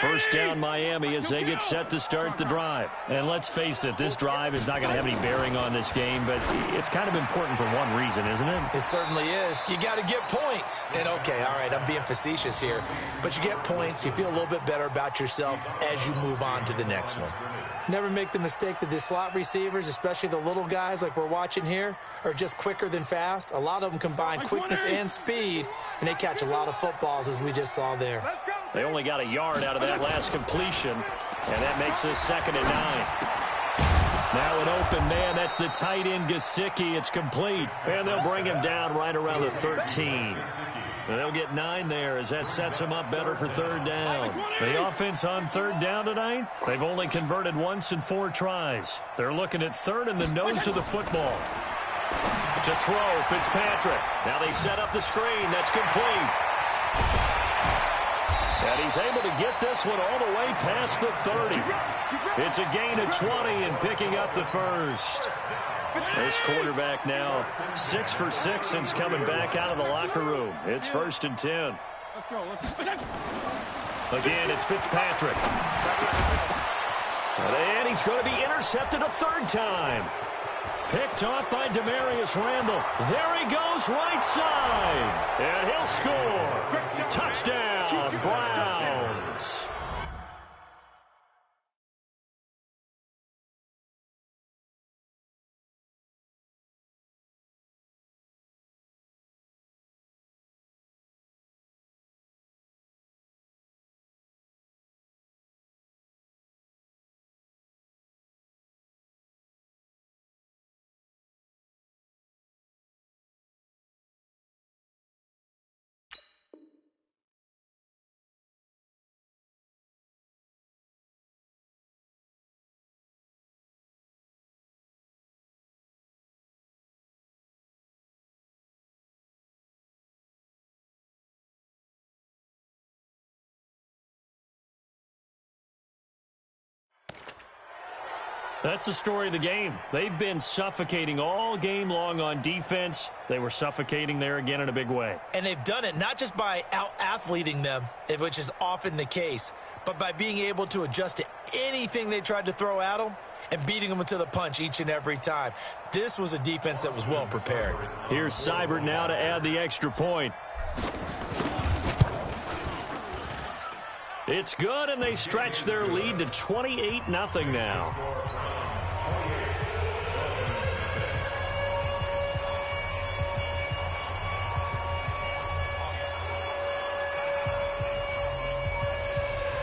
First down Miami as they get set to start the drive. And let's face it, this drive is not going to have any bearing on this game, but it's kind of important for one reason, isn't it? It certainly is. You got to get points. And okay, all right, I'm being facetious here, but you get points, you feel a little bit better about yourself as you move on to the next one. Never make the mistake that the slot receivers, especially the little guys like we're watching here, are just quicker than fast. A lot of them combine quickness and speed, and they catch a lot of footballs, as we just saw there. They only got a yard out of that last completion, and that makes this 2nd and 9. Now an open man. That's the tight end, Gesicki. It's complete, and they'll bring him down right around the 13. And they'll get 9 there as that sets them up better for 3rd down. The offense on 3rd down tonight, they've only converted once in 4 tries. They're looking at 3rd in the nose of the football. To throw, Fitzpatrick. Now they set up the screen. That's complete. And he's able to get this one all the way past the 30. It's a gain of 20 and picking up the first. This quarterback now 6 for 6 since coming back out of the locker room. It's 1st and 10. Again, it's Fitzpatrick. And he's going to be intercepted a 3rd time. Picked off by Demarius Randall. There he goes, right side. And he'll score. Touchdown, Browns. That's the story of the game. They've been suffocating all game long on defense. They were suffocating there again in a big way. And they've done it not just by out-athleting them, which is often the case, but by being able to adjust to anything they tried to throw at them and beating them to the punch each and every time. This was a defense that was well prepared. Here's Seibert now to add the extra point. It's good, and they stretch their lead to 28-0 now.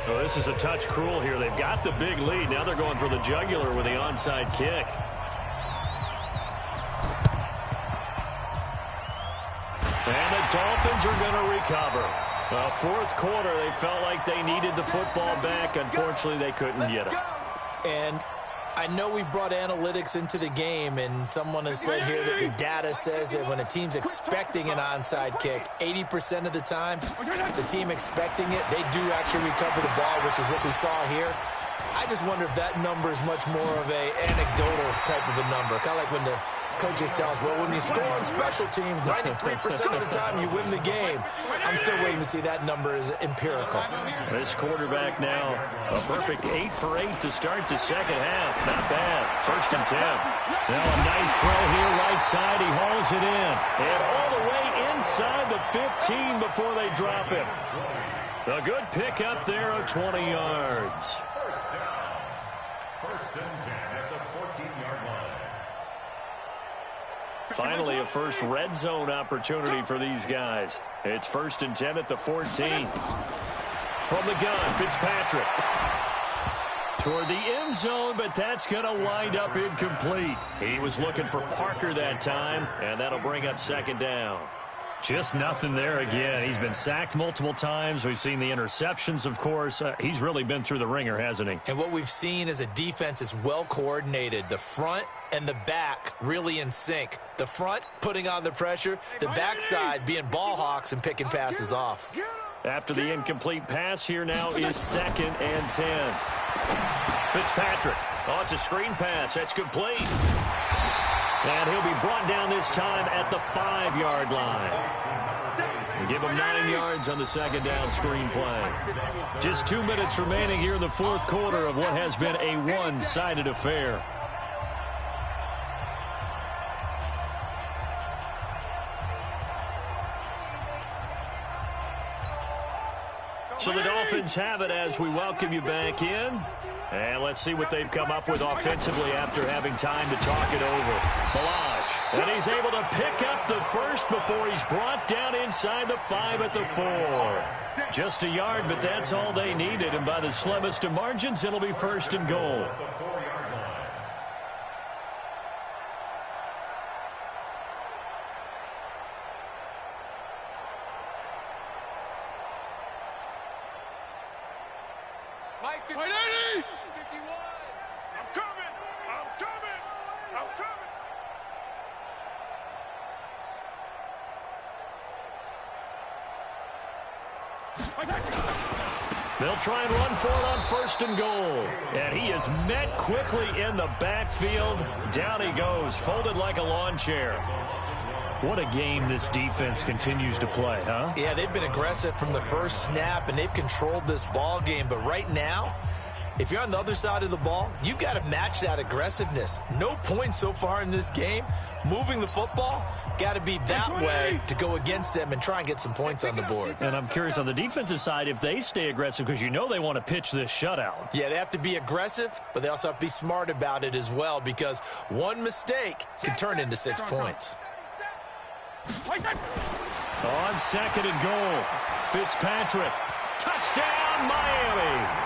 Oh, this is a touch cruel here. They've got the big lead. Now they're going for the jugular with the onside kick. And the Dolphins are going to recover. Well, 4th quarter, they felt like they needed the football back. Unfortunately, they couldn't get it. And I know we brought analytics into the game, and someone has said here that the data says that when a team's expecting an onside kick, 80% of the time, the team expecting it, they do actually recover the ball, which is what we saw here. I just wonder if that number is much more of a anecdotal type of a number, kind of like when the Coaches tell us, well, when you score on special teams, 93% of the time you win the game. I'm still waiting to see that number is empirical. This quarterback now, a perfect 8 for 8 to start the second half. Not bad. 1st and 10. Now a nice throw here, right side. He hauls it in. And all the way inside the 15 before they drop him. A good pickup there of 20 yards. First down. 1st and 10 at the 14-yard line. Finally, a first red zone opportunity for these guys. It's 1st and 10 at the 14. From the gun, Fitzpatrick. Toward the end zone, but that's going to wind up incomplete. He was looking for Parker that time, and that'll bring up 2nd down. Just nothing there again. He's been sacked multiple times. We've seen the interceptions, of course. He's really been through the ringer, hasn't he? And what we've seen is a defense that's well coordinated. The front and the back really in sync. The front putting on the pressure, the backside being ball hawks and picking passes off. After the incomplete pass, here now is 2nd and 10. Fitzpatrick. Oh, it's a screen pass. That's complete. And he'll be brought down this time at the 5-yard line. We give him 9 yards on the 2nd down screen play. Just 2 minutes remaining here in the 4th quarter of what has been a one-sided affair. So the Dolphins have it as we welcome you back in. And let's see what they've come up with offensively after having time to talk it over. Balaj, and he's able to pick up the first before he's brought down inside the 5 at the 4. Just a yard, but that's all they needed. And by the slimmest of margins, it'll be 1st and goal. They'll try and run for it on 1st and goal. And he is met quickly in the backfield. Down he goes, folded like a lawn chair. What a game this defense continues to play, huh? Yeah, they've been aggressive from the first snap, and they've controlled this ball game. But right now, if you're on the other side of the ball, you've got to match that aggressiveness. No points so far in this game. Moving the football, got to be that way to go against them and try and get some points on the board. And I'm curious on the defensive side if they stay aggressive, because you know they want to pitch this shutout. Yeah, they have to be aggressive, but they also have to be smart about it as well, because one mistake can turn into 6 points. On 2nd and goal, Fitzpatrick. Touchdown, Miami.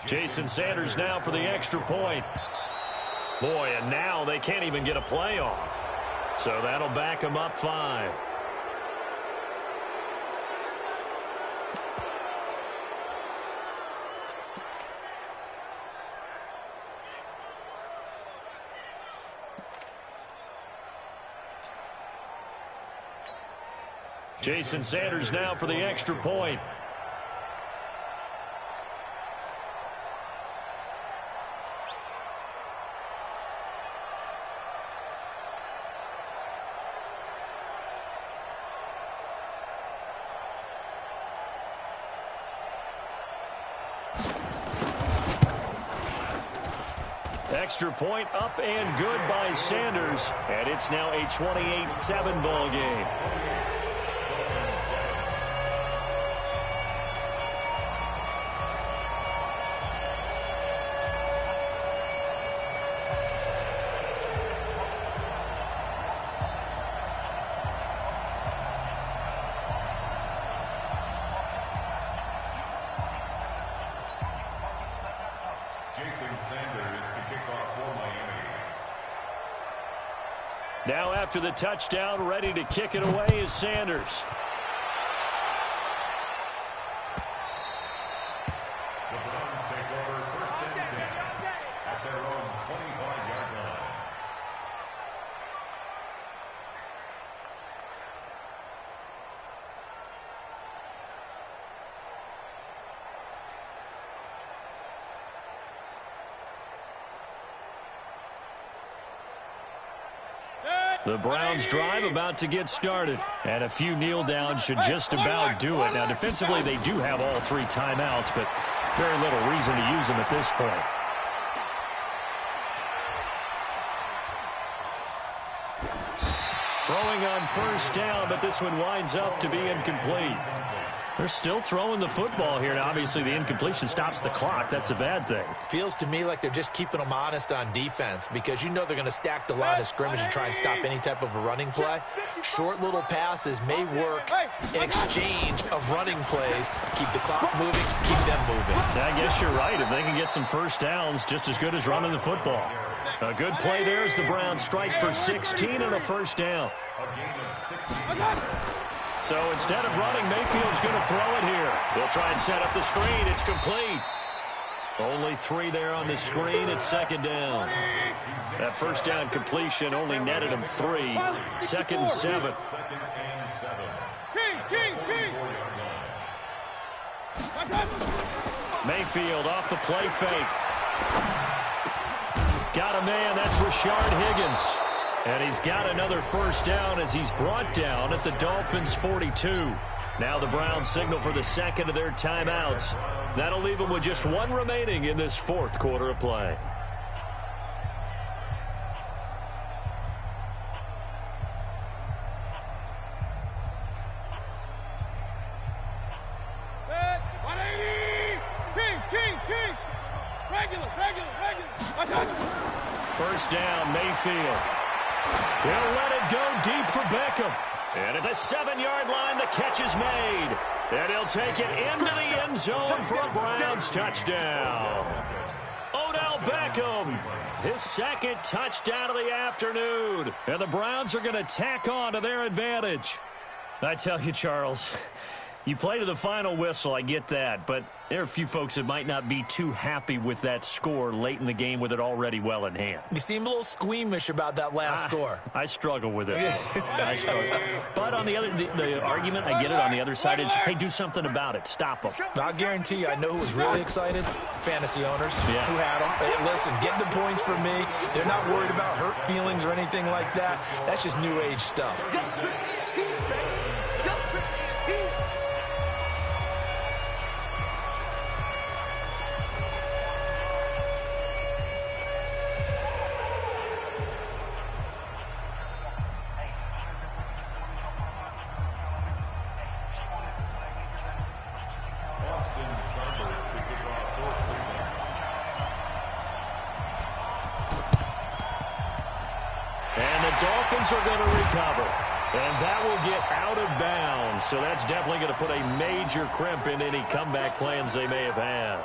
Jason Sanders now for the extra point. Boy, and now they can't even get a play off. So that'll back them up 5. Jason Sanders now for the extra point. Extra point up and good by Sanders. And it's now a 28-7 ball game. Sanders to kick off for Miami. Now after the touchdown, ready to kick it away is Sanders. The Browns take over first and 10 at their own 25-yard line. The Browns drive about to get started. And a few kneel downs should just about do it. Now, defensively, they do have all 3 timeouts, but very little reason to use them at this point. Throwing on first down, but this one winds up to be incomplete. They're still throwing the football here. Now, obviously, the incompletion stops the clock. That's a bad thing. Feels to me like they're just keeping them honest on defense because you know they're going to stack the line of scrimmage and try and stop any type of a running play. Short little passes may work in exchange of running plays. Keep the clock moving, keep them moving. I guess you're right. If they can get some first downs, just as good as running the football. A good play there as the Browns strike for 16 and a first down. A gain of 16. So instead of running, Mayfield's going to throw it here. They'll try and set up the screen. It's complete. Only 3 there on the screen. It's second down. That first down completion only netted him 3. Second and 7. Second and 7. King. Mayfield off the play fake. Got a man. That's Rashard Higgins. And he's got another first down as he's brought down at the Dolphins' 42. Now the Browns signal for the second of their timeouts. That'll leave them with just 1 remaining in this 4th quarter of play. King. Regular. First down, Mayfield. He'll let it go deep for Beckham. And at the 7-yard line, the catch is made. And he'll take it into the end zone for a Browns touchdown. Odell Beckham, his 2nd touchdown of the afternoon. And the Browns are going to tack on to their advantage. I tell you, Charles, you play to the final whistle, I get that, but there are a few folks that might not be too happy with that score late in the game with it already well in hand. You seem a little squeamish about that last score. I struggle with it. I struggle. But on the other, the argument, I get it, on the other side is, hey, do something about it. Stop them. I'll guarantee you, I know who was really excited. Fantasy owners who had them. Hey, listen, get the points for me. They're not worried about hurt feelings or anything like that. That's just new age stuff. Dolphins are going to recover, and that will get out of bounds. So that's definitely going to put a major crimp in any comeback plans they may have had.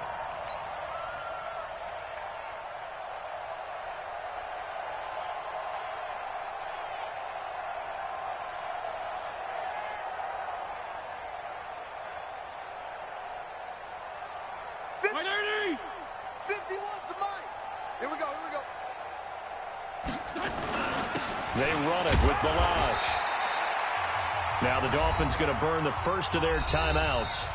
They run it with Balaj. Now the Dolphins going to burn the first of their timeouts.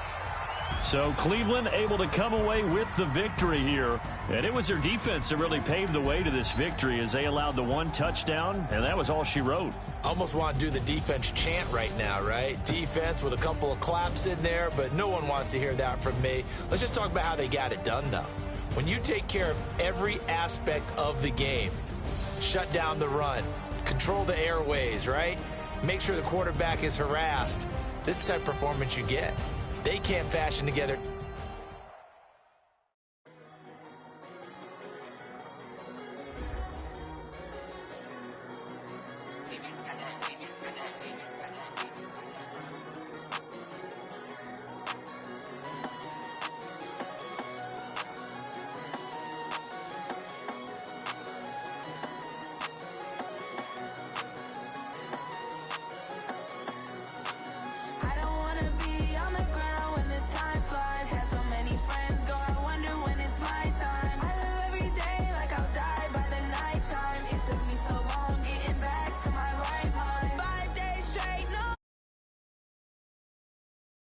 So Cleveland able to come away with the victory here. And it was their defense that really paved the way to this victory as they allowed the 1 touchdown, and that was all she wrote. Almost want to do the defense chant right now, right? Defense with a couple of claps in there, but no one wants to hear that from me. Let's just talk about how they got it done, though. When you take care of every aspect of the game, shut down the run, control the airways, right? Make sure the quarterback is harassed. This is the type of performance you get. They can't fashion together